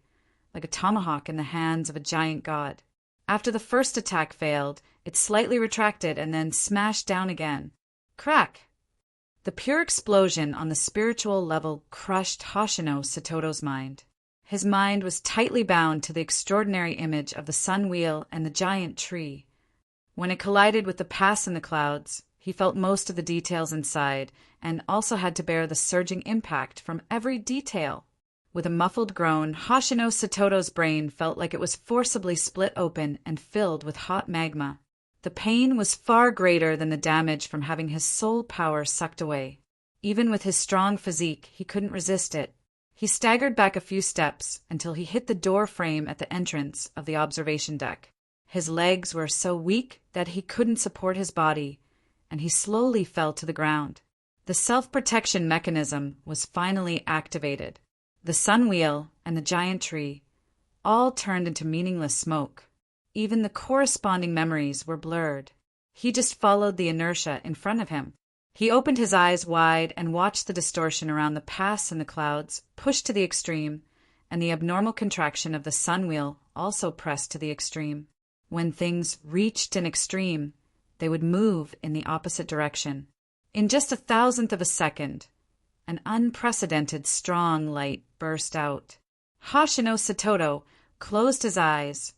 Speaker 1: like a tomahawk in the hands of a giant god. After the first attack failed, it slightly retracted and then smashed down again. Crack! The pure explosion on the spiritual level crushed Hoshino Satoto's mind. His mind was tightly bound to the extraordinary image of the sun wheel and the giant tree. When it collided with the pass in the clouds, he felt most of the details inside and also had to bear the surging impact from every detail. With a muffled groan, Hoshino Satoto's brain felt like it was forcibly split open and filled with hot magma. The pain was far greater than the damage from having his soul power sucked away. Even with his strong physique, he couldn't resist it. He staggered back a few steps until he hit the door frame at the entrance of the observation deck. His legs were so weak that he couldn't support his body, and he slowly fell to the ground. The self-protection mechanism was finally activated. The sun wheel and the giant tree all turned into meaningless smoke. Even the corresponding memories were blurred. He just followed the inertia in front of him. He opened his eyes wide and watched the distortion around the pass in the clouds pushed to the extreme, and the abnormal contraction of the sun wheel also pressed to the extreme. When things reached an extreme, they would move in the opposite direction. In just 1,000th of a second, an unprecedented strong light burst out. Hoshino Satoto closed his eyes,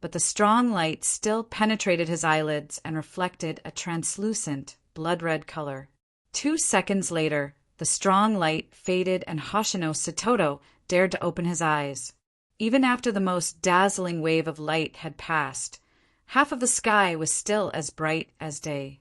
Speaker 1: but the strong light still penetrated his eyelids and reflected a translucent, blood-red color. 2 seconds later, the strong light faded and Hoshino Satoto dared to open his eyes. Even after the most dazzling wave of light had passed, half of the sky was still as bright as day.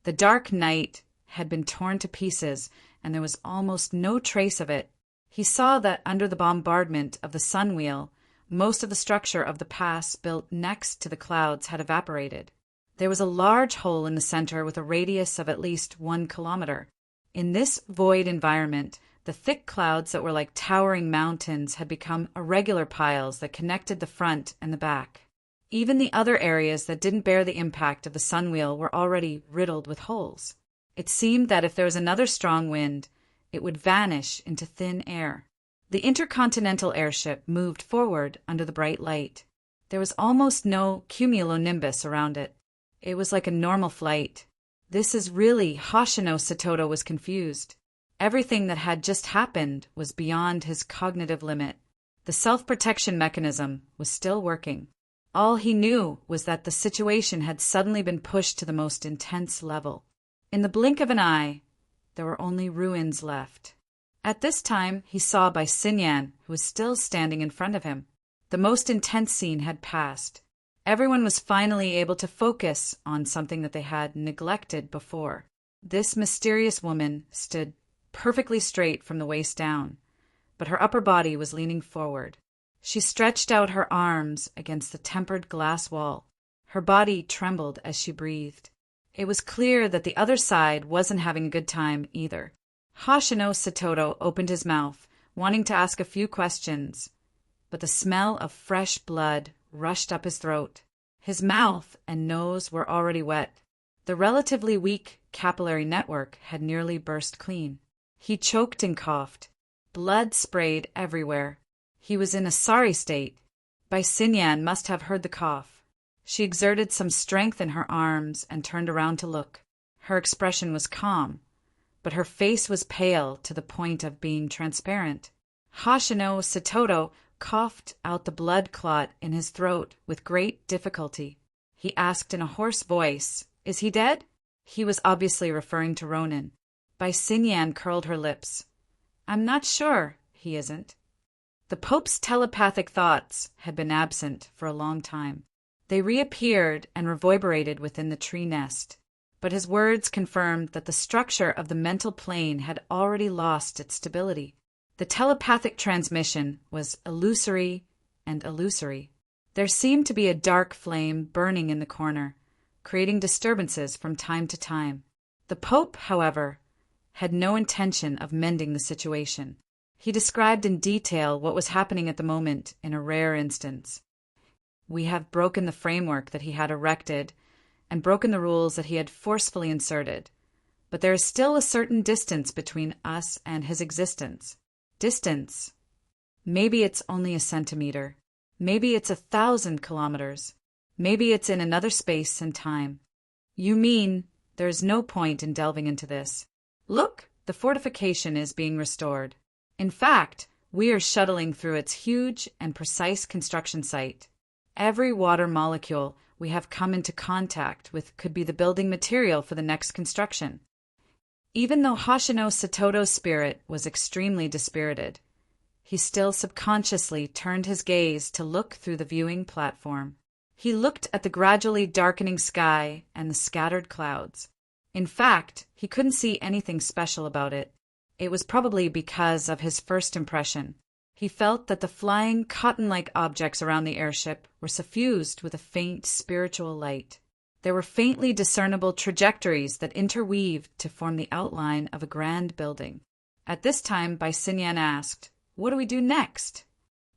Speaker 1: The dark night had been torn to pieces, and there was almost no trace of it. He saw that under the bombardment of the sun wheel, most of the structure of the pass built next to the clouds had evaporated. There was a large hole in the center with a radius of at least 1 kilometer. In this void environment, the thick clouds that were like towering mountains had become irregular piles that connected the front and the back. Even the other areas that didn't bear the impact of the sun wheel were already riddled with holes. It seemed that if there was another strong wind, it would vanish into thin air. The intercontinental airship moved forward under the bright light. There was almost no cumulonimbus around it. It was like a normal flight. This is really Hoshino Satoto was confused. Everything that had just happened was beyond his cognitive limit. The self-protection mechanism was still working. All he knew was that the situation had suddenly been pushed to the most intense level. In the blink of an eye, there were only ruins left. At this time, he saw Bai Xinyan, who was still standing in front of him. The most intense scene had passed. Everyone was finally able to focus on something that they had neglected before. This mysterious woman stood perfectly straight from the waist down, but her upper body was leaning forward. She stretched out her arms against the tempered glass wall. Her body trembled as she breathed. It was clear that the other side wasn't having a good time either. Hoshino Satoto opened his mouth, wanting to ask a few questions, but the smell of fresh blood rushed up his throat. His mouth and nose were already wet. The relatively weak capillary network had nearly burst clean. He choked and coughed. Blood sprayed everywhere. He was in a sorry state. Bai Xinyan must have heard the cough. She exerted some strength in her arms and turned around to look. Her expression was calm, but her face was pale to the point of being transparent. Hoshino Satoto coughed out the blood clot in his throat with great difficulty. He asked in a hoarse voice, "Is he dead?" He was obviously referring to Ronan. Bai Xinyan curled her lips. "I'm not sure he isn't." The Pope's telepathic thoughts had been absent for a long time. They reappeared and reverberated within the tree nest, but his words confirmed that the structure of the mental plane had already lost its stability. The telepathic transmission was illusory and illusory. There seemed to be a dark flame burning in the corner, creating disturbances from time to time. The Pope, however, had no intention of mending the situation. He described in detail what was happening at the moment in a rare instance. "We have broken the framework that he had erected and broken the rules that he had forcefully inserted, but there is still a certain distance between us and his existence. Distance. Maybe it's only a centimeter. Maybe it's 1,000 kilometers. Maybe it's in another space and time." "You mean there is no point in delving into this? Look, the fortification is being restored. In fact, we are shuttling through its huge and precise construction site. Every water molecule we have come into contact with could be the building material for the next construction." Even though Hoshino Satoto's spirit was extremely dispirited, he still subconsciously turned his gaze to look through the viewing platform. He looked at the gradually darkening sky and the scattered clouds. In fact, he couldn't see anything special about it. It was probably because of his first impression. He felt that the flying, cotton-like objects around the airship were suffused with a faint spiritual light. There were faintly discernible trajectories that interweaved to form the outline of a grand building. At this time, Bai Xinyan asked, "What do we do next?"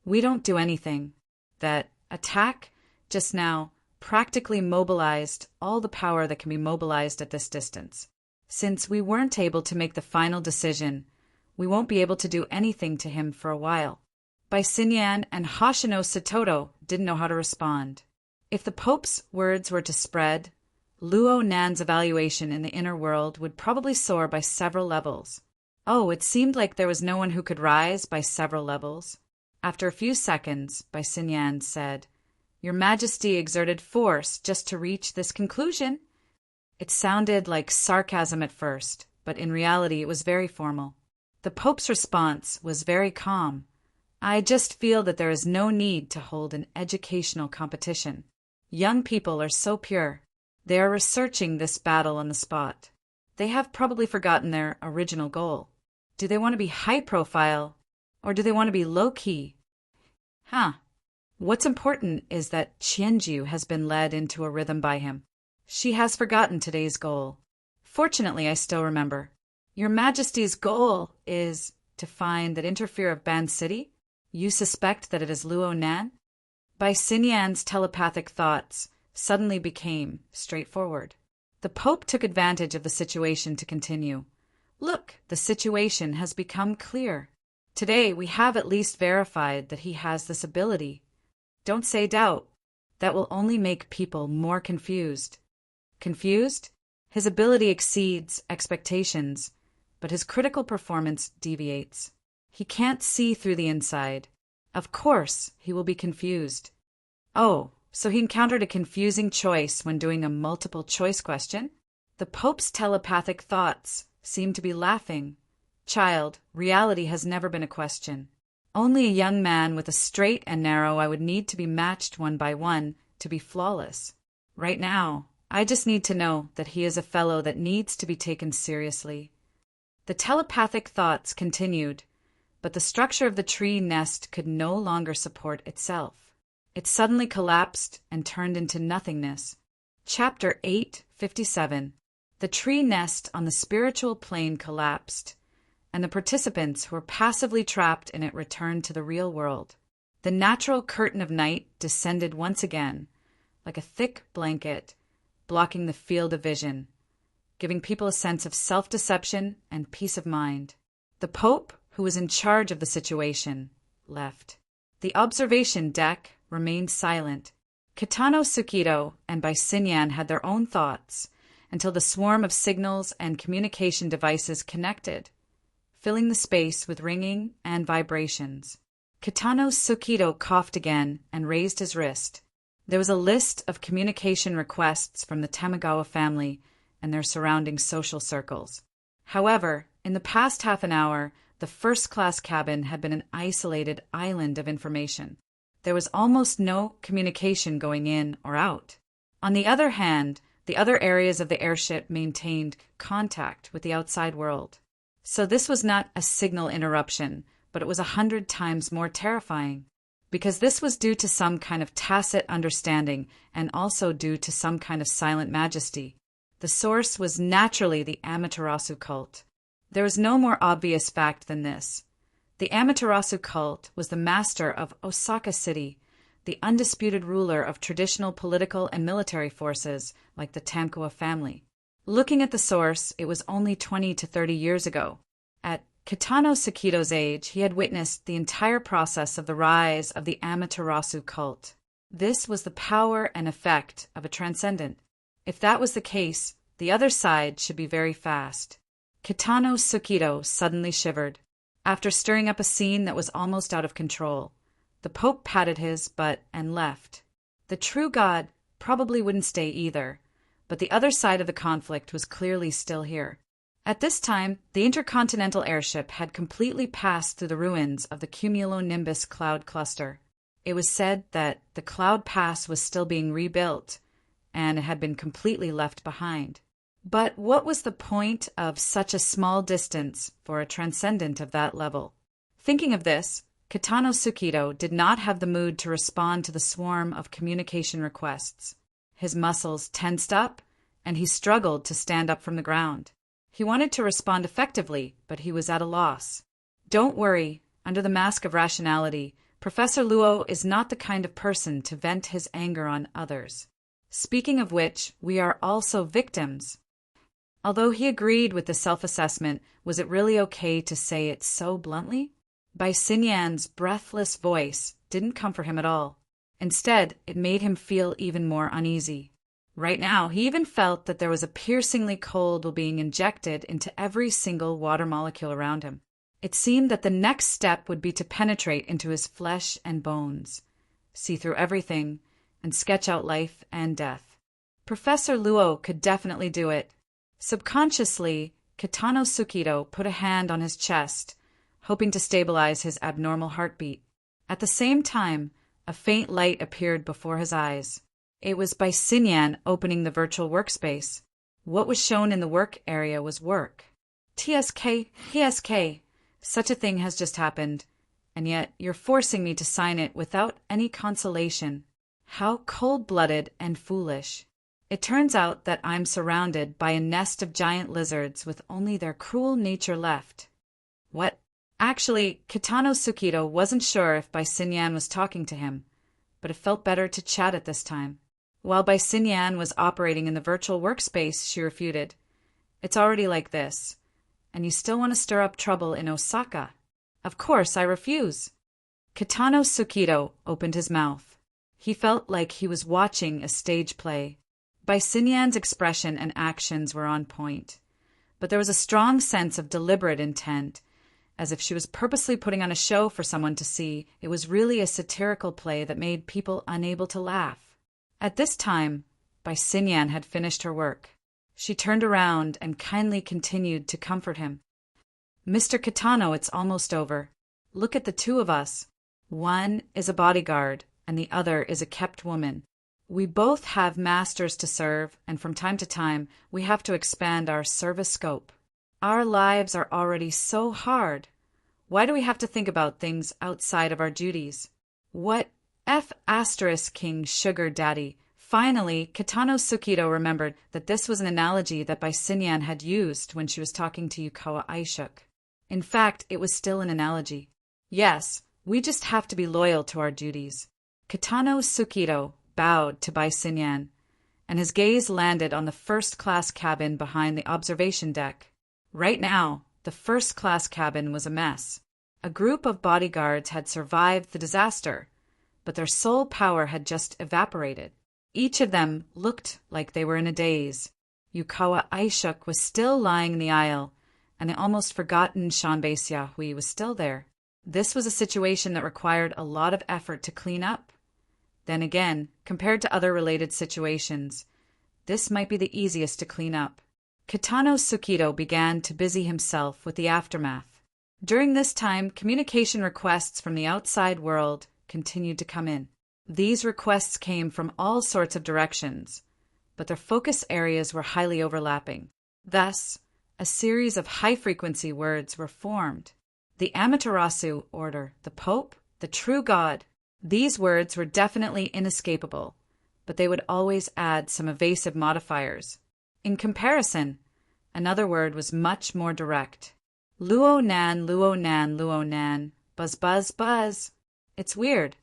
Speaker 1: "We don't do anything. That attack just now practically mobilized all the power that can be mobilized at this distance. Since we weren't able to make the final decision, we won't be able to do anything to him for a while." Bai Xinyan and Hoshino Satoto didn't know how to respond. If the Pope's words were to spread, Luo Nan's evaluation in the inner world would probably soar by several levels. Oh, it seemed like there was no one who could rise by several levels. After a few seconds, Bai Xinyan said, "Your Majesty exerted force just to reach this conclusion." It sounded like sarcasm at first, but in reality it was very formal. The Pope's response was very calm. "I just feel that there is no need to hold an educational competition. Young people are so pure. They are researching this battle on the spot. They have probably forgotten their original goal. Do they want to be high profile, or do they want to be low key? What's important is that Qianju has been led into a rhythm by him. She has forgotten today's goal. Fortunately, I still remember. Your Majesty's goal is to find that interfere of Ban City? You suspect that it is Luo Nan? Bai Xinyan's telepathic thoughts suddenly became straightforward. The Pope took advantage of the situation to continue. Look, the situation has become clear. Today we have at least verified that he has this ability. Don't say doubt. That will only make people more confused. Confused? His ability exceeds expectations, but his critical performance deviates. He can't see through the inside. Of course, he will be confused. Oh, so he encountered a confusing choice when doing a multiple-choice question? The Pope's telepathic thoughts seem to be laughing. Child, reality has never been a question. Only a young man with a straight and narrow I would need to be matched one by one to be flawless. Right now, I just need to know that he is a fellow that needs to be taken seriously. The telepathic thoughts continued, but the structure of the tree nest could no longer support itself. It suddenly collapsed and turned into nothingness. Chapter 8:57. The tree nest on the spiritual plane collapsed, and the participants who were passively trapped in it returned to the real world. The natural curtain of night descended once again, like a thick blanket, blocking the field of vision, giving people a sense of self-deception and peace of mind. The Pope, who was in charge of the situation, left. The observation deck remained silent. Kitano Sukido and Bai Xinyan had their own thoughts until the swarm of signals and communication devices connected, filling the space with ringing and vibrations. Kitano Sukido coughed again and raised his wrist. There was a list of communication requests from the Tamagawa family and their surrounding social circles. However, in the past half an hour, the first-class cabin had been an isolated island of information. There was almost no communication going in or out. On the other hand, the other areas of the airship maintained contact with the outside world. So this was not a signal interruption, but it was 100 times more terrifying. Because this was due to some kind of tacit understanding and also due to some kind of silent majesty. The source was naturally the Amaterasu cult. There was no more obvious fact than this. The Amaterasu cult was the master of Osaka City, the undisputed ruler of traditional political and military forces like the Tamagawa family. Looking at the source, it was only 20 to 30 years ago. At Kitano Sukido's age, he had witnessed the entire process of the rise of the Amaterasu cult. This was the power and effect of a transcendent. If that was the case, the other side should be very fast. Kitano Sukido suddenly shivered. After stirring up a scene that was almost out of control, the Pope patted his butt and left. The true God probably wouldn't stay either, but the other side of the conflict was clearly still here. At this time, the intercontinental airship had completely passed through the ruins of the cumulonimbus cloud cluster. It was said that the cloud pass was still being rebuilt, and it had been completely left behind. But what was the point of such a small distance for a transcendent of that level? Thinking of this, Kitano Sukido did not have the mood to respond to the swarm of communication requests. His muscles tensed up, and he struggled to stand up from the ground. He wanted to respond effectively, but he was at a loss. Don't worry, under the mask of rationality, Professor Luo is not the kind of person to vent his anger on others. Speaking of which, we are also victims. Although he agreed with the self-assessment, was it really okay to say it so bluntly? Bai Xinyan's breathless voice didn't comfort him at all. Instead, it made him feel even more uneasy. Right now, he even felt that there was a piercingly cold being injected into every single water molecule around him. It seemed that the next step would be to penetrate into his flesh and bones, see through everything, and sketch out life and death. Professor Luo could definitely do it. Subconsciously, Kitano Sukido put a hand on his chest, hoping to stabilize his abnormal heartbeat. At the same time, a faint light appeared before his eyes. It was Bai Xinyan opening the virtual workspace. What was shown in the work area was work. TSK, such a thing has just happened, and yet you're forcing me to sign it without any consolation. How cold-blooded and foolish. It turns out that I'm surrounded by a nest of giant lizards with only their cruel nature left. What? Actually, Kitano Tsukito wasn't sure if Bai Xinyan was talking to him, but it felt better to chat at this time. While Bai Xinyan was operating in the virtual workspace, she refuted. It's already like this, and you still want to stir up trouble in Osaka? Of course, I refuse. Kitano Tsukito opened his mouth. He felt like he was watching a stage play. Bai Xinyan's expression and actions were on point, but there was a strong sense of deliberate intent, as if she was purposely putting on a show for someone to see. It was really a satirical play that made people unable to laugh. At this time, Bai Xinyan had finished her work. She turned around and kindly continued to comfort him. Mr. Kitano, it's almost over. Look at the two of us. One is a bodyguard, and the other is a kept woman. We both have masters to serve, and from time to time, we have to expand our service scope. Our lives are already so hard. Why do we have to think about things outside of our duties? What King Sugar Daddy. Finally, Kitano Tsukito remembered that this was an analogy that Bai Xinyan had used when she was talking to Yukawa Aishuk. In fact, it was still an analogy. Yes, we just have to be loyal to our duties. Kitano Tsukito bowed to Bai Xinyan, and his gaze landed on the first-class cabin behind the observation deck. Right now, the first-class cabin was a mess. A group of bodyguards had survived the disaster, but their sole power had just evaporated. Each of them looked like they were in a daze. Yukawa Aishuk was still lying in the aisle, and the almost forgotten Shanbei Xiaohui was still there. This was a situation that required a lot of effort to clean up. Then again, compared to other related situations, this might be the easiest to clean up. Kitano Tsukito began to busy himself with the aftermath. During this time, communication requests from the outside world continued to come in. These requests came from all sorts of directions, but their focus areas were highly overlapping. Thus, a series of high-frequency words were formed. The Amaterasu order, the Pope, the true God. These words were definitely inescapable, but they would always add some evasive modifiers. In comparison, another word was much more direct. Luo Nan, Luo Nan, Luo Nan, buzz buzz buzz. It's weird.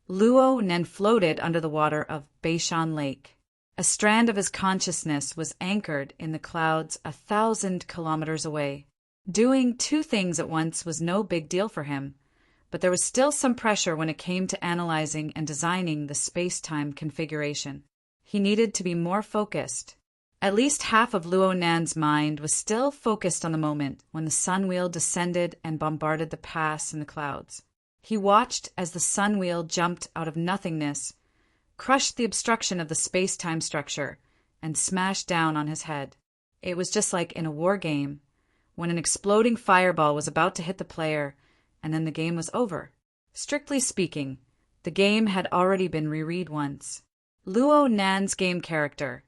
Speaker 1: Luo Nan floated under the water of Beishan Lake. A strand of his consciousness was anchored in the clouds 1,000 kilometers away. Doing two things at once was no big deal for him, but there was still some pressure when it came to analyzing and designing the space-time configuration. He needed to be more focused. At least half of Luo Nan's mind was still focused on the moment when the sun wheel descended and bombarded the pass in the clouds. He watched as the sun wheel jumped out of nothingness, crushed the obstruction of the space-time structure, and smashed down on his head. It was just like in a war game, when an exploding fireball was about to hit the player, and then the game was over. Strictly speaking, the game had already been reread once. Luo Nan's game character,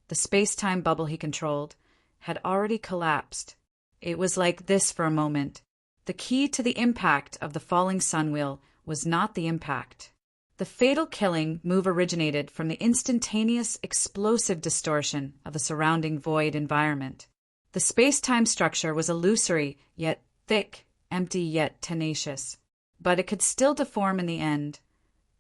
Speaker 1: the space-time bubble he controlled, had already collapsed. It was like this for a moment. The key to the impact of the falling sun wheel was not the impact. The fatal killing move originated from the instantaneous explosive distortion of the surrounding void environment. The space-time structure was illusory, yet thick, empty yet tenacious. But it could still deform in the end,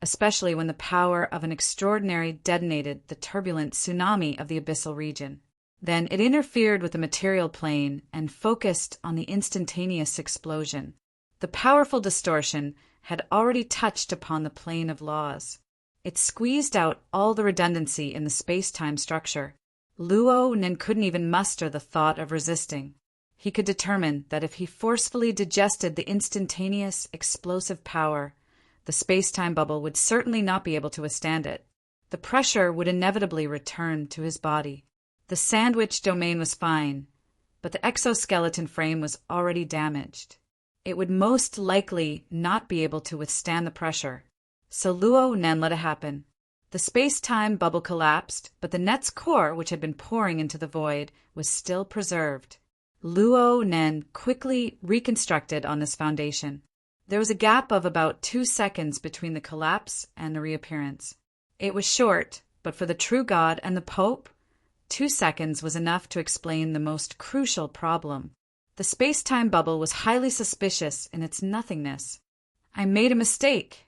Speaker 1: especially when the power of an extraordinary detonated the turbulent tsunami of the abyssal region. Then it interfered with the material plane and focused on the instantaneous explosion. The powerful distortion had already touched upon the plane of laws. It squeezed out all the redundancy in the space-time structure. Luo Nen couldn't even muster the thought of resisting. He could determine that if he forcefully digested the instantaneous explosive power, the space-time bubble would certainly not be able to withstand it. The pressure would inevitably return to his body. The sandwich domain was fine, but the exoskeleton frame was already damaged. It would most likely not be able to withstand the pressure. So Luo Nen let it happen. The space-time bubble collapsed, but the net's core, which had been pouring into the void, was still preserved. Luo Nen quickly reconstructed on this foundation. There was a gap of about 2 seconds between the collapse and the reappearance. It was short, but for the true God and the Pope, 2 seconds was enough to explain the most crucial problem. The space-time bubble was highly suspicious in its nothingness. "I made a mistake."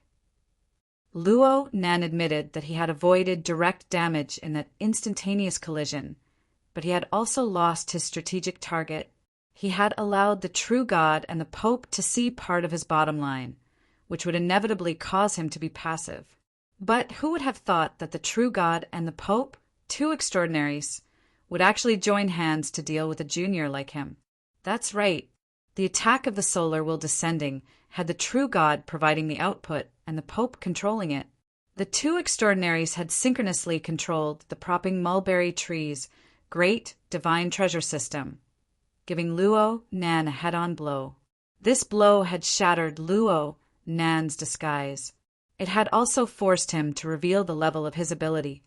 Speaker 1: Luo Nan admitted that he had avoided direct damage in that instantaneous collision, but he had also lost his strategic target. He had allowed the true God and the Pope to see part of his bottom line, which would inevitably cause him to be passive. But who would have thought that the true God and the Pope, two extraordinaries, would actually join hands to deal with a junior like him? That's right. The attack of the solar will descending had the true God providing the output and the Pope controlling it. The two extraordinaries had synchronously controlled the propping mulberry tree's great divine treasure system, giving Luo Nan a head-on blow. This blow had shattered Luo Nan's disguise. It had also forced him to reveal the level of his ability.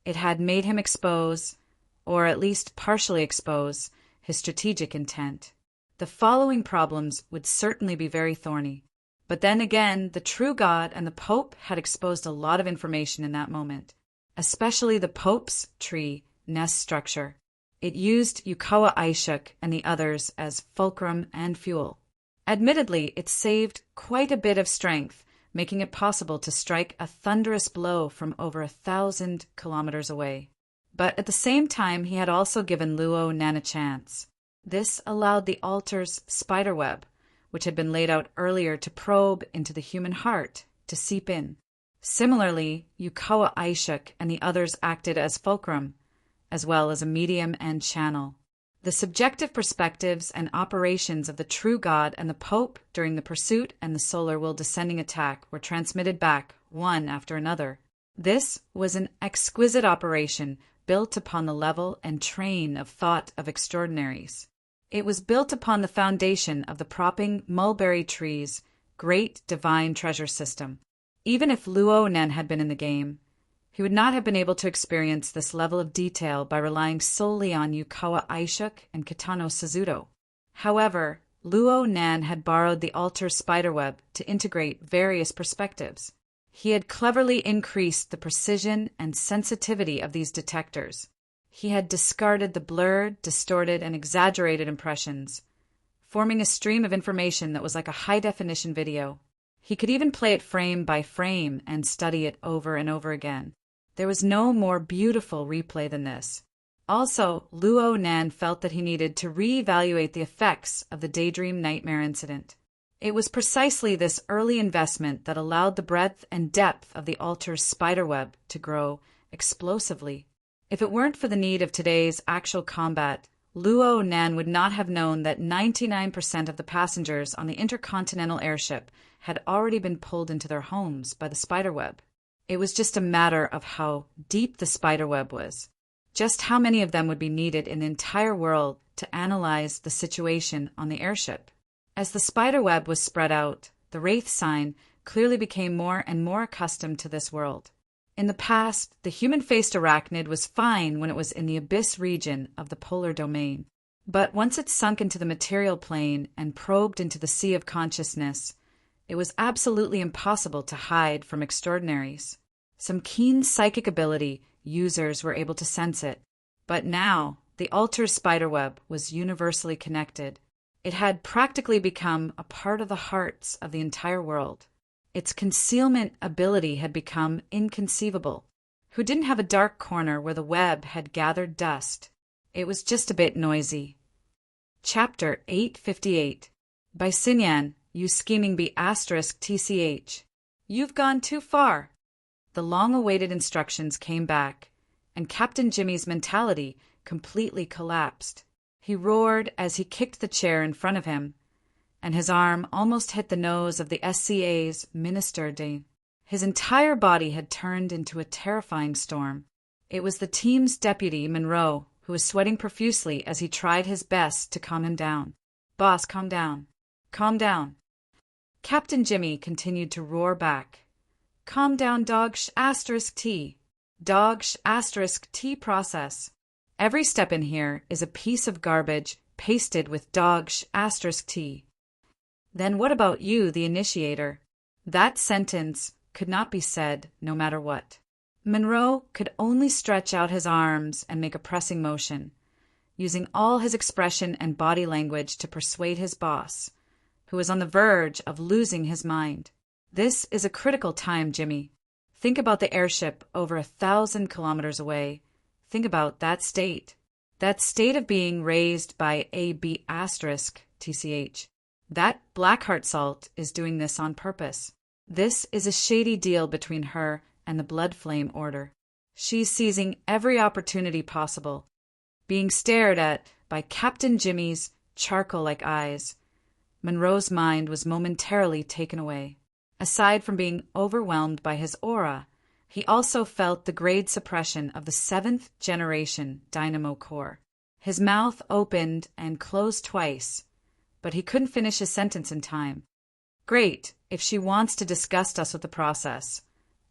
Speaker 1: It had made him expose, or at least partially expose, his strategic intent. The following problems would certainly be very thorny. But then again, the true God and the Pope had exposed a lot of information in that moment, especially the Pope's tree nest structure. It used Yukawa Aishuk and the others as fulcrum and fuel. Admittedly, it saved quite a bit of strength, making it possible to strike a thunderous blow from over 1,000 kilometers away. But at the same time, he had also given Luo Nan a chance. This allowed the altar's spiderweb, which had been laid out earlier to probe into the human heart, to seep in. Similarly, Yukawa Aishuk and the others acted as fulcrum, as well as a medium and channel. The subjective perspectives and operations of the true God and the Pope during the pursuit and the solar will descending attack were transmitted back, one after another. This was an exquisite operation built upon the level and train of thought of extraordinaries. It was built upon the foundation of the propping mulberry tree's great divine treasure system. Even if Luo Nen had been in the game, he would not have been able to experience this level of detail by relying solely on Yukawa Aishuk and Kitano Suzuto. However, Luo Nan had borrowed the altar's spiderweb to integrate various perspectives. He had cleverly increased the precision and sensitivity of these detectors. He had discarded the blurred, distorted, and exaggerated impressions, forming a stream of information that was like a high-definition video. He could even play it frame by frame and study it over and over again. There was no more beautiful replay than this. Also, Luo Nan felt that he needed to reevaluate the effects of the Daydream Nightmare incident. It was precisely this early investment that allowed the breadth and depth of the altar's spiderweb to grow explosively. If it weren't for the need of today's actual combat, Luo Nan would not have known that 99% of the passengers on the intercontinental airship had already been pulled into their homes by the spiderweb. It was just a matter of how deep the spiderweb was, just how many of them would be needed in the entire world to analyze the situation on the airship. As the spiderweb was spread out, the Wraith sign clearly became more and more accustomed to this world. In the past, the human-faced arachnid was fine when it was in the abyss region of the polar domain. But once it sunk into the material plane and probed into the sea of consciousness, it was absolutely impossible to hide from extraordinaries. Some keen psychic ability users were able to sense it. But now, the altar's spiderweb was universally connected. It had practically become a part of the hearts of the entire world. Its concealment ability had become inconceivable. Who didn't have a dark corner where the web had gathered dust? It was just a bit noisy. Chapter 858 By Sinyan, you scheming be *TCH. You've gone too far. The long-awaited instructions came back, and Captain Jimmy's mentality completely collapsed. He roared as he kicked the chair in front of him, and his arm almost hit the nose of the SCA's Minister Dane. His entire body had turned into a terrifying storm. It was the team's deputy, Monroe, who was sweating profusely as he tried his best to calm him down. "Boss, calm down. Calm down." Captain Jimmy continued to roar back. "Calm down, dog, *T. dog**t process. Every step in here is a piece of garbage pasted with dog**t. Then what about you, the initiator? That sentence could not be said no matter what. Monroe could only stretch out his arms and make a pressing motion, using all his expression and body language to persuade his boss, who was on the verge of losing his mind. This is a critical time, Jimmy. Think about the airship over 1,000 kilometers away. Think about that state. That state of being raised by AB***, TCH. That Blackheart salt is doing this on purpose. This is a shady deal between her and the Blood Flame Order. She's seizing every opportunity possible, being stared at by Captain Jimmy's charcoal-like eyes. Monroe's mind was momentarily taken away. Aside from being overwhelmed by his aura, he also felt the grade suppression of the 7th generation dynamo core. His mouth opened and closed twice, but he couldn't finish his sentence in time. Great, if she wants to disgust us with the process,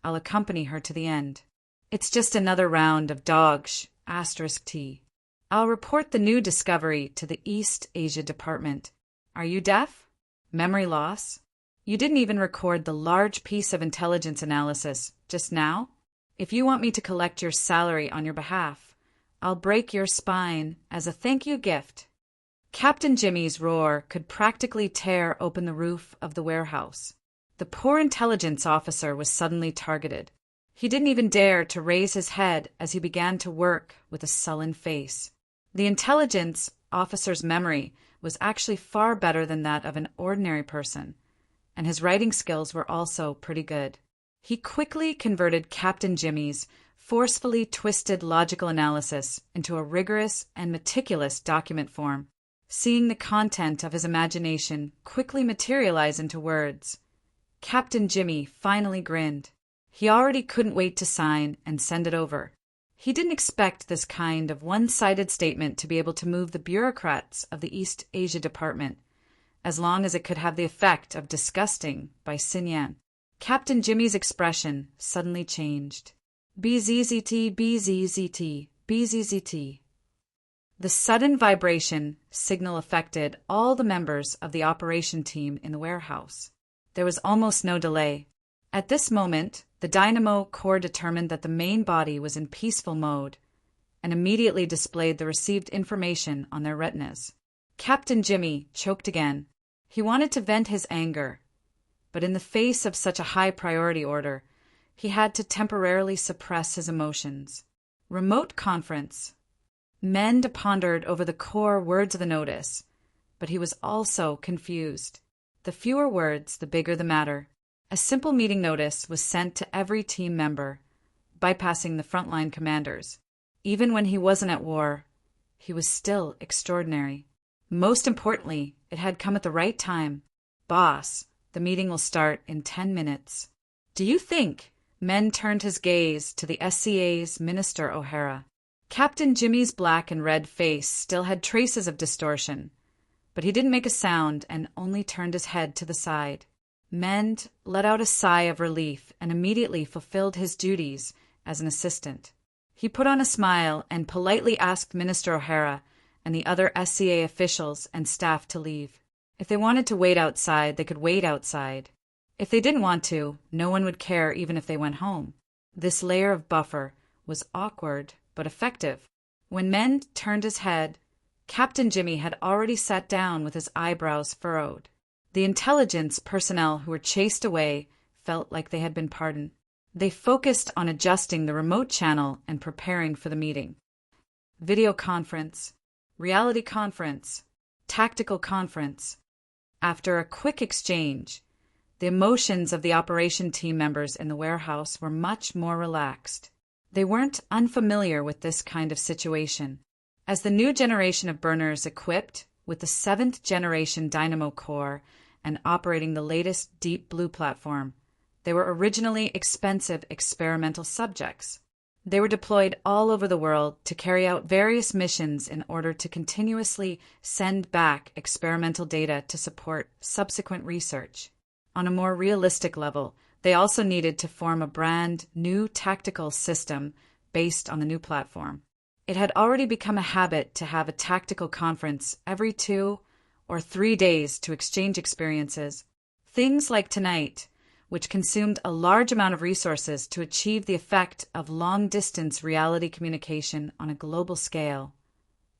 Speaker 1: I'll accompany her to the end. It's just another round of dog**t. I'll report the new discovery to the East Asia Department. Are you deaf? Memory loss? You didn't even record the large piece of intelligence analysis just now? If you want me to collect your salary on your behalf, I'll break your spine as a thank you gift. Captain Jimmy's roar could practically tear open the roof of the warehouse. The poor intelligence officer was suddenly targeted. He didn't even dare to raise his head as he began to work with a sullen face. The intelligence officer's memory was actually far better than that of an ordinary person, and his writing skills were also pretty good. He quickly converted Captain Jimmy's forcefully twisted logical analysis into a rigorous and meticulous document form, seeing the content of his imagination quickly materialize into words. Captain Jimmy finally grinned. He already couldn't wait to sign and send it over. He didn't expect this kind of one-sided statement to be able to move the bureaucrats of the East Asia Department, as long as it could have the effect of disgusting by Xinyan. Captain Jimmy's expression suddenly changed. BZZT, BZZT, BZZT. The sudden vibration signal affected all the members of the operation team in the warehouse. There was almost no delay. At this moment, the dynamo core determined that the main body was in peaceful mode and immediately displayed the received information on their retinas. Captain Jimmy choked again. He wanted to vent his anger, but in the face of such a high priority order, he had to temporarily suppress his emotions. Remote conference. Mend pondered over the core words of the notice, but he was also confused. The fewer words, the bigger the matter. A simple meeting notice was sent to every team member, bypassing the frontline commanders. Even when he wasn't at war, he was still extraordinary. Most importantly, it had come at the right time. Boss, the meeting will start in 10 minutes. Do you think? Men turned his gaze to the SCA's Minister O'Hara. Captain Jimmy's black and red face still had traces of distortion, but he didn't make a sound and only turned his head to the side. Mend let out a sigh of relief and immediately fulfilled his duties as an assistant. He put on a smile and politely asked Minister O'Hara and the other SCA officials and staff to leave. If they wanted to wait outside, they could wait outside. If they didn't want to, no one would care even if they went home. This layer of buffer was awkward but effective. When Mend turned his head, Captain Jimmy had already sat down with his eyebrows furrowed. The intelligence personnel who were chased away felt like they had been pardoned. They focused on adjusting the remote channel and preparing for the meeting. Video conference, reality conference, tactical conference. After a quick exchange, the emotions of the operation team members in the warehouse were much more relaxed. They weren't unfamiliar with this kind of situation. As the new generation of burners equipped with the 7th generation dynamo core and operating the latest Deep Blue platform, they were originally expensive experimental subjects. They were deployed all over the world to carry out various missions in order to continuously send back experimental data to support subsequent research. On a more realistic level, They also needed to form a brand new tactical system based on the new platform. It had already become a habit to have a tactical conference every 2 or 3 days to exchange experiences. Things like tonight, which consumed a large amount of resources to achieve the effect of long-distance reality communication on a global scale,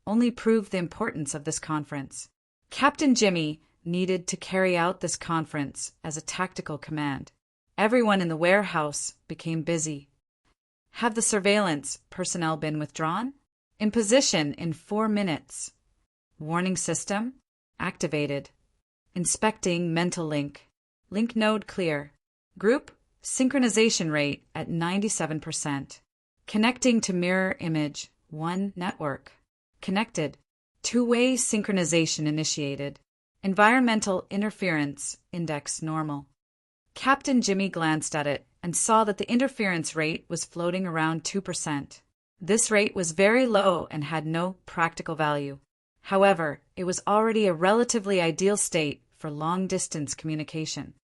Speaker 1: only proved the importance of this conference. Captain Jimmy needed to carry out this conference as a tactical command. Everyone in the warehouse became busy. Have the surveillance personnel been withdrawn? In position in 4 minutes. Warning system activated. Inspecting mental link. Link node clear. Group synchronization rate at 97%. Connecting to mirror image 1 network. Connected. Two-way synchronization initiated. Environmental interference index normal. Captain Jimmy glanced at it and saw that the interference rate was floating around 2%. This rate was very low and had no practical value. However, it was already a relatively ideal state for long-distance communication.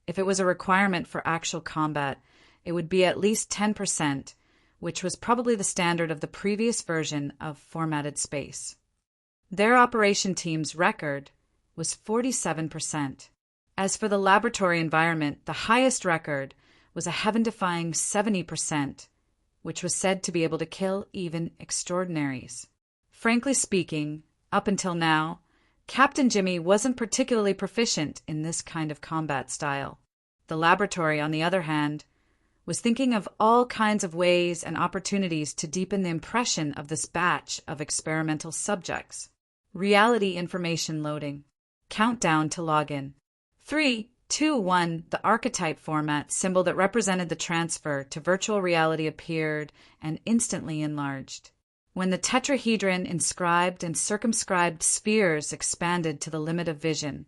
Speaker 1: If it was a requirement for actual combat, it would be at least 10%, which was probably the standard of the previous version of formatted space. Their operation team's record was 47%. As for the laboratory environment, the highest record was a heaven-defying 70%, which was said to be able to kill even extraordinaries. Frankly speaking, up until now, Captain Jimmy wasn't particularly proficient in this kind of combat style. The laboratory, on the other hand, was thinking of all kinds of ways and opportunities to deepen the impression of this batch of experimental subjects. Reality information loading. Countdown to login. 3, 2, 1. The archetype format symbol that represented the transfer to virtual reality appeared and instantly enlarged. When the tetrahedron inscribed and circumscribed spheres expanded to the limit of vision,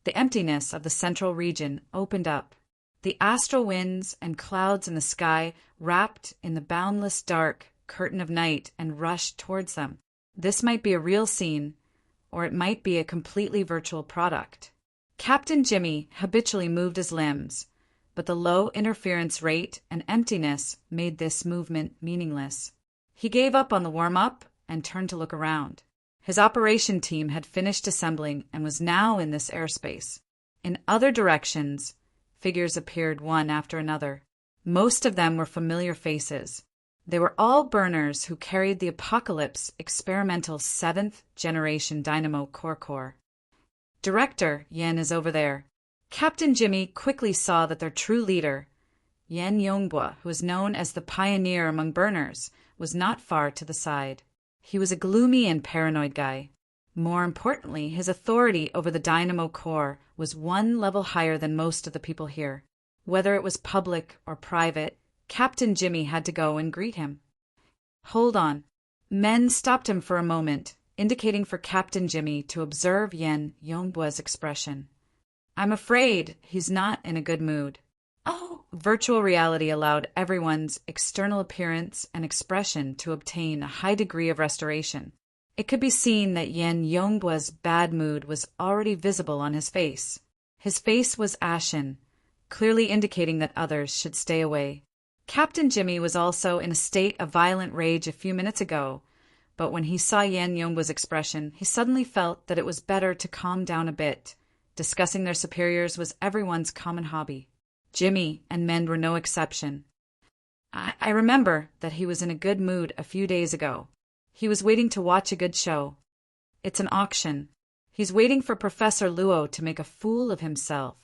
Speaker 1: the emptiness of the central region opened up. The astral winds and clouds in the sky wrapped in the boundless dark curtain of night and rushed towards them. This might be a real scene, or it might be a completely virtual product. Captain Jimmy habitually moved his limbs, but the low interference rate and emptiness made this movement meaningless. He gave up on the warm-up and turned to look around. His operation team had finished assembling and was now in this airspace. In other directions, figures appeared one after another. Most of them were familiar faces. They were all burners who carried the Apocalypse experimental 7th-generation dynamo core. Director, Yen is over there. Captain Jimmy quickly saw that their true leader, Yen Yongbwa, who was known as the pioneer among burners, was not far to the side. He was a gloomy and paranoid guy. More importantly, his authority over the dynamo core was 1 level higher than most of the people here. Whether it was public or private, Captain Jimmy had to go and greet him. Hold on. Men stopped him for a moment, indicating for Captain Jimmy to observe Yen Yongbwa's expression. I'm afraid he's not in a good mood. Oh! Virtual reality allowed everyone's external appearance and expression to obtain a high degree of restoration. It could be seen that Yen Yongbwa's bad mood was already visible on his face. His face was ashen, clearly indicating that others should stay away. Captain Jimmy was also in a state of violent rage a few minutes ago, but when he saw Yen Yongbwa's expression, he suddenly felt that it was better to calm down a bit. Discussing their superiors was everyone's common hobby. Jimmy and men were no exception. I remember that he was in a good mood a few days ago. He was waiting to watch a good show. It's an auction. He's waiting for Professor Luo to make a fool of himself.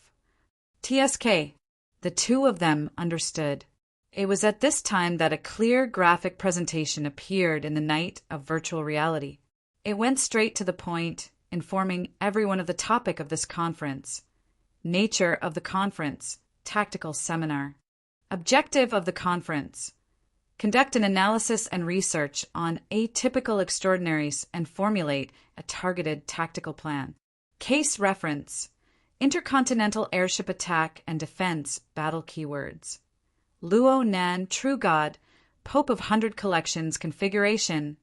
Speaker 1: TSK. The two of them understood. It was at this time that a clear graphic presentation appeared in the night of virtual reality. It went straight to the point, informing everyone of the topic of this conference. Nature of the conference. Tactical seminar. Objective of the conference. Conduct an analysis and research on atypical extraordinaries and formulate a targeted tactical plan. Case reference. Intercontinental airship attack and defense battle keywords. Luo Nan, True God, Pope of 100 Collections configuration.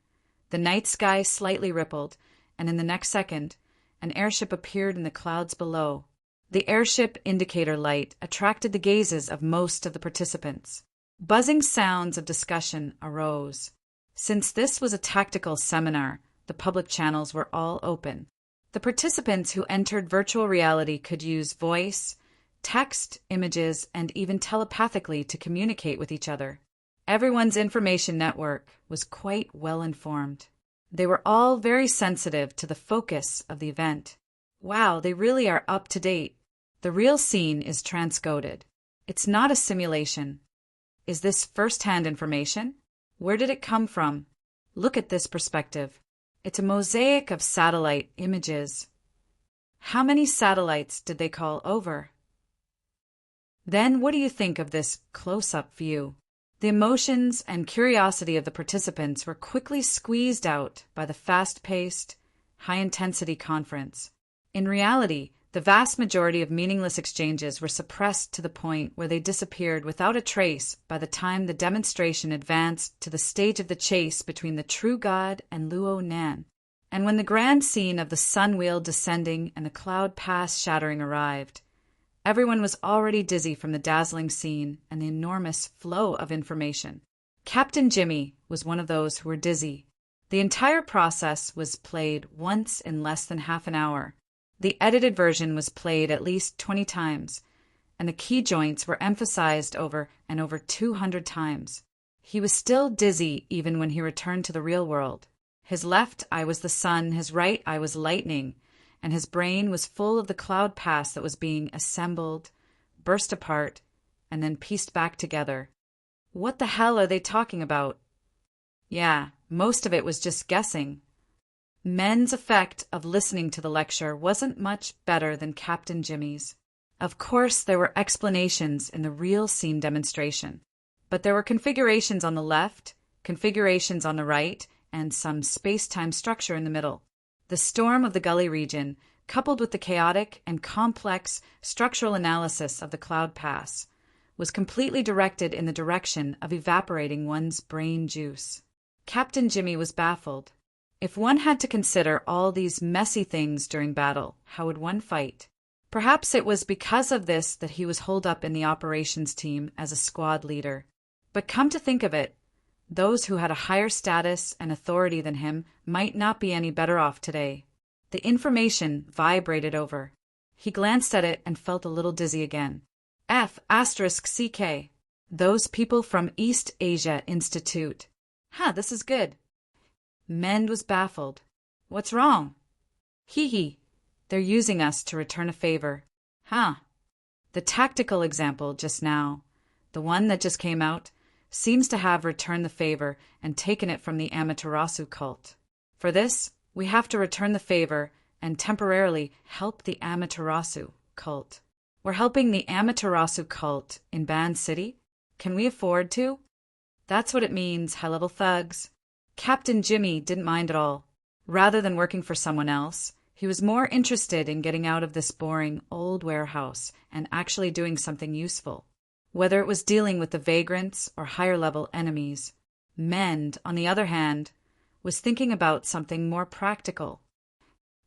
Speaker 1: The night sky slightly rippled, and in the next second, an airship appeared in the clouds below. The airship indicator light attracted the gazes of most of the participants. Buzzing sounds of discussion arose. Since this was a tactical seminar, the public channels were all open. The participants who entered virtual reality could use voice, text, images, and even telepathically to communicate with each other. Everyone's information network was quite well informed. They were all very sensitive to the focus of the event. Wow, they really are up to date. The real scene is transcoded. It's not a simulation. Is this first-hand information? Where did it come from? Look at this perspective. It's a mosaic of satellite images. How many satellites did they call over? Then what do you think of this close-up view? The emotions and curiosity of the participants were quickly squeezed out by the fast-paced, high-intensity conference. In reality, the vast majority of meaningless exchanges were suppressed to the point where they disappeared without a trace by the time the demonstration advanced to the stage of the chase between the true god and Luo Nan. And when the grand scene of the sun wheel descending and the cloud pass shattering arrived, everyone was already dizzy from the dazzling scene and the enormous flow of information. Captain Jimmy was one of those who were dizzy. The entire process was played once in less than half an hour. The edited version was played at least 20 times, and the key joints were emphasized over and over 200 times. He was still dizzy even when he returned to the real world. His left eye was the sun, his right eye was lightning, and his brain was full of the cloud pass that was being assembled, burst apart, and then pieced back together. What the hell are they talking about? Yeah, most of it was just guessing. Men's effect of listening to the lecture wasn't much better than Captain Jimmy's. Of course, there were explanations in the real scene demonstration, but there were configurations on the left, configurations on the right, and some space-time structure in the middle. The storm of the gully region, coupled with the chaotic and complex structural analysis of the cloud pass, was completely directed in the direction of evaporating one's brain juice. Captain Jimmy was baffled. If one had to consider all these messy things during battle, how would one fight? Perhaps it was because of this that he was holed up in the operations team as a squad leader. But come to think of it, those who had a higher status and authority than him might not be any better off today. The information vibrated over. He glanced at it and felt a little dizzy again. F***CK. Those people from East Asia Institute. This is good. Mend was baffled. What's wrong? Hee. They're using us to return a favor. The tactical example just now, the one that just came out, seems to have returned the favor and taken it from the Amaterasu cult. For this, we have to return the favor and temporarily help the Amaterasu cult. We're helping the Amaterasu cult in Band City? Can we afford to? That's what it means, high-level thugs. Captain Jimmy didn't mind at all. Rather than working for someone else, he was more interested in getting out of this boring old warehouse and actually doing something useful. Whether it was dealing with the vagrants or higher-level enemies, Mend, on the other hand, was thinking about something more practical.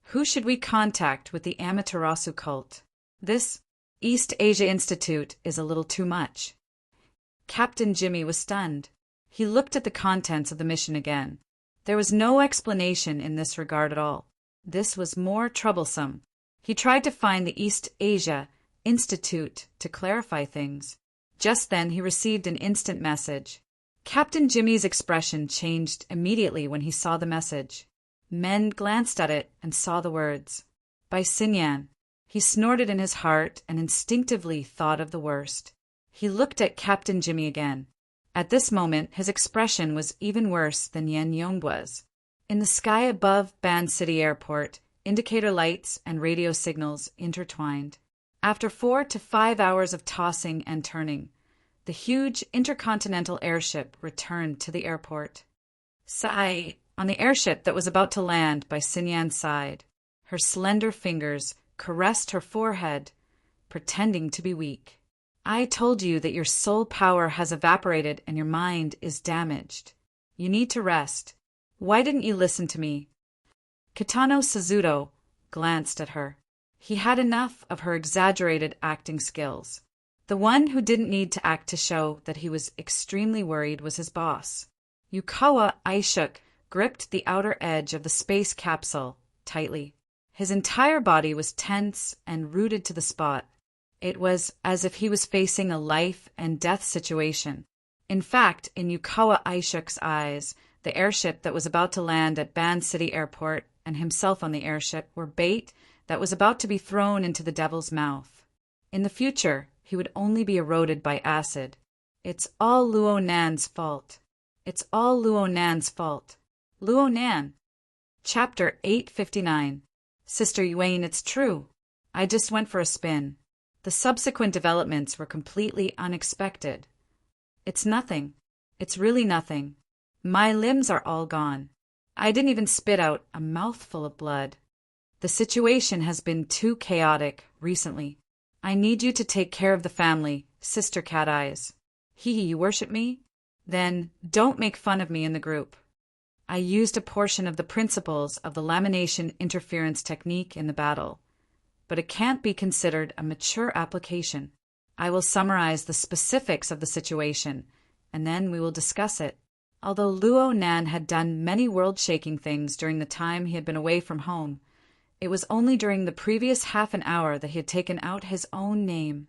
Speaker 1: Who should we contact with the Amaterasu cult? This East Asia Institute is a little too much. Captain Jimmy was stunned. He looked at the contents of the mission again. There was no explanation in this regard at all. This was more troublesome. He tried to find the East Asia Institute to clarify things. Just then he received an instant message. Captain Jimmy's expression changed immediately when he saw the message. Mend glanced at it and saw the words. By Sinyan. He snorted in his heart and instinctively thought of the worst. He looked at Captain Jimmy again. At this moment, his expression was even worse than Yen Yong's. In the sky above Band City Airport, indicator lights and radio signals intertwined. After 4 to 5 hours of tossing and turning, the huge intercontinental airship returned to the airport. Sai, on the airship that was about to land by Sinyan's side, her slender fingers caressed her forehead, pretending to be weak. I told you that your soul power has evaporated and your mind is damaged. You need to rest. Why didn't you listen to me? Kitano Suzuto glanced at her. He had enough of her exaggerated acting skills. The one who didn't need to act to show that he was extremely worried was his boss. Yukawa Aishuk gripped the outer edge of the space capsule tightly. His entire body was tense and rooted to the spot. It was as if he was facing a life and death situation. In fact, in Yukawa Aishuk's eyes, the airship that was about to land at Ban City Airport and himself on the airship were bait that was about to be thrown into the devil's mouth. In the future, he would only be eroded by acid. It's all Luo Nan's fault. It's all Luo Nan's fault. Luo Nan. Chapter 859. Sister Yuane, it's true. I just went for a spin. The subsequent developments were completely unexpected. It's nothing. It's really nothing. My limbs are all gone. I didn't even spit out a mouthful of blood. The situation has been too chaotic recently. I need you to take care of the family, Sister Cat Eyes. You worship me? Then don't make fun of me in the group. I used a portion of the principles of the lamination interference technique in the battle, but it can't be considered a mature application. I will summarize the specifics of the situation, and then we will discuss it. Although Luo Nan had done many world-shaking things during the time he had been away from home, it was only during the previous half an hour that he had taken out his own name.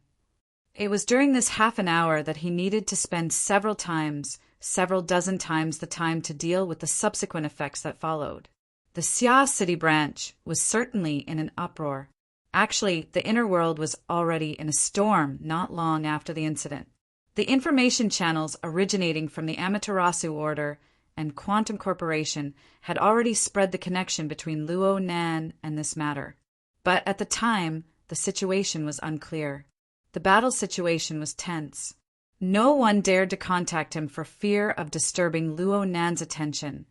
Speaker 1: It was during this half an hour that he needed to spend several dozen times the time to deal with the subsequent effects that followed. The Xia City branch was certainly in an uproar. Actually, the inner world was already in a storm not long after the incident. The information channels originating from the Amaterasu Order and Quantum Corporation had already spread the connection between Luo Nan and this matter. But at the time, the situation was unclear. The battle situation was tense. No one dared to contact him for fear of disturbing Luo Nan's attention,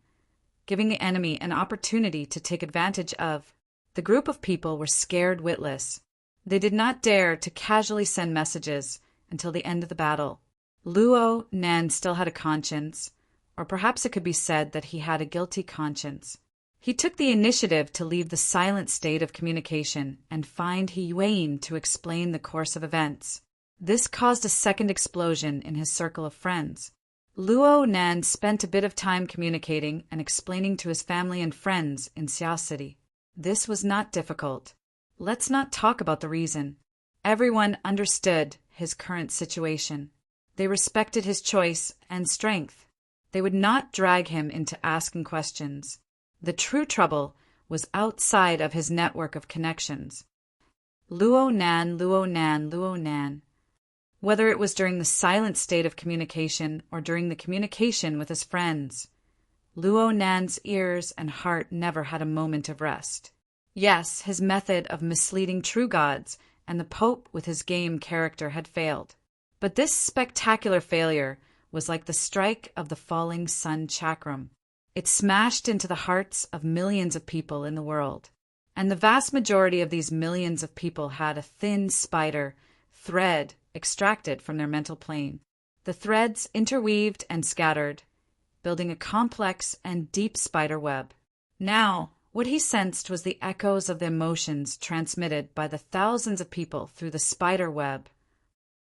Speaker 1: giving the enemy an opportunity to take advantage of. The group of people were scared witless. They did not dare to casually send messages until the end of the battle. Luo Nan still had a conscience, or perhaps it could be said that he had a guilty conscience. He took the initiative to leave the silent state of communication and find Yuane to explain the course of events. This caused a second explosion in his circle of friends. Luo Nan spent a bit of time communicating and explaining to his family and friends in Xia City. This was not difficult. Let's not talk about the reason. Everyone understood his current situation. They respected his choice and strength. They would not drag him into asking questions. The true trouble was outside of his network of connections. Luo Nan, Luo Nan, Luo Nan. Whether it was during the silent state of communication or during the communication with his friends, Luo Nan's ears and heart never had a moment of rest. Yes, his method of misleading true gods and the Pope with his game character had failed. But this spectacular failure was like the strike of the falling sun chakram. It smashed into the hearts of millions of people in the world. And the vast majority of these millions of people had a thin spider thread extracted from their mental plane. The threads interweaved and scattered, building a complex and deep spider web. Now, what he sensed was the echoes of the emotions transmitted by the thousands of people through the spider web.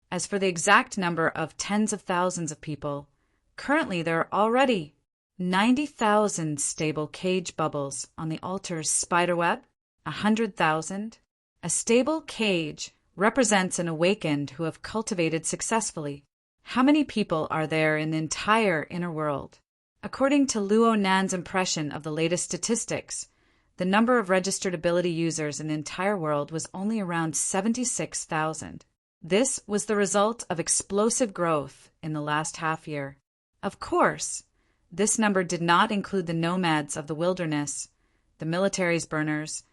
Speaker 1: As for the exact number of tens of thousands of people, currently there are already 90,000 stable cage bubbles on the altar's spiderweb. 100,000. A stable cage represents an awakened who have cultivated successfully. How many people are there in the entire inner world? According to Luo Nan's impression of the latest statistics, the number of registered ability users in the entire world was only around 76,000. This was the result of explosive growth in the last half year. Of course, this number did not include the nomads of the wilderness, the military's burners,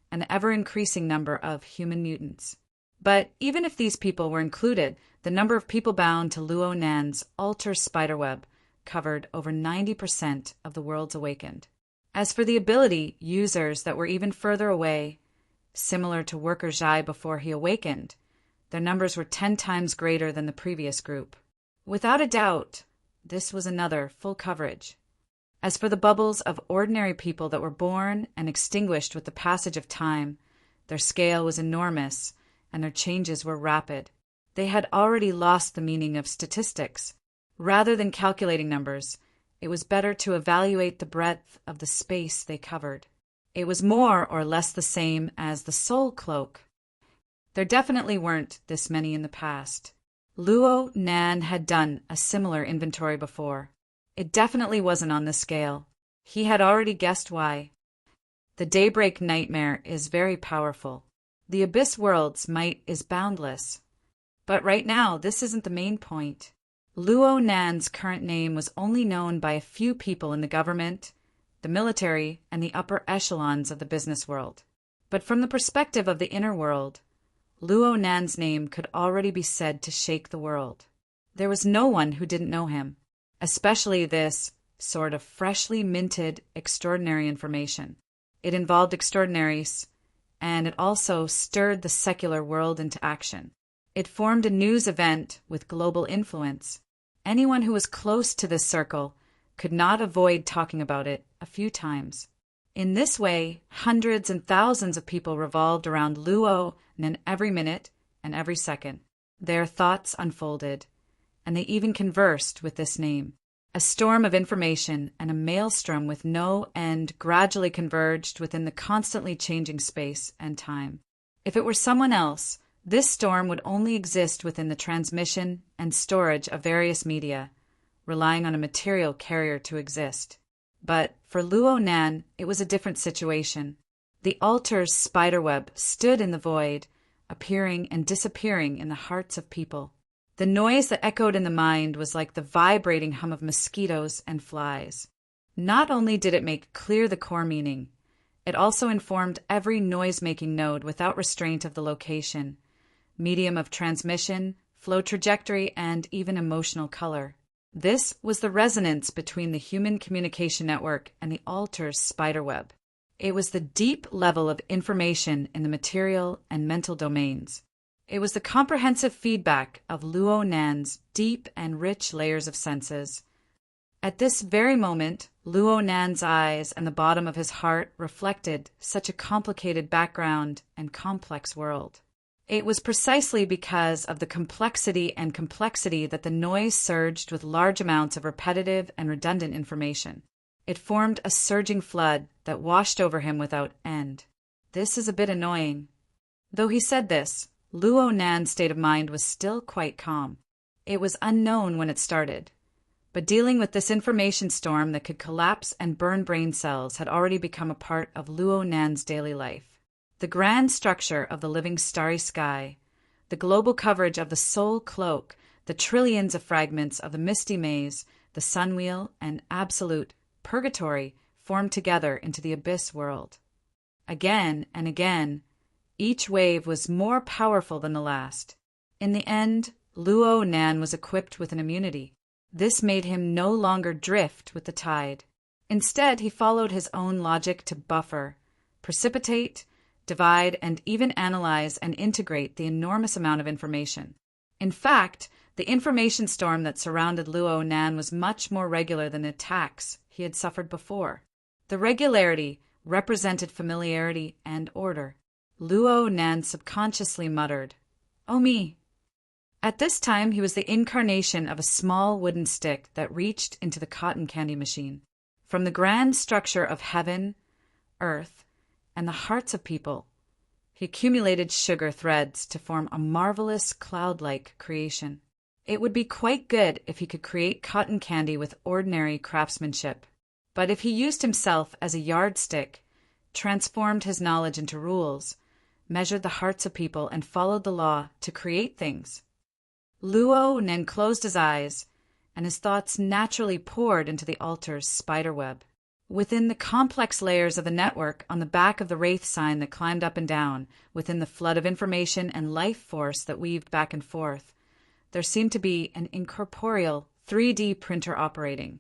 Speaker 1: and the ever-increasing number of human mutants. But even if these people were included, the number of people bound to Luo Nan's altar spiderweb covered over 90% of the world's awakened. As for the ability users that were even further away, similar to Worker Zhai before he awakened, their numbers were 10 times greater than the previous group. Without a doubt, this was another full coverage. As for the bubbles of ordinary people that were born and extinguished with the passage of time, Their scale was enormous, and their changes were rapid. They had already lost the meaning of statistics. Rather than calculating numbers, it was better to evaluate the breadth of the space they covered. It was more or less the same as the soul cloak. There definitely weren't this many in the past. Luo Nan had done a similar inventory before. It definitely wasn't on this scale. He had already guessed why. The daybreak nightmare is very powerful. The abyss world's might is boundless. But right now, this isn't the main point. Luo Nan's current name was only known by a few people in the government, the military, and the upper echelons of the business world. But from the perspective of the inner world, Luo Nan's name could already be said to shake the world. There was no one who didn't know him, especially this sort of freshly minted extraordinary information. It involved extraordinaries, and it also stirred the secular world into action. It formed a news event with global influence. Anyone who was close to this circle could not avoid talking about it a few times. In this way, hundreds and thousands of people revolved around Luo Nan every minute and every second. Their thoughts unfolded, and they even conversed with this name. A storm of information and a maelstrom with no end gradually converged within the constantly changing space and time. If it were someone else, this storm would only exist within the transmission and storage of various media, relying on a material carrier to exist. But for Luo Nan, it was a different situation. The altar's spiderweb stood in the void, appearing and disappearing in the hearts of people. The noise that echoed in the mind was like the vibrating hum of mosquitoes and flies. Not only did it make clear the core meaning, it also informed every noise-making node without restraint of the location, medium of transmission, flow trajectory, and even emotional color. This was the resonance between the human communication network and the altar's spiderweb. It was the deep level of information in the material and mental domains. It was the comprehensive feedback of Luo Nan's deep and rich layers of senses. At this very moment, Luo Nan's eyes and the bottom of his heart reflected such a complicated background and complex world. It was precisely because of the complexity that the noise surged with large amounts of repetitive and redundant information. It formed a surging flood that washed over him without end. This is a bit annoying. Though he said this, Luo Nan's state of mind was still quite calm. It was unknown when it started, but dealing with this information storm that could collapse and burn brain cells had already become a part of Luo Nan's daily life. The grand structure of the living starry sky, the global coverage of the soul cloak, the trillions of fragments of the misty maze, the sun wheel, and absolute purgatory formed together into the abyss world. Again and again, each wave was more powerful than the last. In the end, Luo Nan was equipped with an immunity. This made him no longer drift with the tide. Instead, he followed his own logic to buffer, precipitate, divide, and even analyze and integrate the enormous amount of information. In fact, the information storm that surrounded Luo Nan was much more regular than the attacks he had suffered before. The regularity represented familiarity and order. Luo Nan subconsciously muttered, "Oh me." At this time, he was the incarnation of a small wooden stick that reached into the cotton candy machine. From the grand structure of heaven, earth, and the hearts of people, he accumulated sugar threads to form a marvelous cloud-like creation. It would be quite good if he could create cotton candy with ordinary craftsmanship. But if he used himself as a yardstick, transformed his knowledge into rules, measured the hearts of people, and followed the law to create things, Luo Nan closed his eyes, and his thoughts naturally poured into the altar's spiderweb. Within the complex layers of the network on the back of the wraith sign that climbed up and down, within the flood of information and life force that weaved back and forth, there seemed to be an incorporeal 3D printer operating,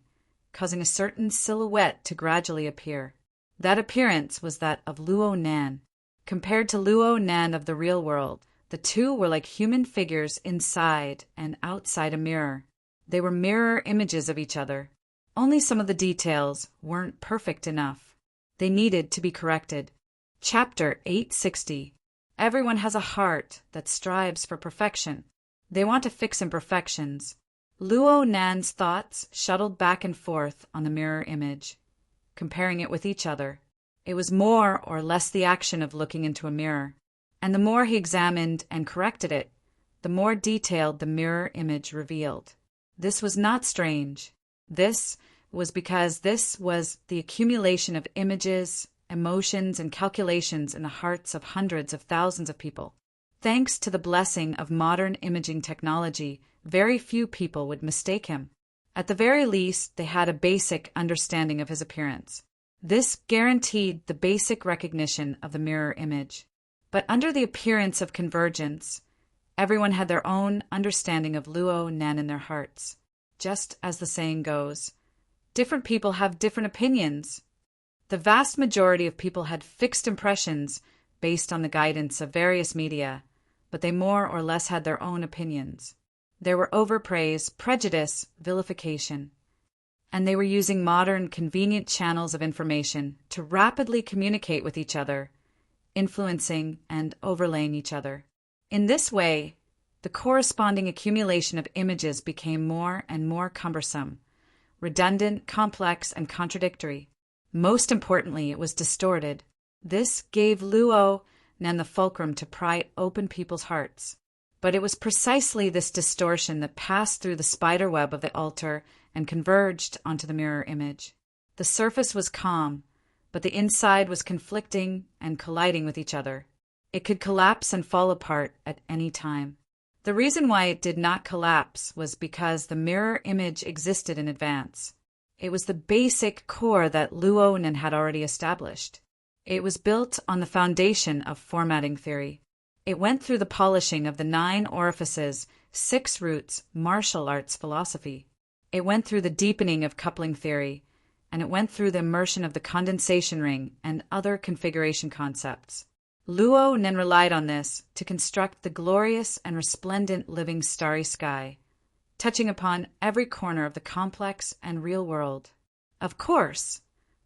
Speaker 1: causing a certain silhouette to gradually appear. That appearance was that of Luo Nan. Compared to Luo Nan of the real world, the two were like human figures inside and outside a mirror. They were mirror images of each other. Only some of the details weren't perfect enough. They needed to be corrected. Chapter 860. Everyone has a heart that strives for perfection. They want to fix imperfections. Luo Nan's thoughts shuttled back and forth on the mirror image, comparing it with each other. It was more or less the action of looking into a mirror, and the more he examined and corrected it, the more detailed the mirror image revealed. This was not strange. This was because this was the accumulation of images, emotions, and calculations in the hearts of hundreds of thousands of people. Thanks to the blessing of modern imaging technology, very few people would mistake him. At the very least, they had a basic understanding of his appearance. This guaranteed the basic recognition of the mirror image. But under the appearance of convergence, everyone had their own understanding of Luo Nan in their hearts. Just as the saying goes, different people have different opinions. The vast majority of people had fixed impressions based on the guidance of various media, but they more or less had their own opinions. There were overpraise, prejudice, vilification, and they were using modern, convenient channels of information to rapidly communicate with each other, influencing and overlaying each other. In this way, the corresponding accumulation of images became more and more cumbersome, redundant, complex, and contradictory. Most importantly, it was distorted. This gave Luo Nan the fulcrum to pry open people's hearts. But it was precisely this distortion that passed through the spider web of the altar and converged onto the mirror image. The surface was calm, but the inside was conflicting and colliding with each other. It could collapse and fall apart at any time. The reason why it did not collapse was because the mirror image existed in advance. It was the basic core that Luo Nan had already established. It was built on the foundation of formatting theory. It went through the polishing of the 9 orifices, 6 roots, martial arts philosophy. It went through the deepening of coupling theory, and it went through the immersion of the condensation ring and other configuration concepts. Luo Nan relied on this to construct the glorious and resplendent living starry sky, touching upon every corner of the complex and real world. Of course,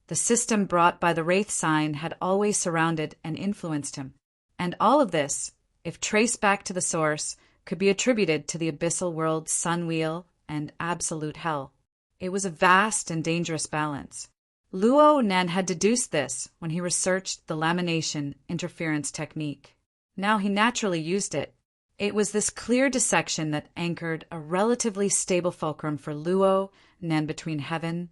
Speaker 1: the system brought by the Wraith sign had always surrounded and influenced him. And all of this, if traced back to the source, could be attributed to the abyssal world's sun wheel and absolute hell. It was a vast and dangerous balance. Luo Nan had deduced this when he researched the lamination interference technique. Now he naturally used it. It was this clear dissection that anchored a relatively stable fulcrum for Luo Nan between heaven,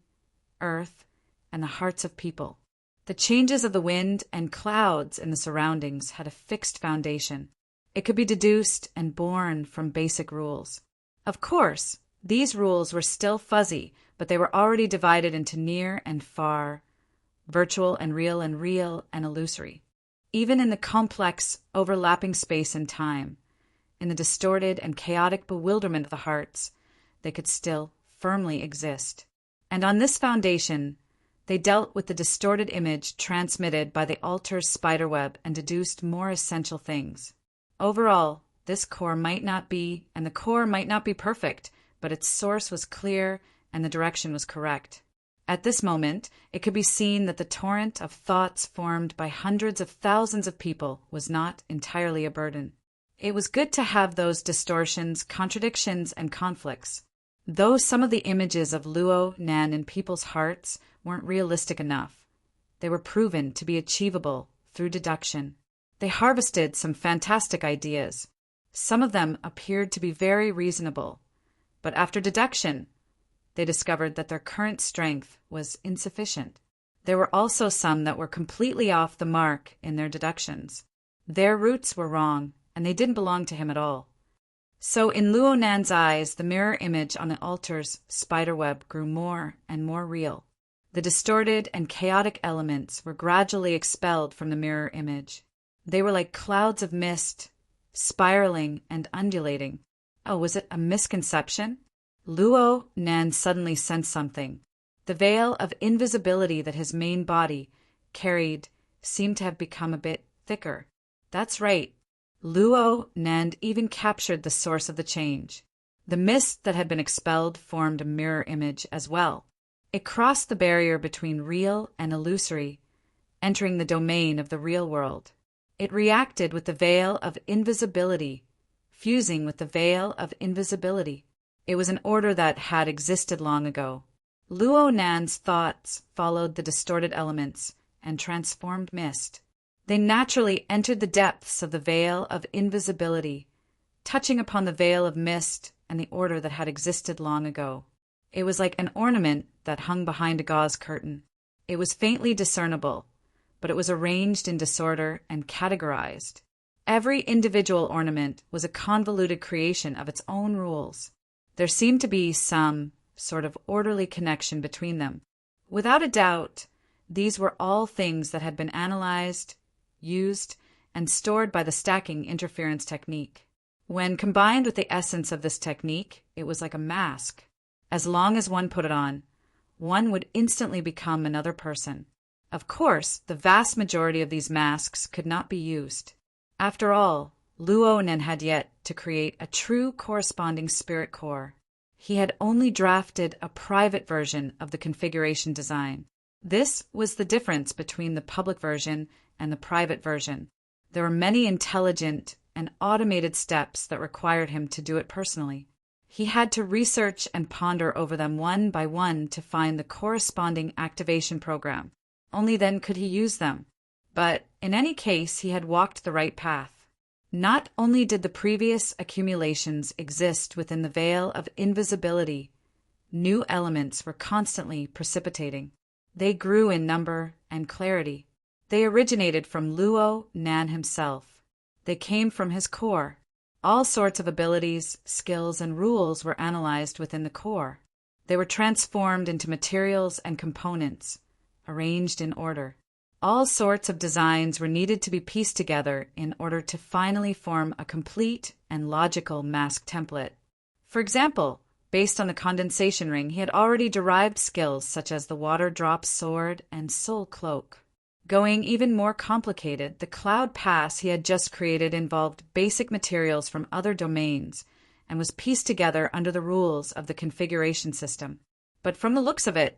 Speaker 1: earth, and the hearts of people. The changes of the wind and clouds in the surroundings had a fixed foundation. It could be deduced and born from basic rules. Of course, these rules were still fuzzy, but they were already divided into near and far, virtual and real and illusory. Even in the complex, overlapping space and time, in the distorted and chaotic bewilderment of the hearts, they could still firmly exist. And on this foundation, they dealt with the distorted image transmitted by the altar's spiderweb and deduced more essential things. Overall, this core might not be, and the core might not be perfect, but its source was clear and the direction was correct. At this moment, it could be seen that the torrent of thoughts formed by hundreds of thousands of people was not entirely a burden. It was good to have those distortions, contradictions, and conflicts. Though some of the images of Luo Nan in people's hearts weren't realistic enough, they were proven to be achievable through deduction. They harvested some fantastic ideas. Some of them appeared to be very reasonable, but after deduction, they discovered that their current strength was insufficient. There were also some that were completely off the mark in their deductions. Their roots were wrong, and they didn't belong to him at all. So in Luo Nan's eyes, the mirror image on the altar's spiderweb grew more and more real. The distorted and chaotic elements were gradually expelled from the mirror image. They were like clouds of mist, spiraling and undulating. Oh, was it a misconception? Luo Nan suddenly sensed something. The veil of invisibility that his main body carried seemed to have become a bit thicker. That's right. Luo Nan even captured the source of the change. The mist that had been expelled formed a mirror image as well. It crossed the barrier between real and illusory, entering the domain of the real world. It reacted with the veil of invisibility, fusing with the veil of invisibility. It was an order that had existed long ago. Luo Nan's thoughts followed the distorted elements and transformed mist. They naturally entered the depths of the veil of invisibility, touching upon the veil of mist and the order that had existed long ago. It was like an ornament that hung behind a gauze curtain. It was faintly discernible, but it was arranged in disorder and categorized. Every individual ornament was a convoluted creation of its own rules. There seemed to be some sort of orderly connection between them. Without a doubt, these were all things that had been analyzed, used, and stored by the stacking interference technique. When combined with the essence of this technique, it was like a mask. As long as one put it on, one would instantly become another person. Of course, the vast majority of these masks could not be used. After all, Luo Nan had yet to create a true corresponding spirit core. He had only drafted a private version of the configuration design. This was the difference between the public version and the private version. There were many intelligent and automated steps that required him to do it personally. He had to research and ponder over them one by one to find the corresponding activation program. Only then could he use them. But in any case, he had walked the right path. Not only did the previous accumulations exist within the veil of invisibility, new elements were constantly precipitating. They grew in number and clarity. They originated from Luo Nan himself. They came from his core. All sorts of abilities, skills, and rules were analyzed within the core. They were transformed into materials and components, arranged in order. All sorts of designs were needed to be pieced together in order to finally form a complete and logical mask template. For example, based on the condensation ring, he had already derived skills such as the water drop sword and soul cloak. Going even more complicated, the cloud pass he had just created involved basic materials from other domains and was pieced together under the rules of the configuration system. But from the looks of it,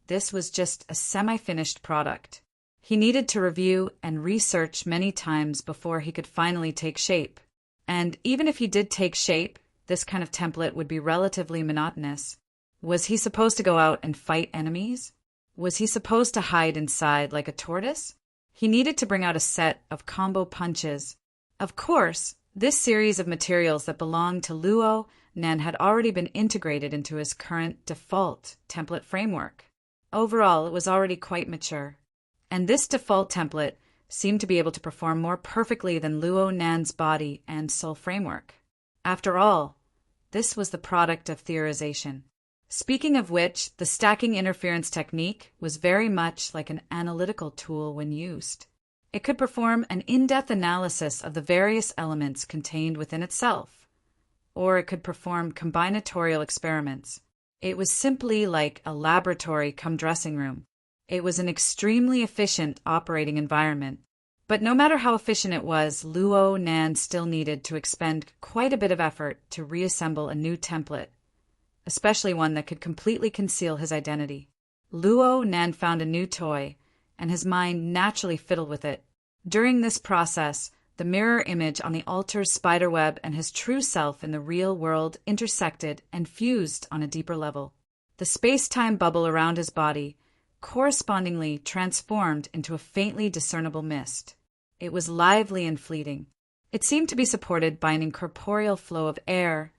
Speaker 1: this was just a semi-finished product. He needed to review and research many times before he could finally take shape. And even if he did take shape, this kind of template would be relatively monotonous. Was he supposed to go out and fight enemies? Was he supposed to hide inside like a tortoise? He needed to bring out a set of combo punches. Of course, this series of materials that belonged to Luo Nan had already been integrated into his current default template framework. Overall, it was already quite mature. And this default template seemed to be able to perform more perfectly than Luo Nan's body and soul framework. After all, this was the product of theorization. Speaking of which, the stacking interference technique was very much like an analytical tool when used. It could perform an in-depth analysis of the various elements contained within itself, or it could perform combinatorial experiments. It was simply like a laboratory come dressing room. It was an extremely efficient operating environment. But no matter how efficient it was, Luo Nan still needed to expend quite a bit of effort to reassemble a new template, especially one that could completely conceal his identity. Luo Nan found a new toy, and his mind naturally fiddled with it. During this process, the mirror image on the altar's spiderweb and his true self in the real world intersected and fused on a deeper level. The space-time bubble around his body correspondingly transformed into a faintly discernible mist. It was lively and fleeting. It seemed to be supported by an incorporeal flow of air,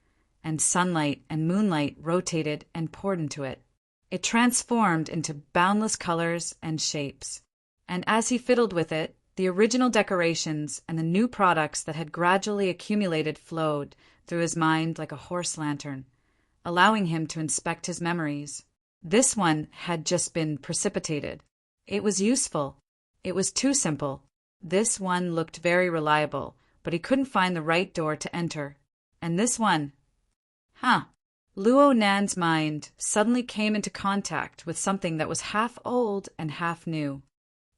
Speaker 1: and sunlight and moonlight rotated and poured into it. It transformed into boundless colors and shapes. And as he fiddled with it, the original decorations and the new products that had gradually accumulated flowed through his mind like a horse lantern, allowing him to inspect his memories. This one had just been precipitated. It was useful. It was too simple. This one looked very reliable, but he couldn't find the right door to enter. And this one, Luo Nan's mind suddenly came into contact with something that was half old and half new.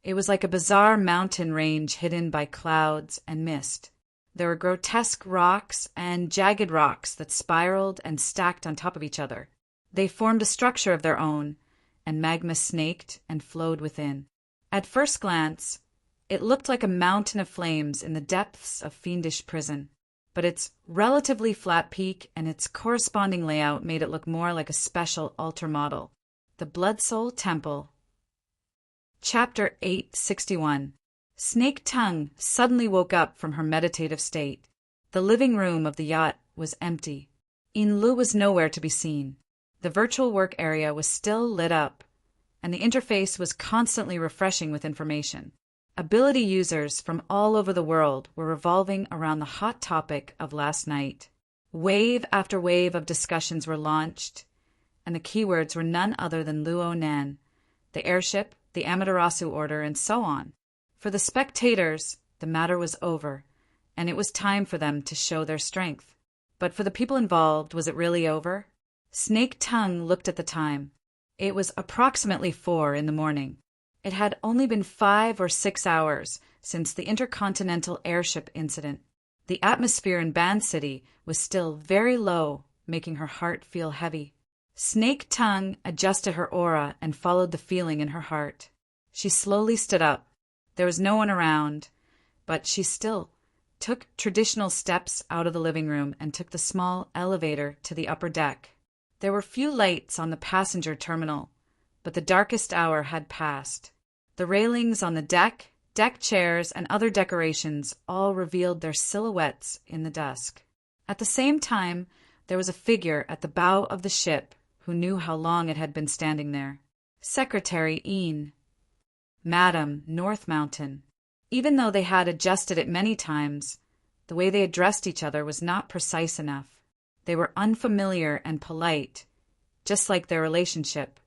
Speaker 1: It was like a bizarre mountain range hidden by clouds and mist. There were grotesque rocks and jagged rocks that spiraled and stacked on top of each other. They formed a structure of their own, and magma snaked and flowed within. At first glance, It looked like a mountain of flames in the depths of fiendish prison, but its relatively flat peak and its corresponding layout made it look more like a special altar model. The Blood Soul Temple. Chapter 861. Snake Tongue suddenly woke up from her meditative state. The living room of the yacht was empty. Yin Lu was nowhere to be seen. The virtual work area was still lit up, and the interface was constantly refreshing with information. Ability users from all over the world were revolving around the hot topic of last night. Wave after wave of discussions were launched, and the keywords were none other than Luo Nan, the airship, the Amaterasu Order, and so on. For the spectators, the matter was over, and it was time for them to show their strength. But for the people involved, was it really over? Snake Tongue looked at the time. It was approximately 4 in the morning. It had only been 5 or 6 hours since the intercontinental airship incident. The atmosphere in Ban City was still very low, making her heart feel heavy. Snake Tongue adjusted her aura and followed the feeling in her heart. She slowly stood up. There was no one around, but she still took traditional steps out of the living room and took the small elevator to the upper deck. There were few lights on the passenger terminal, but the darkest hour had passed. The railings on the deck chairs, and other decorations all revealed their silhouettes in the dusk. At the same time, there was a figure at the bow of the ship who knew how long it had been standing there. Secretary Ian. Madam North Mountain. Even though they had adjusted it many times, the way they addressed each other was not precise enough. They were unfamiliar and polite, just like their relationship.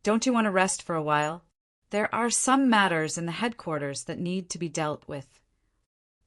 Speaker 1: Don't you want to rest for a while? There are some matters in the headquarters that need to be dealt with.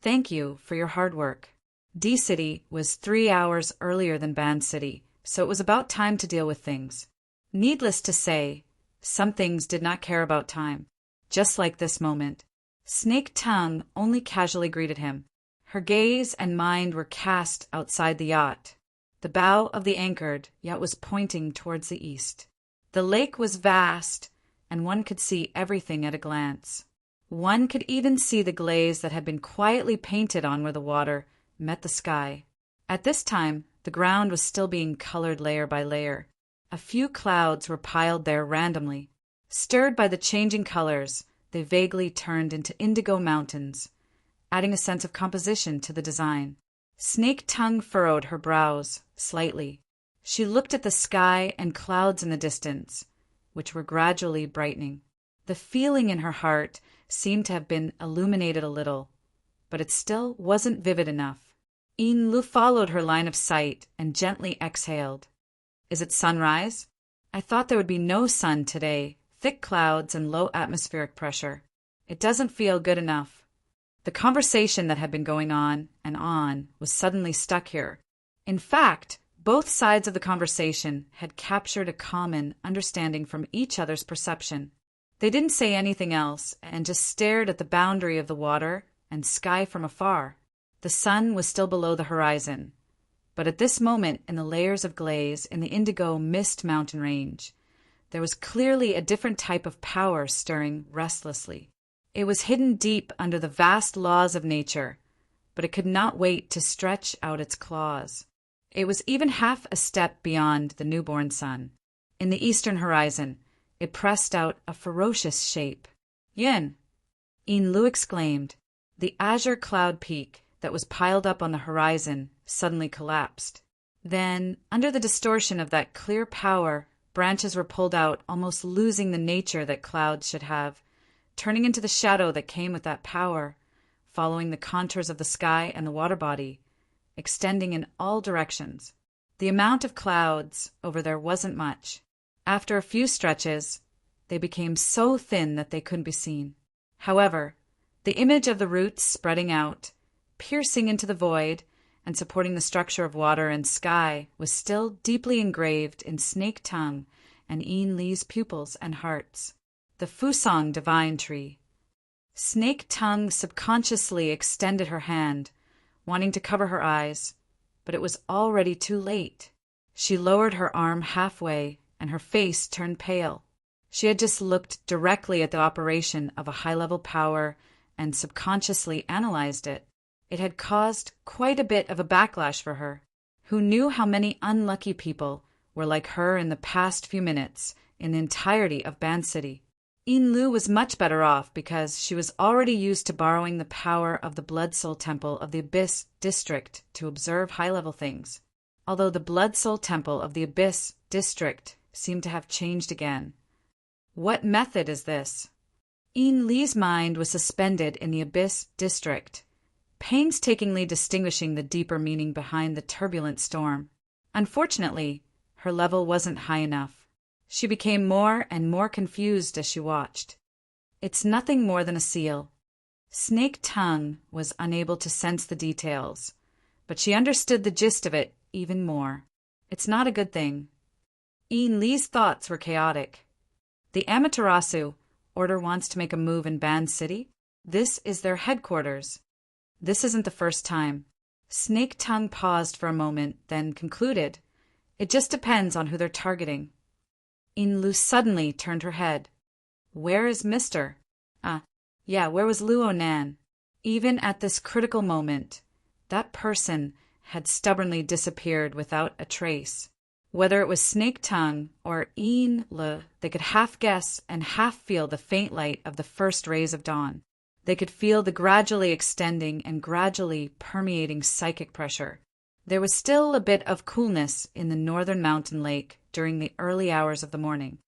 Speaker 1: Thank you for your hard work. D-City was 3 hours earlier than Ban City, so it was about time to deal with things. Needless to say, some things did not care about time, just like this moment. Snake Tongue only casually greeted him. Her gaze and mind were cast outside the yacht. The bow of the anchored yacht was pointing towards the east. The lake was vast, and one could see everything at a glance. One could even see the glaze that had been quietly painted on where the water met the sky. At this time, the ground was still being colored layer by layer. A few clouds were piled there randomly. Stirred by the changing colors, they vaguely turned into indigo mountains, adding a sense of composition to the design. Snake Tongue furrowed her brows slightly. She looked at the sky and clouds in the distance, which were gradually brightening. The feeling in her heart seemed to have been illuminated a little, but it still wasn't vivid enough. Yin Lu followed her line of sight and gently exhaled. Is it sunrise? I thought there would be no sun today, thick clouds and low atmospheric pressure. It doesn't feel good enough. The conversation that had been going on and on was suddenly stuck here. In fact, both sides of the conversation had captured a common understanding from each other's perception. They didn't say anything else and just stared at the boundary of the water and sky from afar. The sun was still below the horizon, but at this moment in the layers of glaze in the indigo mist mountain range, there was clearly a different type of power stirring restlessly. It was hidden deep under the vast laws of nature, but it could not wait to stretch out its claws. It was even half a step beyond the newborn sun. In the eastern horizon, it pressed out a ferocious shape. Yin! Yin Lu exclaimed. The azure cloud peak that was piled up on the horizon suddenly collapsed. Then, under the distortion of that clear power, branches were pulled out, almost losing the nature that clouds should have, turning into the shadow that came with that power, following the contours of the sky and the water body, extending in all directions. The amount of clouds over there wasn't much. After a few stretches, they became so thin that they couldn't be seen. However, the image of the roots spreading out, piercing into the void, and supporting the structure of water and sky was still deeply engraved in Snake Tongue and Yin Li's pupils and hearts. The Fusang Divine Tree. Snake Tongue subconsciously extended her hand, wanting to cover her eyes, but it was already too late. She lowered her arm halfway, and her face turned pale. She had just looked directly at the operation of a high-level power and subconsciously analyzed it. It had caused quite a bit of a backlash for her. Who knew how many unlucky people were like her in the past few minutes in the entirety of Ban City? Yin Lu was much better off because she was already used to borrowing the power of the Blood Soul Temple of the Abyss District to observe high-level things. Although the Blood Soul Temple of the Abyss District seemed to have changed again. What method is this? Yin Li's mind was suspended in the Abyss District, painstakingly distinguishing the deeper meaning behind the turbulent storm. Unfortunately, her level wasn't high enough. She became more and more confused as she watched. It's nothing more than a seal. Snake Tongue was unable to sense the details, but she understood the gist of it even more. It's not a good thing. Yin Li's thoughts were chaotic. The Amaterasu Order wants to make a move in Ban City. This is their headquarters. This isn't the first time. Snake Tongue paused for a moment, then concluded, "It just depends on who they're targeting." Yin Lu suddenly turned her head. Where is Mr.? Where was Luo Nan? Even at this critical moment, that person had stubbornly disappeared without a trace. Whether it was Snake Tongue or Yin Lu, they could half guess and half feel the faint light of the first rays of dawn. They could feel the gradually extending and gradually permeating psychic pressure. There was still a bit of coolness in the northern mountain lake during the early hours of the morning.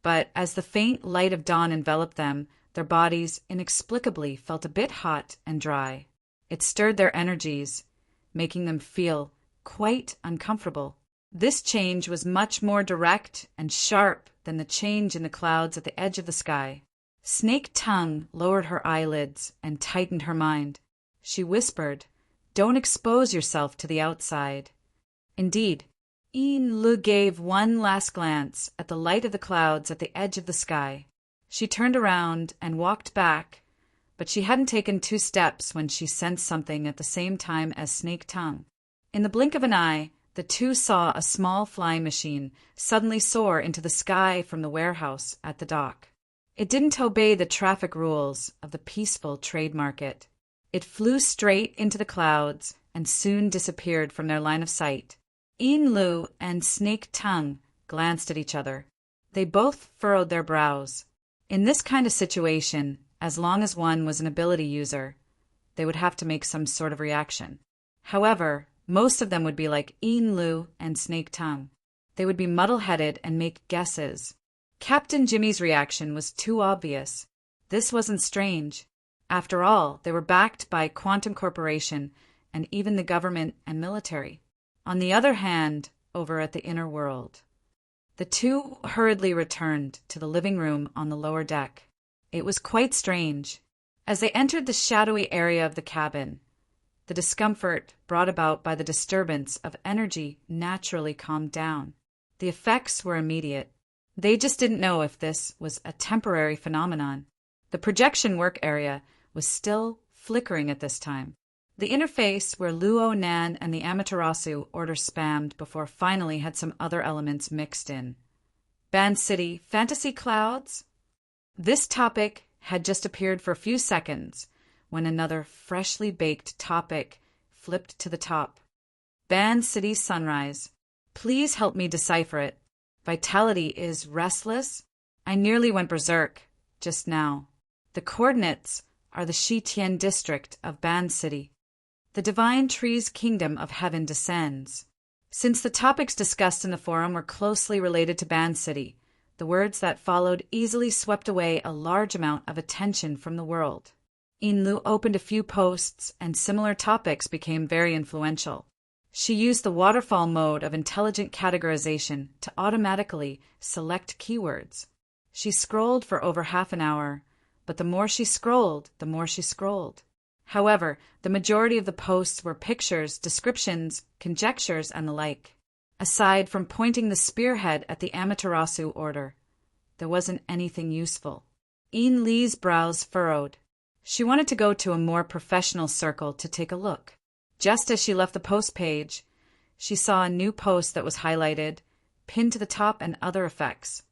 Speaker 1: But as the faint light of dawn enveloped them, their bodies inexplicably felt a bit hot and dry. It stirred their energies, making them feel quite uncomfortable. This change was much more direct and sharp than the change in the clouds at the edge of the sky. Snake Tongue lowered her eyelids and tightened her mind. She whispered, "Don't expose yourself to the outside." Indeed, Yin Lu gave one last glance at the light of the clouds at the edge of the sky. She turned around and walked back, but she hadn't taken 2 steps when she sensed something at the same time as Snake Tongue. In the blink of an eye, the two saw a small flying machine suddenly soar into the sky from the warehouse at the dock. It didn't obey the traffic rules of the peaceful trade market. It flew straight into the clouds and soon disappeared from their line of sight. Yin Lu and Snake Tongue glanced at each other. They both furrowed their brows. In this kind of situation, as long as one was an ability user, they would have to make some sort of reaction. However, most of them would be like Yin Lu and Snake Tongue. They would be muddle-headed and make guesses. Captain Jimmy's reaction was too obvious. This wasn't strange. After all, they were backed by Quantum Corporation and even the government and military. On the other hand, over at the inner world, the two hurriedly returned to the living room on the lower deck. It was quite strange. As they entered the shadowy area of the cabin, the discomfort brought about by the disturbance of energy naturally calmed down. The effects were immediate. They just didn't know if this was a temporary phenomenon. The projection work area was still flickering at this time. The interface where Luo Nan and the Amaterasu Order spammed before finally had some other elements mixed in. Ban City Fantasy Clouds? This topic had just appeared for a few seconds when another freshly baked topic flipped to the top. Ban City Sunrise. Please help me decipher it. Vitality is restless. I nearly went berserk just now. The coordinates are the Shitian district of Ban City. The Divine Tree's Kingdom of Heaven descends. Since the topics discussed in the forum were closely related to Ban City, the words that followed easily swept away a large amount of attention from the world. Yin Lu opened a few posts, and similar topics became very influential. She used the waterfall mode of intelligent categorization to automatically select keywords. She scrolled for over half an hour, but the more she scrolled, the more she scrolled. However, the majority of the posts were pictures, descriptions, conjectures, and the like. Aside from pointing the spearhead at the Amaterasu Order, there wasn't anything useful. Yin Li's brows furrowed. She wanted to go to a more professional circle to take a look. Just as she left the post page, she saw a new post that was highlighted, pinned to the top, and other effects.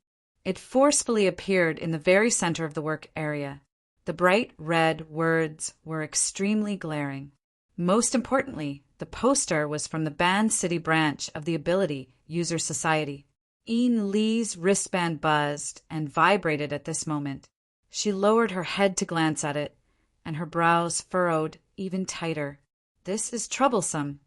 Speaker 1: It forcefully appeared in the very center of the work area. The bright red words were extremely glaring. Most importantly, the poster was from the Band City branch of the Ability User Society. Ian Lee's wristband buzzed and vibrated at this moment. She lowered her head to glance at it, and her brows furrowed even tighter. This is troublesome.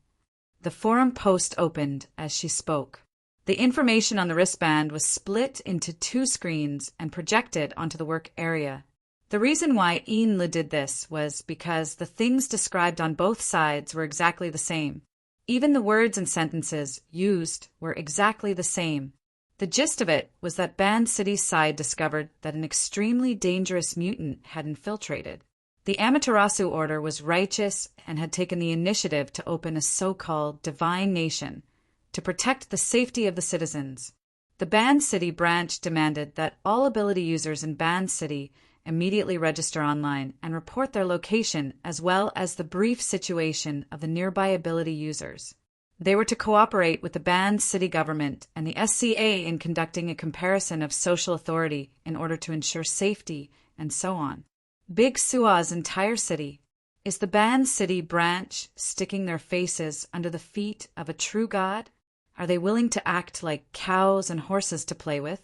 Speaker 1: The forum post opened as she spoke. The information on the wristband was split into 2 screens and projected onto the work area. The reason why Ian Lee did this was because the things described on both sides were exactly the same. Even the words and sentences used were exactly the same. The gist of it was that Band City's side discovered that an extremely dangerous mutant had infiltrated. The Amaterasu Order was righteous and had taken the initiative to open a so-called divine nation to protect the safety of the citizens. The Band City branch demanded that all ability users in Band City immediately register online and report their location as well as the brief situation of the nearby ability users. They were to cooperate with the Band City government and the SCA in conducting a comparison of social authority in order to ensure safety and so on. Big Sua's entire city. Is the Band City branch sticking their faces under the feet of a true god? Are they willing to act like cows and horses to play with?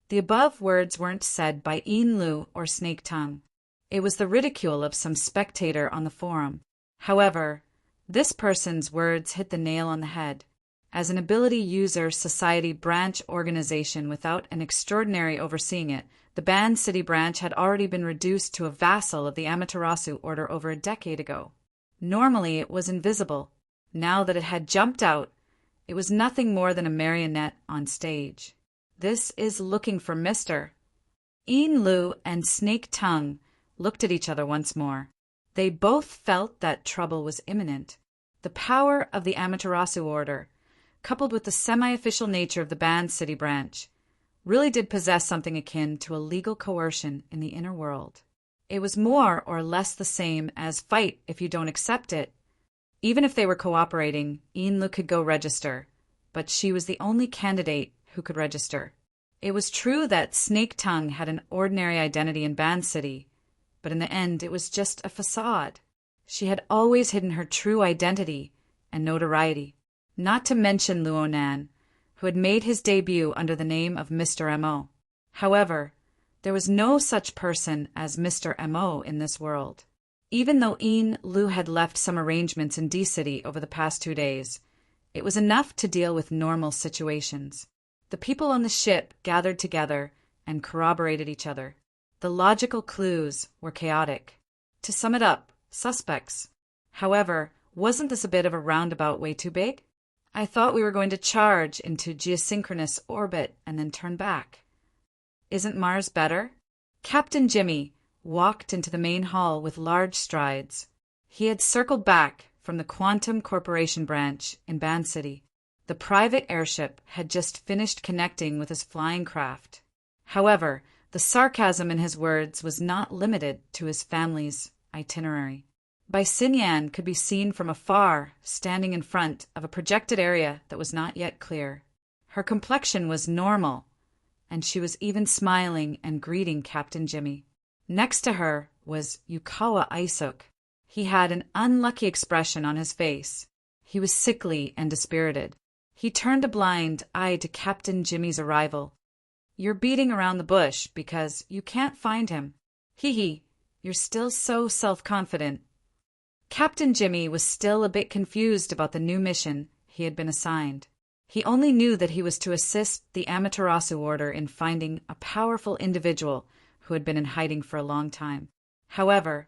Speaker 1: The above words weren't said by Ian Lu or Snake Tongue. It was the ridicule of some spectator on the forum. However, this person's words hit the nail on the head. As an ability user society branch organization without an extraordinary overseeing it, the Band City branch had already been reduced to a vassal of the Amaterasu Order over a decade ago. Normally it was invisible. Now that it had jumped out, it was nothing more than a marionette on stage. This is looking for Mr. Ian Lu and Snake Tongue looked at each other once more. They both felt that trouble was imminent. The power of the Amaterasu Order, coupled with the semi-official nature of the Band City branch, really did possess something akin to a legal coercion in the inner world. It was more or less the same as fight if you don't accept it. Even if they were cooperating, Ian Lu could go register, but she was the only candidate who could register. It was true that Snake Tongue had an ordinary identity in Band City, but in the end it was just a facade. She had always hidden her true identity and notoriety, not to mention Luonan, who had made his debut under the name of Mr. M.O. However, there was no such person as Mr. M.O. in this world. Even though Ian Lu had left some arrangements in D-City over the past 2 days, it was enough to deal with normal situations. The people on the ship gathered together and corroborated each other. The logical clues were chaotic. To sum it up, suspects. However, wasn't this a bit of a roundabout way too big? I thought we were going to charge into geosynchronous orbit and then turn back. Isn't Mars better? Captain Jimmy walked into the main hall with large strides. He had circled back from the Quantum Corporation branch in Band City. The private airship had just finished connecting with his flying craft. However, the sarcasm in his words was not limited to his family's itinerary. Bai Xinyan could be seen from afar, standing in front of a projected area that was not yet clear. Her complexion was normal, and she was even smiling and greeting Captain Jimmy. Next to her was Yukawa Isuk. He had an unlucky expression on his face. He was sickly and dispirited. He turned a blind eye to Captain Jimmy's arrival. You're beating around the bush because you can't find him. Hee, you're still so self-confident. Captain Jimmy was still a bit confused about the new mission he had been assigned. He only knew that he was to assist the Amaterasu Order in finding a powerful individual who had been in hiding for a long time. However,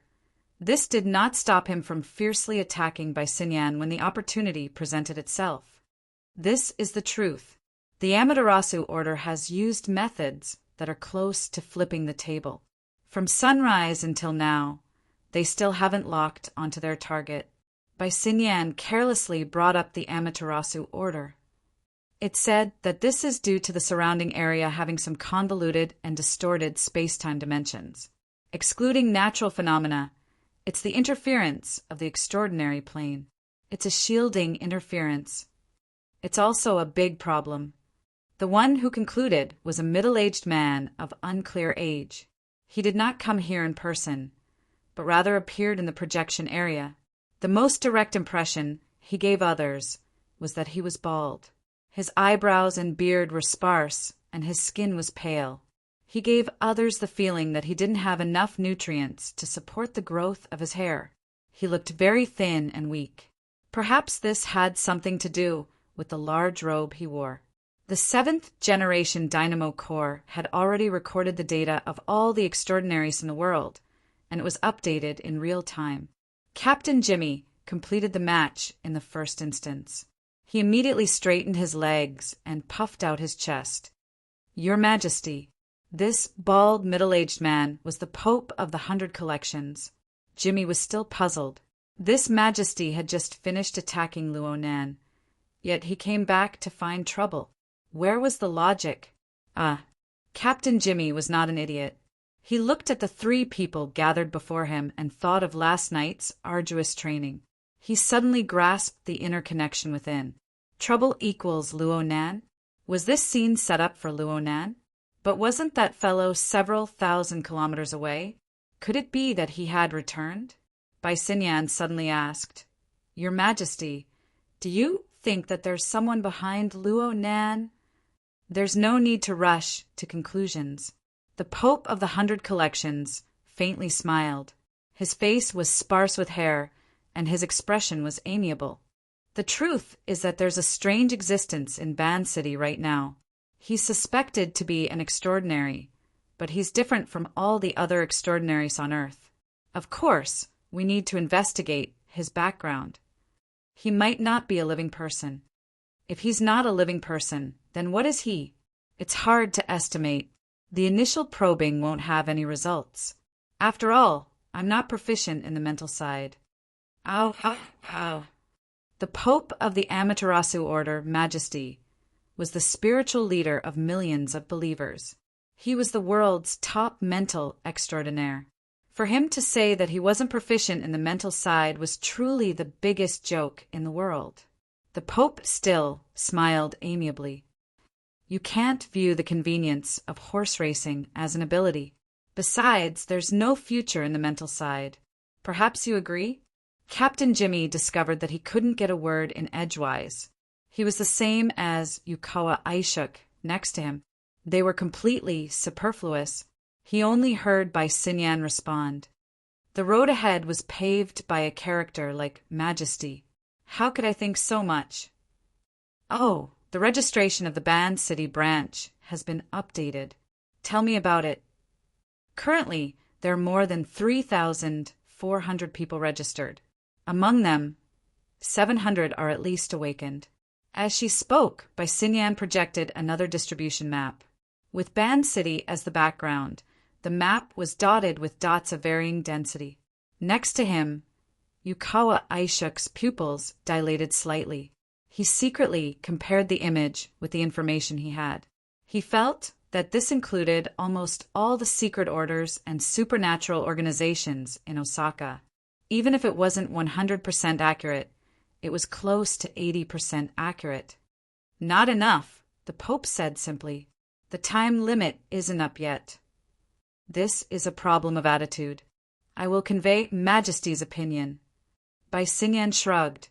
Speaker 1: this did not stop him from fiercely attacking Bai Xinyan when the opportunity presented itself. This is the truth. The Amaterasu Order has used methods that are close to flipping the table. From sunrise until now, they still haven't locked onto their target. Bai Xinyan carelessly brought up the Amaterasu Order. It said that this is due to the surrounding area having some convoluted and distorted space-time dimensions. Excluding natural phenomena, it's the interference of the extraordinary plane. It's a shielding interference. It's also a big problem. The one who concluded was a middle-aged man of unclear age. He did not come here in person, but rather appeared in the projection area. The most direct impression he gave others was that he was bald. His eyebrows and beard were sparse, and his skin was pale. He gave others the feeling that he didn't have enough nutrients to support the growth of his hair. He looked very thin and weak. Perhaps this had something to do with the large robe he wore. The 7th-generation Dynamo Core had already recorded the data of all the extraordinaries in the world, and it was updated in real time. Captain Jimmy completed the match in the first instance. He immediately straightened his legs and puffed out his chest. "Your Majesty." This bald, middle-aged man was the Pope of the 100 Collections. Jimmy was still puzzled. This Majesty had just finished attacking Luonan, yet he came back to find trouble. Where was the logic? Captain Jimmy was not an idiot. He looked at the 3 people gathered before him and thought of last night's arduous training. He suddenly grasped the interconnection within. Trouble equals Luonan? Was this scene set up for Luonan? But wasn't that fellow several thousand kilometers away? Could it be that he had returned? Sinyan suddenly asked, "Your Majesty, do you think that there's someone behind Luonan?" There's no need to rush to conclusions. The Pope of the 100 Collections faintly smiled. His face was sparse with hair, and his expression was amiable. "The truth is that there's a strange existence in Ban City right now. He's suspected to be an extraordinary, but he's different from all the other extraordinaries on Earth. Of course, we need to investigate his background. He might not be a living person. If he's not a living person, then what is he? It's hard to estimate. The initial probing won't have any results. After all, I'm not proficient in the mental side." Ow. The Pope of the Amaterasu Order, Majesty, was the spiritual leader of millions of believers. He was the world's top mental extraordinaire. For him to say that he wasn't proficient in the mental side was truly the biggest joke in the world. The Pope still smiled amiably. "You can't view the convenience of horse racing as an ability. Besides, there's no future in the mental side. Perhaps you agree?" Captain Jimmy discovered that he couldn't get a word in edgewise. He was the same as Yukawa Aishuk next to him. They were completely superfluous. He only heard Sinyan respond. The road ahead was paved by a character like Majesty. How could I think so much? "Oh, the registration of the Ban City branch has been updated. Tell me about it." Currently, there are more than 3,400 people registered. Among them, 700 are at least awakened. As she spoke, Sinyan projected another distribution map. With Ban City as the background, the map was dotted with dots of varying density. Next to him, Yukawa Aishuk's pupils dilated slightly. He secretly compared the image with the information he had. He felt that this included almost all the secret orders and supernatural organizations in Osaka. Even if it wasn't 100% accurate, it was close to 80% accurate. "Not enough," the Pope said simply. "The time limit isn't up yet." This is a problem of attitude. I will convey Majesty's opinion. Sinyan shrugged.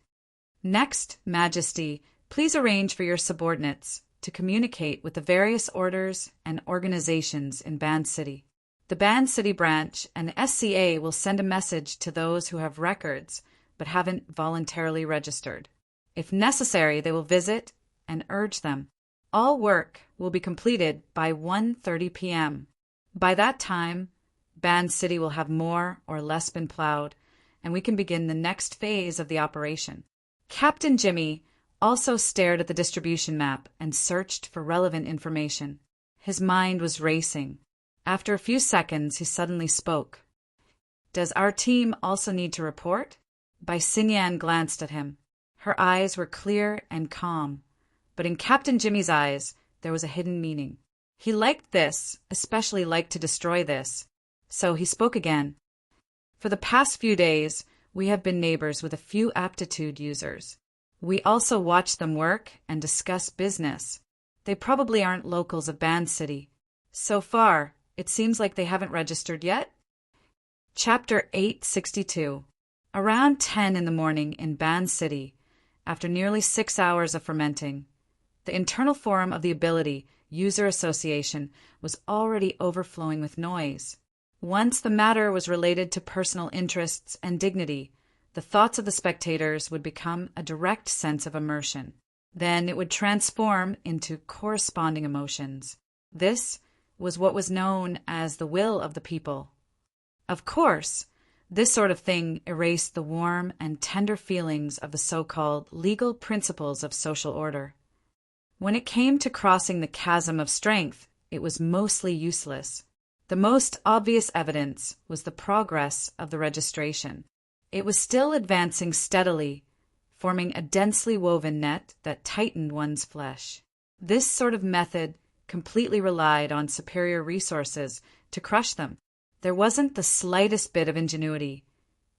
Speaker 1: "Next, Majesty, please arrange for your subordinates to communicate with the various orders and organizations in Ban City. The Ban City branch and SCA will send a message to those who have records but haven't voluntarily registered. If necessary, they will visit and urge them. All work will be completed by 1:30 p.m. By that time, Ban City will have more or less been plowed, and we can begin the next phase of the operation." Captain Jimmy also stared at the distribution map and searched for relevant information. His mind was racing. After a few seconds, he suddenly spoke. "Does our team also need to report?" Sinyan glanced at him. Her eyes were clear and calm, but in Captain Jimmy's eyes there was a hidden meaning. He liked this, especially liked to destroy this. So he spoke again. "For the past few days, we have been neighbors with a few aptitude users. We also watch them work and discuss business. They probably aren't locals of Ban City. So far, It seems like they haven't registered yet. Chapter 862. Around 10 in the morning in Ban City, after nearly 6 hours of fermenting, the internal forum of the Ability User Association was already overflowing with noise. Once the matter was related to personal interests and dignity, the thoughts of the spectators would become a direct sense of immersion. Then it would transform into corresponding emotions. This was what was known as the will of the people. Of course, this sort of thing erased the warm and tender feelings of the so-called legal principles of social order. When it came to crossing the chasm of strength, it was mostly useless. The most obvious evidence was the progress of the registration. It was still advancing steadily, forming a densely woven net that tightened one's flesh. This sort of method completely relied on superior resources to crush them. There wasn't the slightest bit of ingenuity,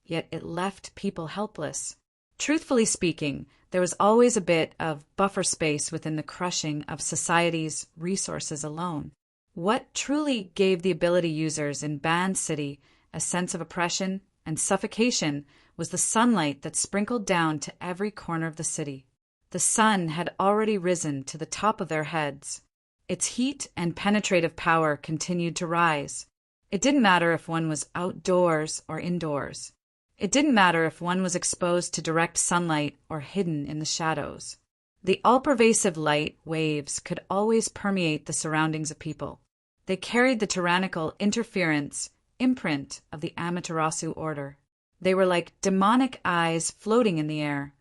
Speaker 1: yet it left people helpless. Truthfully speaking, there was always a bit of buffer space within the crushing of society's resources alone. What truly gave the Ability users in Ban City a sense of oppression and suffocation was the sunlight that sprinkled down to every corner of the city. The sun had already risen to the top of their heads. Its heat and penetrative power continued to rise. It didn't matter if one was outdoors or indoors. It didn't matter if one was exposed to direct sunlight or hidden in the shadows. The all-pervasive light waves could always permeate the surroundings of people. They carried the tyrannical interference imprint of the Amaterasu order. They were like demonic eyes floating in the air,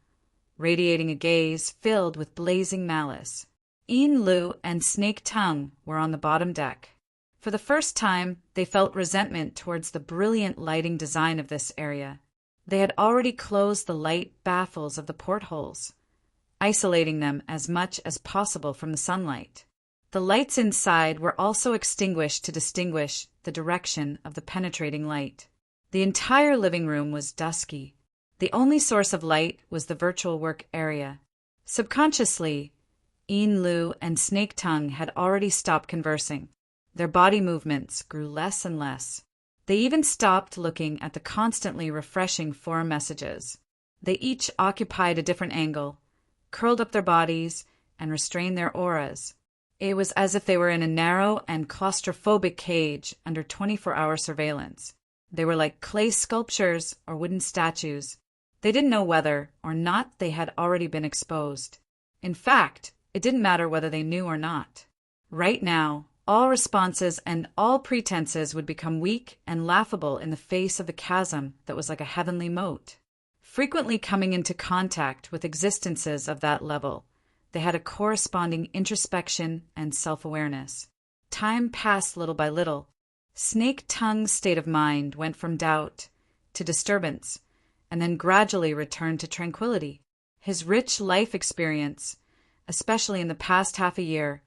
Speaker 1: radiating a gaze filled with blazing malice. Yin Lu and Snake Tongue were on the bottom deck. For the first time, they felt resentment towards the brilliant lighting design of this area. They had already closed the light baffles of the portholes, isolating them as much as possible from the sunlight. The lights inside were also extinguished to distinguish the direction of the penetrating light. The entire living room was dusky. The only source of light was the virtual work area. Subconsciously, Yin Lu and Snake Tongue had already stopped conversing. Their body movements grew less and less. They even stopped looking at the constantly refreshing forum messages. They each occupied a different angle, curled up their bodies, and restrained their auras. It was as if they were in a narrow and claustrophobic cage under 24-hour surveillance. They were like clay sculptures or wooden statues. They didn't know whether or not they had already been exposed. In fact, it didn't matter whether they knew or not. Right now, all responses and all pretenses would become weak and laughable in the face of the chasm that was like a heavenly moat. Frequently coming into contact with existences of that level, they had a corresponding introspection and self-awareness. Time passed little by little. Snake Tongue's state of mind went from doubt to disturbance, and then gradually returned to tranquility. His rich life experience, especially in the past half a year,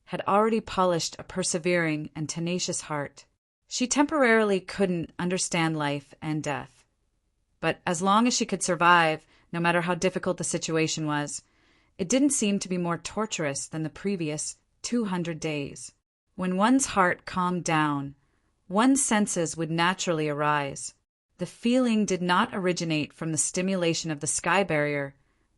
Speaker 1: had already polished a persevering and tenacious heart. She temporarily couldn't understand life and death. But as long as she could survive, no matter how difficult the situation was, it didn't seem to be more torturous than the previous 200 days. When one's heart calmed down, one's senses would naturally arise. The feeling did not originate from the stimulation of the sky barrier,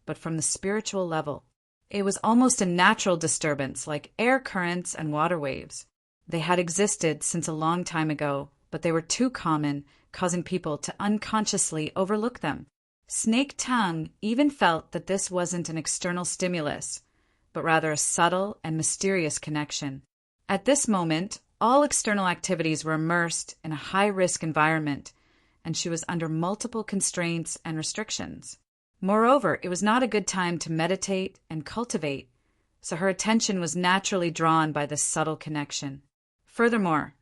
Speaker 1: but from the spiritual level. It was almost a natural disturbance, like air currents and water waves. They had existed since a long time ago, but they were too common, causing people to unconsciously overlook them. Snake Tongue even felt that this wasn't an external stimulus, but rather a subtle and mysterious connection. At this moment, all external activities were immersed in a high-risk environment, and she was under multiple constraints and restrictions. Moreover, it was not a good time to meditate and cultivate, so her attention was naturally drawn by this subtle connection. Furthermore,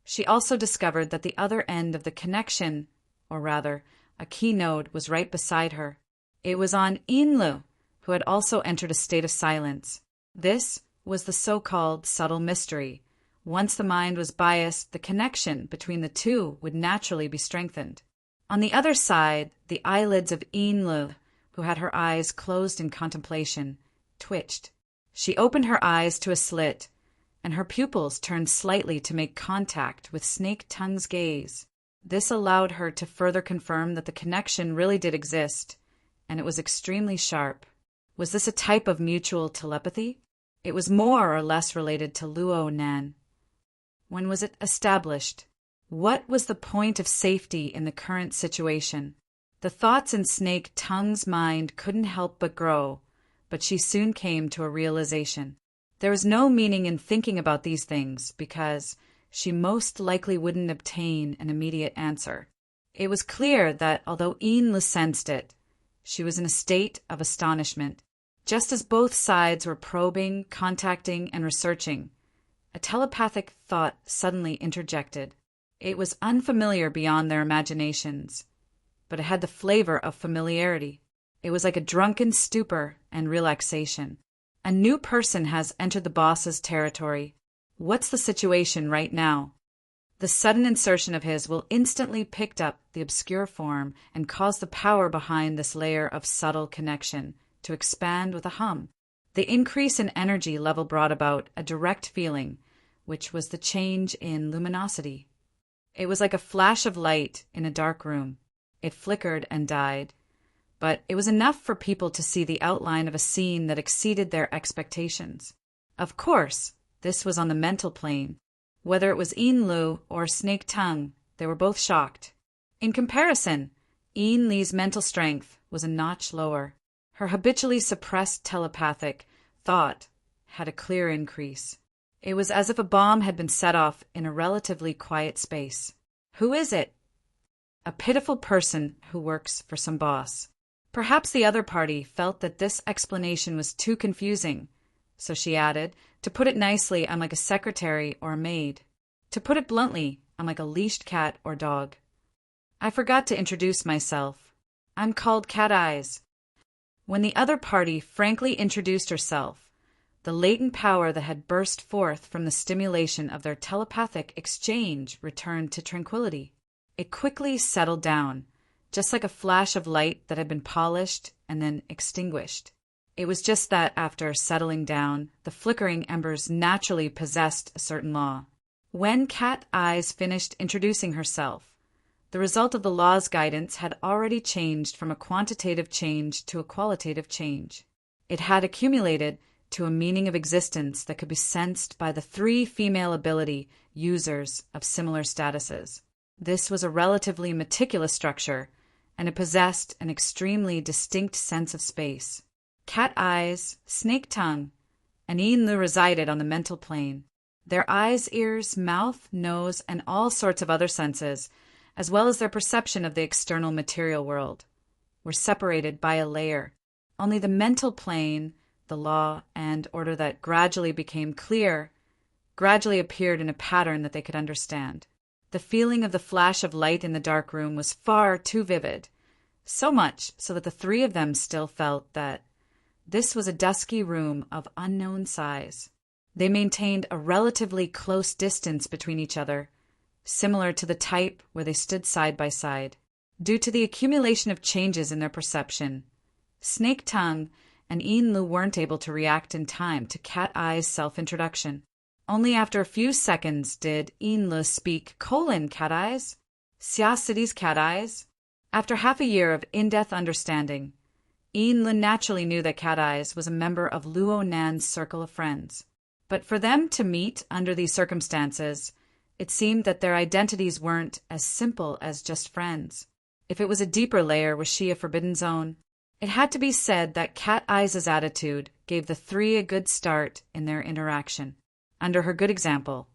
Speaker 1: she also discovered that the other end of the connection, or rather, a key node, was right beside her. It was on Yin Lu, who had also entered a state of silence. This was the so-called subtle mystery. Once the mind was biased, the connection between the two would naturally be strengthened. On the other side, the eyelids of Yin Lu, who had her eyes closed in contemplation, twitched. She opened her eyes to a slit, and her pupils turned slightly to make contact with Snake Tongue's gaze. This allowed her to further confirm that the connection really did exist, and it was extremely sharp. Was this a type of mutual telepathy? It was more or less related to Luo Nan. When was it established? What was the point of safety in the current situation? The thoughts in Snake Tongue's mind couldn't help but grow, but she soon came to a realization. There was no meaning in thinking about these things because she most likely wouldn't obtain an immediate answer. It was clear that although Yin sensed it, she was in a state of astonishment. Just as both sides were probing, contacting, and researching, a telepathic thought suddenly interjected. It was unfamiliar beyond their imaginations, but it had the flavor of familiarity. It was like a drunken stupor and relaxation. A new person has entered the boss's territory. What's the situation right now? The sudden insertion of his will instantly pick up the obscure form and cause the power behind this layer of subtle connection to expand with a hum. The increase in energy level brought about a direct feeling, which was the change in luminosity. It was like a flash of light in a dark room. It flickered and died, but it was enough for people to see the outline of a scene that exceeded their expectations. Of course, this was on the mental plane. Whether it was Yin Lu or Snake Tongue, they were both shocked. In comparison, Yin Li's mental strength was a notch lower. Her habitually suppressed telepathic thought had a clear increase. It was as if a bomb had been set off in a relatively quiet space. Who is it? A pitiful person who works for some boss. Perhaps the other party felt that this explanation was too confusing, so she added, "To put it nicely, I'm like a secretary or a maid. To put it bluntly, I'm like a leashed cat or dog. I forgot to introduce myself. I'm called Cat Eyes." When the other party frankly introduced herself, the latent power that had burst forth from the stimulation of their telepathic exchange returned to tranquility. It quickly settled down, just like a flash of light that had been polished and then extinguished. It was just that after settling down, the flickering embers naturally possessed a certain law. When Cat Eyes finished introducing herself, the result of the law's guidance had already changed from a quantitative change to a qualitative change. It had accumulated to a meaning of existence that could be sensed by the 3 female ability users of similar statuses. This was a relatively meticulous structure, and it possessed an extremely distinct sense of space. Cat Eyes, Snake Tongue, and Yin Lu resided on the mental plane. Their eyes, ears, mouth, nose, and all sorts of other senses, as well as their perception of the external material world, were separated by a layer. Only the mental plane, the law and order that gradually became clear, gradually appeared in a pattern that they could understand. The feeling of the flash of light in the dark room was far too vivid, so much so that the 3 of them still felt that this was a dusky room of unknown size. They maintained a relatively close distance between each other, similar to the type where they stood side by side. Due to the accumulation of changes in their perception, Snake Tongue and Yin Lu weren't able to react in time to Cat Eye's self-introduction. Only after a few seconds did Yin Lu speak, Cat Eyes? Xia City's Cat Eyes? After half a year of in-depth understanding, Yin Lu naturally knew that Cat Eyes was a member of Luo Nan's circle of friends. But for them to meet under these circumstances, it seemed that their identities weren't as simple as just friends. If it was a deeper layer, was she a forbidden zone? It had to be said that Cat Eyes' attitude gave the 3 a good start in their interaction. Under her good example,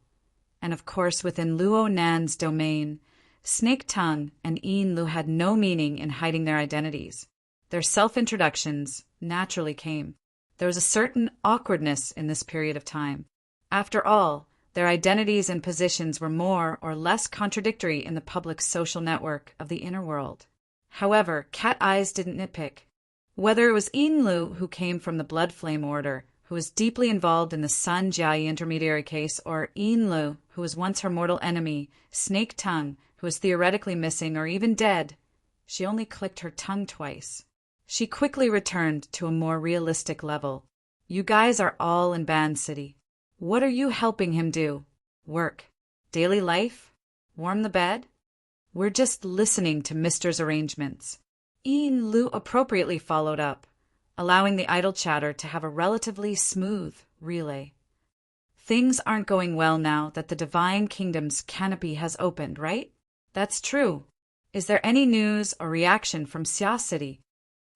Speaker 1: and of course within Luo Nan's domain, Snake Tongue and Yin Lu had no meaning in hiding their identities. Their self-introductions naturally came. There was a certain awkwardness in this period of time. After all, their identities and positions were more or less contradictory in the public social network of the inner world. However, Cat Eyes didn't nitpick. Whether it was Yin Lu, who came from the Blood Flame Order, who was deeply involved in the Sun Jiayi intermediary case, or Yin Lu, who was once her mortal enemy, Snake Tongue, who was theoretically missing or even dead, she only clicked her tongue twice. She quickly returned to a more realistic level. You guys are all in Ban City. What are you helping him do? Work. Daily life? Warm the bed? We're just listening to Mister's arrangements. Ian Lu appropriately followed up, allowing the idle chatter to have a relatively smooth relay. Things aren't going well now that the Divine Kingdom's canopy has opened, right? That's true. Is there any news or reaction from Xia City?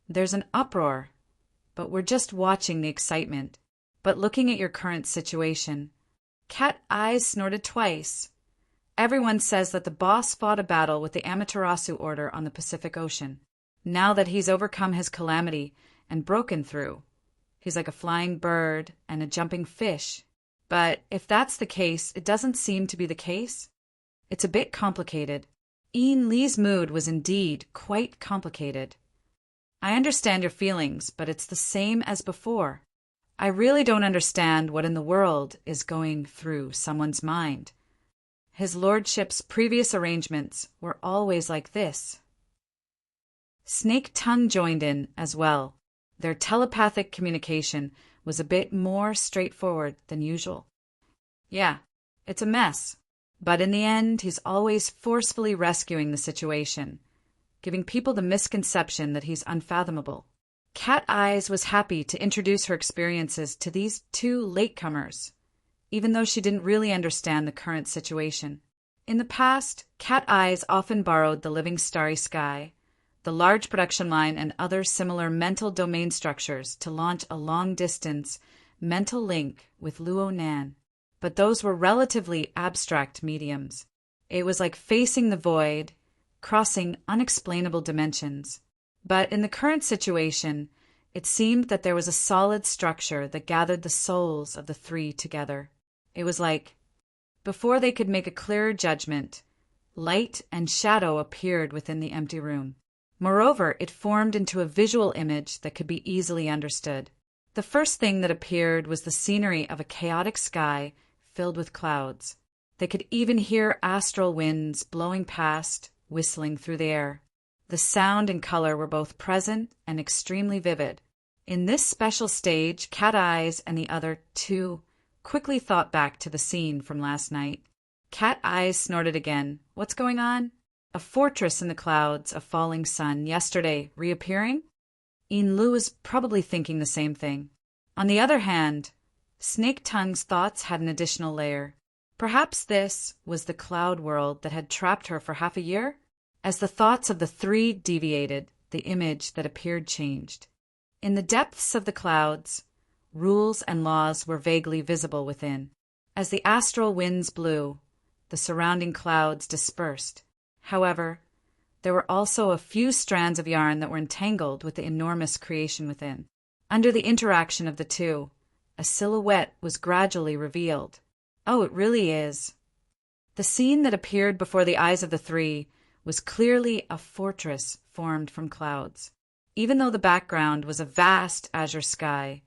Speaker 1: There's an uproar, but we're just watching the excitement. But looking at your current situation, Cat Eyes snorted twice. Everyone says that the boss fought a battle with the Amaterasu Order on the Pacific Ocean. Now that he's overcome his calamity and broken through, he's like a flying bird and a jumping fish. But if that's the case, it doesn't seem to be the case. It's a bit complicated. Ian Lee's mood was indeed quite complicated. I understand your feelings, but it's the same as before. I really don't understand what in the world is going through someone's mind. His lordship's previous arrangements were always like this. Snake Tongue joined in as well. Their telepathic communication was a bit more straightforward than usual. Yeah, it's a mess. But in the end, he's always forcefully rescuing the situation, giving people the misconception that he's unfathomable. Cat Eyes was happy to introduce her experiences to these two latecomers, even though she didn't really understand the current situation. In the past, Cat Eyes often borrowed the living starry sky, the large production line, and other similar mental domain structures to launch a long-distance mental link with Luo Nan. But those were relatively abstract mediums. It was like facing the void, crossing unexplainable dimensions. But in the current situation, it seemed that there was a solid structure that gathered the souls of the three together. It was like, before they could make a clearer judgment, light and shadow appeared within the empty room. Moreover, it formed into a visual image that could be easily understood. The first thing that appeared was the scenery of a chaotic sky filled with clouds. They could even hear astral winds blowing past, whistling through the air. The sound and color were both present and extremely vivid. In this special stage, Cat Eyes and the other two quickly thought back to the scene from last night. Cat Eyes snorted again. What's going on? A fortress in the clouds, a falling sun, yesterday reappearing? Ian Lu was probably thinking the same thing. On the other hand, Snake Tongue's thoughts had an additional layer. Perhaps this was the cloud world that had trapped her for half a year? As the thoughts of the three deviated, the image that appeared changed. In the depths of the clouds, rules and laws were vaguely visible within. As the astral winds blew, the surrounding clouds dispersed. However, there were also a few strands of yarn that were entangled with the enormous creation within. Under the interaction of the two, a silhouette was gradually revealed. Oh, it really is. The scene that appeared before the eyes of the three was clearly a fortress formed from clouds. Even though the background was a vast azure sky,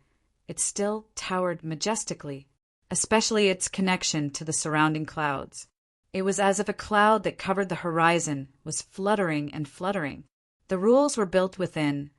Speaker 1: it still towered majestically, especially its connection to the surrounding clouds. It was as if a cloud that covered the horizon was fluttering and fluttering. The rules were built within,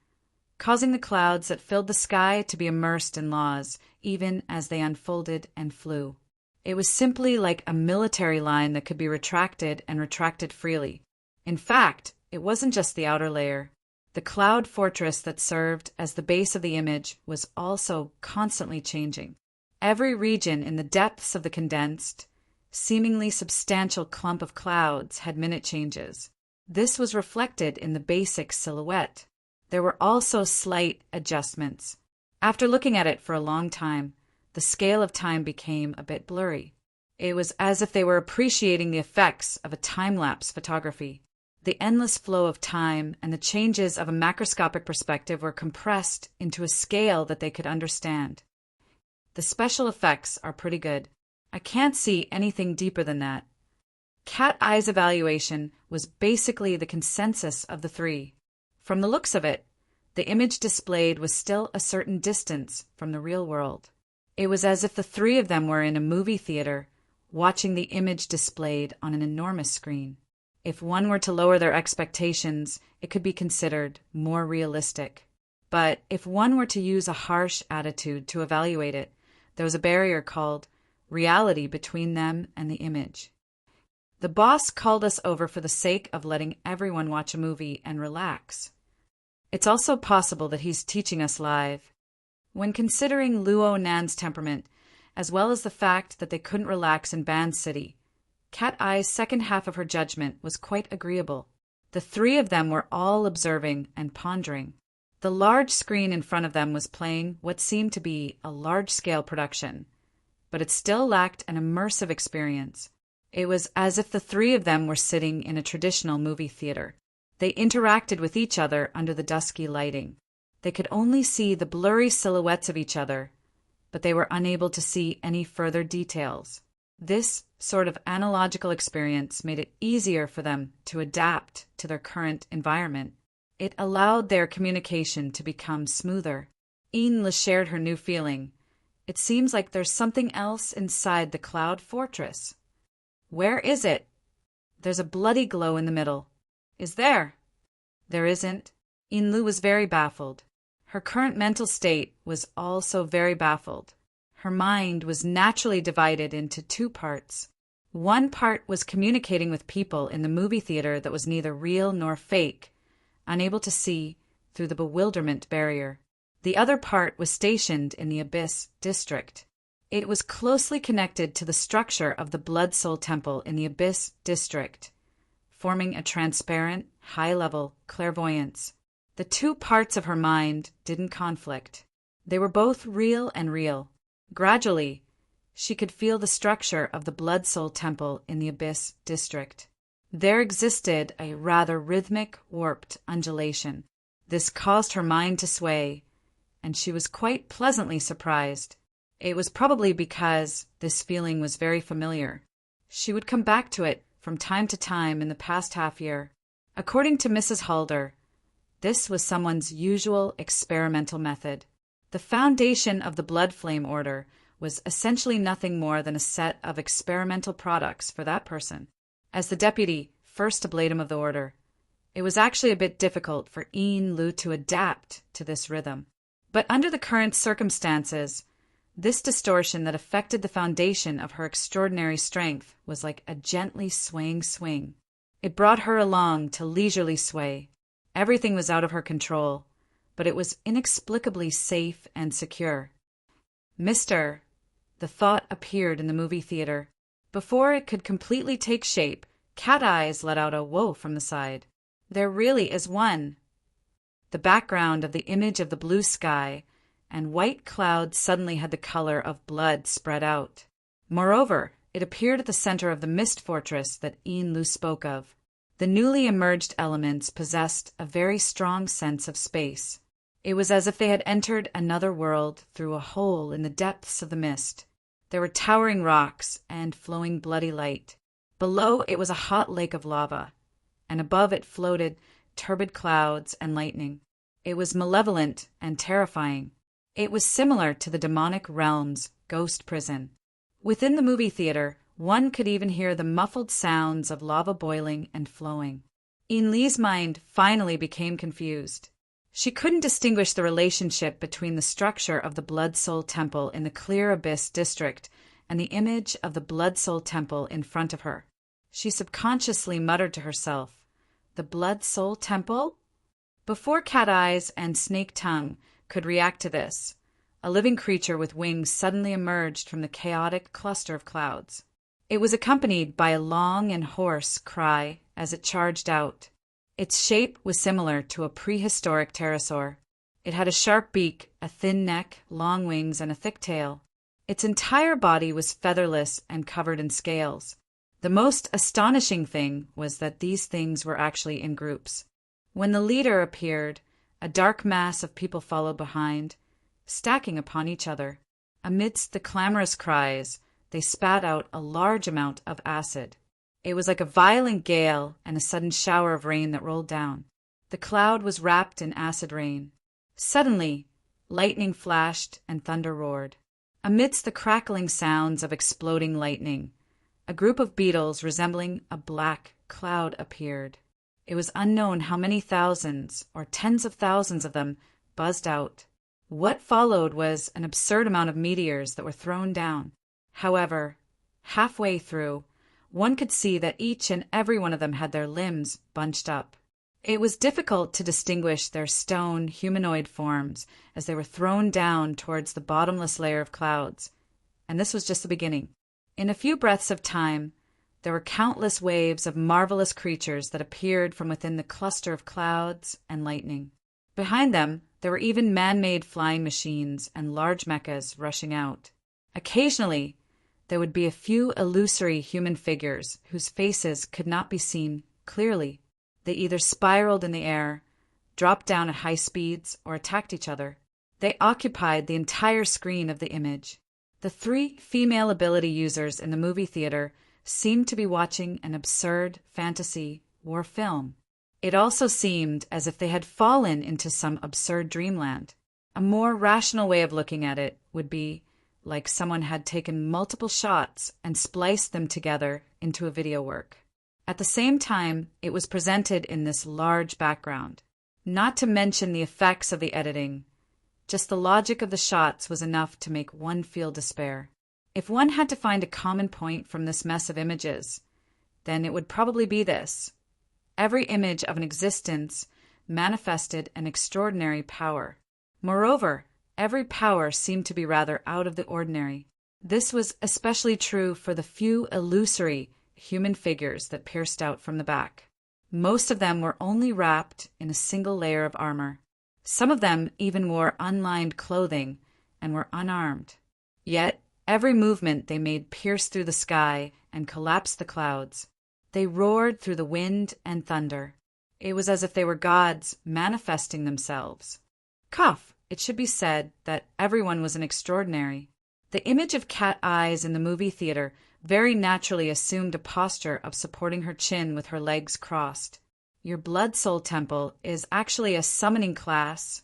Speaker 1: causing the clouds that filled the sky to be immersed in laws, even as they unfolded and flew. It was simply like a military line that could be retracted and retracted freely. In fact, it wasn't just the outer layer. The cloud fortress that served as the base of the image was also constantly changing. Every region in the depths of the condensed, seemingly substantial clump of clouds had minute changes. This was reflected in the basic silhouette. There were also slight adjustments. After looking at it for a long time, the scale of time became a bit blurry. It was as if they were appreciating the effects of a time-lapse photography. The endless flow of time and the changes of a macroscopic perspective were compressed into a scale that they could understand. The special effects are pretty good. I can't see anything deeper than that. Cat Eye's evaluation was basically the consensus of the three. From the looks of it, the image displayed was still a certain distance from the real world. It was as if the three of them were in a movie theater, watching the image displayed on an enormous screen. If one were to lower their expectations, it could be considered more realistic. But if one were to use a harsh attitude to evaluate it, there was a barrier called reality between them and the image. The boss called us over for the sake of letting everyone watch a movie and relax. It's also possible that he's teaching us live. When considering Luo Nan's temperament, as well as the fact that they couldn't relax in Band City, Cat Eye's second half of her judgment was quite agreeable. The three of them were all observing and pondering. The large screen in front of them was playing what seemed to be a large-scale production, but it still lacked an immersive experience. It was as if the three of them were sitting in a traditional movie theater. They interacted with each other under the dusky lighting. They could only see the blurry silhouettes of each other, but they were unable to see any further details. This sort of analogical experience made it easier for them to adapt to their current environment. It allowed their communication to become smoother. Enla shared her new feeling. It seems like there's something else inside the cloud fortress. Where is it? There's a bloody glow in the middle. Is there? There isn't. Inlu was very baffled. Her current mental state was also very baffled. Her mind was naturally divided into two parts. One part was communicating with people in the movie theater that was neither real nor fake, unable to see through the bewilderment barrier. The other part was stationed in the Abyss District. It was closely connected to the structure of the Blood Soul Temple in the Abyss District, forming a transparent, high-level clairvoyance. The two parts of her mind didn't conflict. They were both real and real. Gradually, she could feel the structure of the Blood Soul Temple in the Abyss District. There existed a rather rhythmic, warped undulation. This caused her mind to sway, and she was quite pleasantly surprised. It was probably because this feeling was very familiar. She would come back to it from time to time in the past half-year. According to Mrs. Halder, this was someone's usual experimental method. The foundation of the Blood Flame Order was essentially nothing more than a set of experimental products for that person. As the deputy first ablatum of the order, it was actually a bit difficult for Ian Lu to adapt to this rhythm. But under the current circumstances, this distortion that affected the foundation of her extraordinary strength was like a gently swaying swing. It brought her along to leisurely sway. Everything was out of her control, but it was inexplicably safe and secure. The thought appeared in the movie theater. Before it could completely take shape, Cat Eyes let out a whoa from the side. There really is one. The background of the image of the blue sky and white clouds suddenly had the color of blood spread out. Moreover, it appeared at the center of the mist fortress that Ian Lu spoke of. The newly emerged elements possessed a very strong sense of space. It was as if they had entered another world through a hole in the depths of the mist. There were towering rocks and flowing bloody light. Below it was a hot lake of lava, and above it floated turbid clouds and lightning. It was malevolent and terrifying. It was similar to the demonic realm's ghost prison. Within the movie theater, one could even hear the muffled sounds of lava boiling and flowing. Ian Lee's mind finally became confused. She couldn't distinguish the relationship between the structure of the Blood Soul Temple in the Clear Abyss District and the image of the Blood Soul Temple in front of her. She subconsciously muttered to herself, "The Blood Soul Temple?" Before Cat Eyes and Snake Tongue could react to this, a living creature with wings suddenly emerged from the chaotic cluster of clouds. It was accompanied by a long and hoarse cry as it charged out. Its shape was similar to a prehistoric pterosaur. It had a sharp beak, a thin neck, long wings, and a thick tail. Its entire body was featherless and covered in scales. The most astonishing thing was that these things were actually in groups. When the leader appeared, a dark mass of people followed behind, stacking upon each other. Amidst the clamorous cries, they spat out a large amount of acid. It was like a violent gale and a sudden shower of rain that rolled down. The cloud was wrapped in acid rain. Suddenly, lightning flashed and thunder roared. Amidst the crackling sounds of exploding lightning, a group of beetles resembling a black cloud appeared. It was unknown how many thousands or tens of thousands of them buzzed out. What followed was an absurd amount of meteors that were thrown down. However, halfway through, one could see that each and every one of them had their limbs bunched up. It was difficult to distinguish their stone humanoid forms as they were thrown down towards the bottomless layer of clouds. And this was just the beginning. In a few breaths of time, there were countless waves of marvelous creatures that appeared from within the cluster of clouds and lightning. Behind them, there were even man-made flying machines and large mechas rushing out. Occasionally, there would be a few illusory human figures whose faces could not be seen clearly. They either spiraled in the air, dropped down at high speeds, or attacked each other. They occupied the entire screen of the image. The 3 female ability users in the movie theater seemed to be watching an absurd fantasy war film. It also seemed as if they had fallen into some absurd dreamland. A more rational way of looking at it would be like someone had taken multiple shots and spliced them together into a video work. At the same time, it was presented in this large background. Not to mention the effects of the editing. Just the logic of the shots was enough to make one feel despair. If one had to find a common point from this mess of images, then it would probably be this. Every image of an existence manifested an extraordinary power. Moreover, every power seemed to be rather out of the ordinary. This was especially true for the few illusory human figures that pierced out from the back. Most of them were only wrapped in a single layer of armor. Some of them even wore unlined clothing and were unarmed. Yet, every movement they made pierced through the sky and collapsed the clouds. They roared through the wind and thunder. It was as if they were gods manifesting themselves. Cough! It should be said that everyone was an extraordinary. The image of Cat Eyes in the movie theater very naturally assumed a posture of supporting her chin with her legs crossed. Your blood soul temple is actually a summoning class.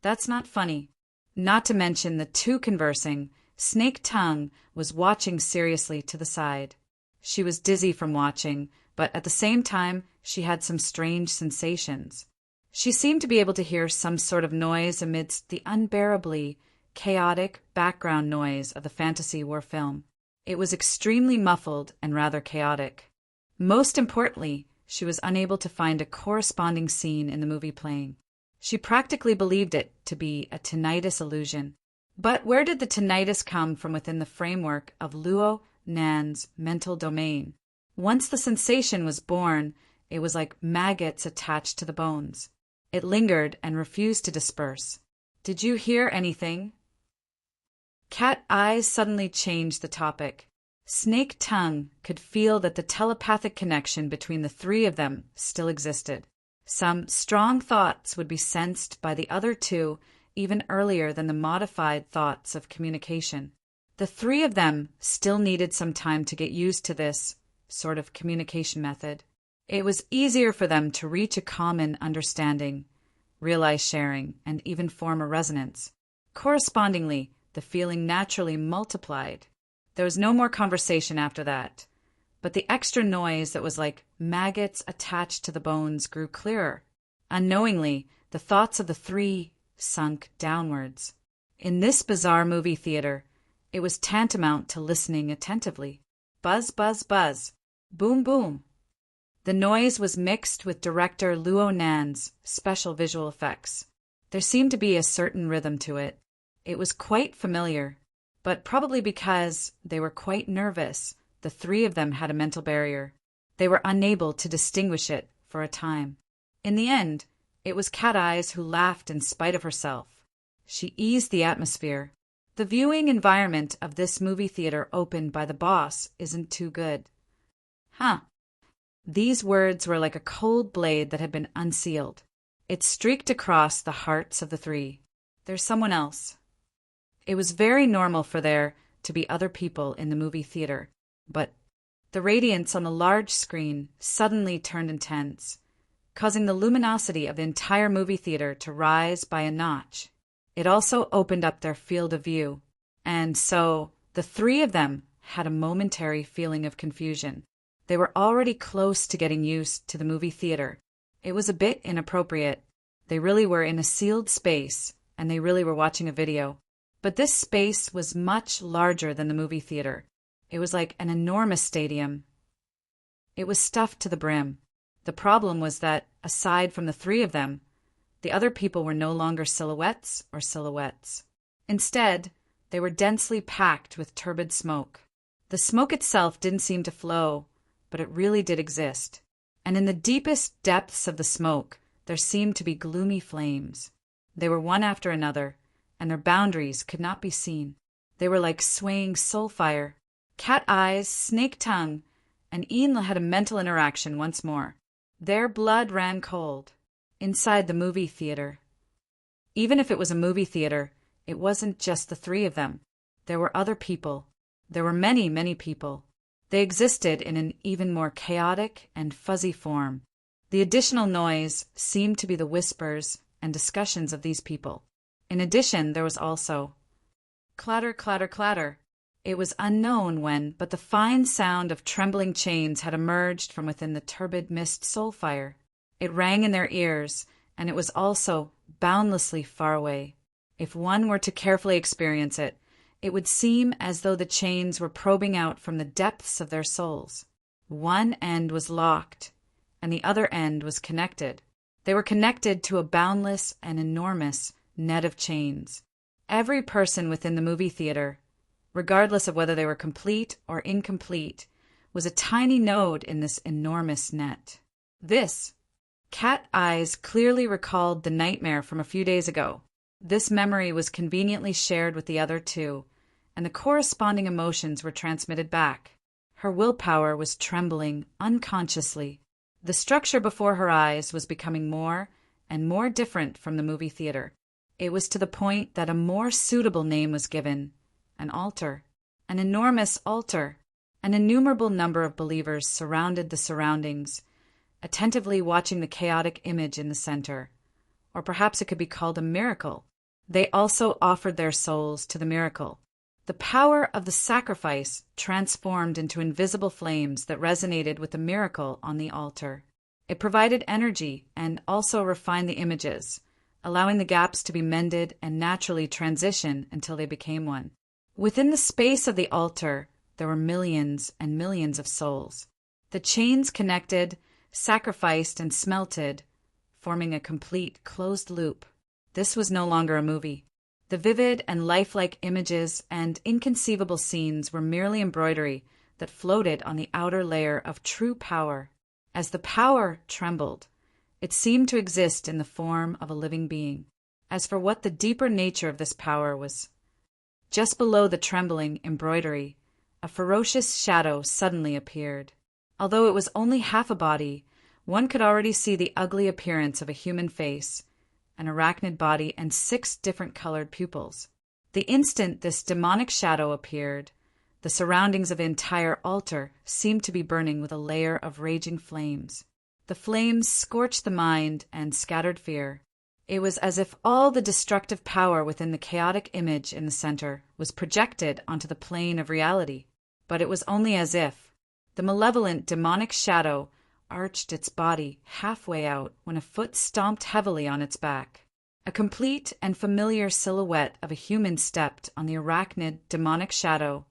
Speaker 1: That's not funny. Not to mention the 2 conversing, Snake Tongue was watching seriously to the side. She was dizzy from watching, but at the same time she had some strange sensations. She seemed to be able to hear some sort of noise amidst the unbearably chaotic background noise of the fantasy war film. It was extremely muffled and rather chaotic. Most importantly, she was unable to find a corresponding scene in the movie playing. She practically believed it to be a tinnitus illusion. But where did the tinnitus come from within the framework of Luo Nan's mental domain? Once the sensation was born, it was like maggots attached to the bones. It lingered and refused to disperse. Did you hear anything? Cat Eyes suddenly changed the topic. Snake Tongue could feel that the telepathic connection between the 3 of them still existed. Some strong thoughts would be sensed by the other 2 even earlier than the modified thoughts of communication. The 3 of them still needed some time to get used to this sort of communication method. It was easier for them to reach a common understanding, realize sharing, and even form a resonance. Correspondingly, the feeling naturally multiplied. There was no more conversation after that, but the extra noise that was like maggots attached to the bones grew clearer. Unknowingly, the thoughts of the 3 sunk downwards. In this bizarre movie theater, it was tantamount to listening attentively. Buzz, buzz, buzz. Boom, boom. The noise was mixed with director Luo Nan's special visual effects. There seemed to be a certain rhythm to it. It was quite familiar, but probably because they were quite nervous, the 3 of them had a mental barrier. They were unable to distinguish it for a time. In the end, it was Cat Eyes who laughed in spite of herself. She eased the atmosphere. The viewing environment of this movie theater opened by the boss isn't too good. Huh. These words were like a cold blade that had been unsealed. It streaked across the hearts of the 3. There's someone else. It was very normal for there to be other people in the movie theater, but the radiance on the large screen suddenly turned intense, causing the luminosity of the entire movie theater to rise by a notch. It also opened up their field of view, and so the 3 of them had a momentary feeling of confusion. They were already close to getting used to the movie theater. It was a bit inappropriate. They really were in a sealed space, and they really were watching a video. But this space was much larger than the movie theater. It was like an enormous stadium. It was stuffed to the brim. The problem was that, aside from the three of them, the other people were no longer silhouettes or silhouettes. Instead, they were densely packed with turbid smoke. The smoke itself didn't seem to flow, but it really did exist. And in the deepest depths of the smoke, there seemed to be gloomy flames. They were one after another, and their boundaries could not be seen. They were like swaying soul fire. Cat eyes, snake tongue, and Ian had a mental interaction once more. Their blood ran cold. Inside the movie theater. Even if it was a movie theater, it wasn't just the three of them. There were other people. There were many, many people. They existed in an even more chaotic and fuzzy form. The additional noise seemed to be the whispers and discussions of these people. In addition, there was also clatter, clatter, clatter. It was unknown when, but the fine sound of trembling chains had emerged from within the turbid mist soul fire. It rang in their ears, and it was also boundlessly far away. If one were to carefully experience it, it would seem as though the chains were probing out from the depths of their souls. One end was locked, and the other end was connected. They were connected to a boundless and enormous net of chains. Every person within the movie theater, regardless of whether they were complete or incomplete, was a tiny node in this enormous net. This, Cat Eyes clearly recalled the nightmare from a few days ago. This memory was conveniently shared with the other two, and the corresponding emotions were transmitted back. Her willpower was trembling unconsciously. The structure before her eyes was becoming more and more different from the movie theater. It was to the point that a more suitable name was given: an altar. An enormous altar. An innumerable number of believers surrounded the surroundings, attentively watching the chaotic image in the center. Or perhaps it could be called a miracle. They also offered their souls to the miracle. The power of the sacrifice transformed into invisible flames that resonated with the miracle on the altar. It provided energy and also refined the images, allowing the gaps to be mended and naturally transition until they became one. Within the space of the altar, there were millions and millions of souls. The chains connected, sacrificed, and smelted, forming a complete closed loop. This was no longer a movie. The vivid and lifelike images and inconceivable scenes were merely embroidery that floated on the outer layer of true power. As the power trembled, it seemed to exist in the form of a living being. As for what the deeper nature of this power was, just below the trembling embroidery, a ferocious shadow suddenly appeared. Although it was only half a body, one could already see the ugly appearance of a human face, an arachnid body, and 6 different colored pupils. The instant this demonic shadow appeared, the surroundings of the entire altar seemed to be burning with a layer of raging flames. The flames scorched the mind and scattered fear. It was as if all the destructive power within the chaotic image in the center was projected onto the plane of reality. But it was only as if. The malevolent demonic shadow arched its body halfway out when a foot stomped heavily on its back. A complete and familiar silhouette of a human stepped on the arachnid demonic shadow,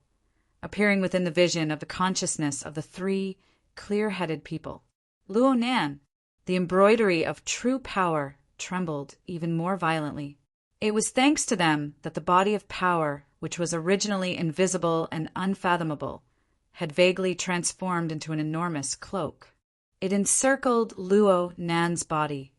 Speaker 1: appearing within the vision of the consciousness of the 3 clear-headed people. Luo Nan, the embroidery of true power, trembled even more violently. It was thanks to them that the body of power, which was originally invisible and unfathomable, had vaguely transformed into an enormous cloak. It encircled Luo Nan's body,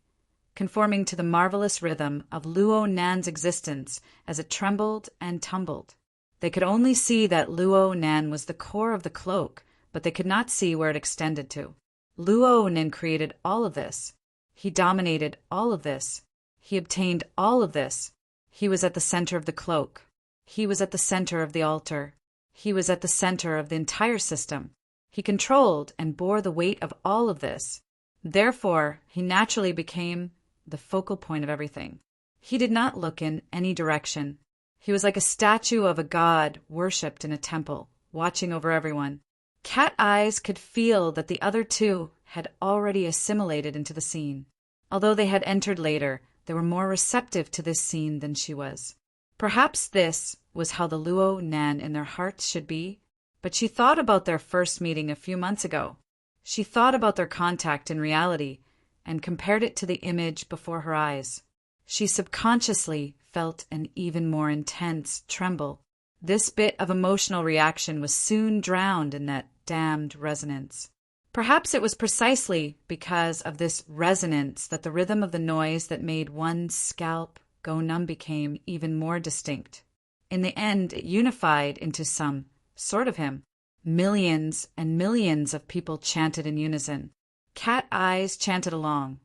Speaker 1: conforming to the marvelous rhythm of Luo Nan's existence as it trembled and tumbled. They could only see that Luo Nan was the core of the cloak, but they could not see where it extended to. Luo Nan created all of this. He dominated all of this. He obtained all of this. He was at the center of the cloak. He was at the center of the altar. He was at the center of the entire system. He controlled and bore the weight of all of this. Therefore, he naturally became the focal point of everything. He did not look in any direction. He was like a statue of a god worshipped in a temple, watching over everyone. Cat Eyes could feel that the other 2 had already assimilated into the scene. Although they had entered later, they were more receptive to this scene than she was. Perhaps this was how the Luo Nan in their hearts should be, but she thought about their first meeting a few months ago. She thought about their contact in reality and compared it to the image before her eyes. She subconsciously felt an even more intense tremble. This bit of emotional reaction was soon drowned in that damned resonance. Perhaps it was precisely because of this resonance that the rhythm of the noise that made one's scalp go numb became even more distinct. In the end, it unified into some sort of hymn. Millions and millions of people chanted in unison. Cat Eyes chanted along,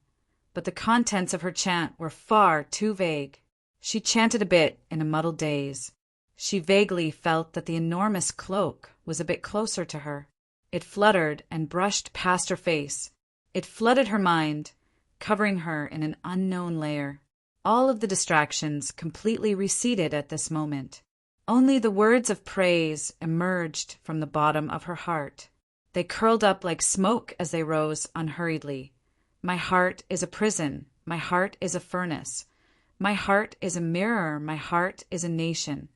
Speaker 1: but the contents of her chant were far too vague. She chanted a bit in a muddled daze. She vaguely felt that the enormous cloak was a bit closer to her. It fluttered and brushed past her face. It flooded her mind, covering her in an unknown layer. All of the distractions completely receded at this moment. Only the words of praise emerged from the bottom of her heart. They curled up like smoke as they rose unhurriedly. My heart is a prison. My heart is a furnace. My heart is a mirror. My heart is a nation.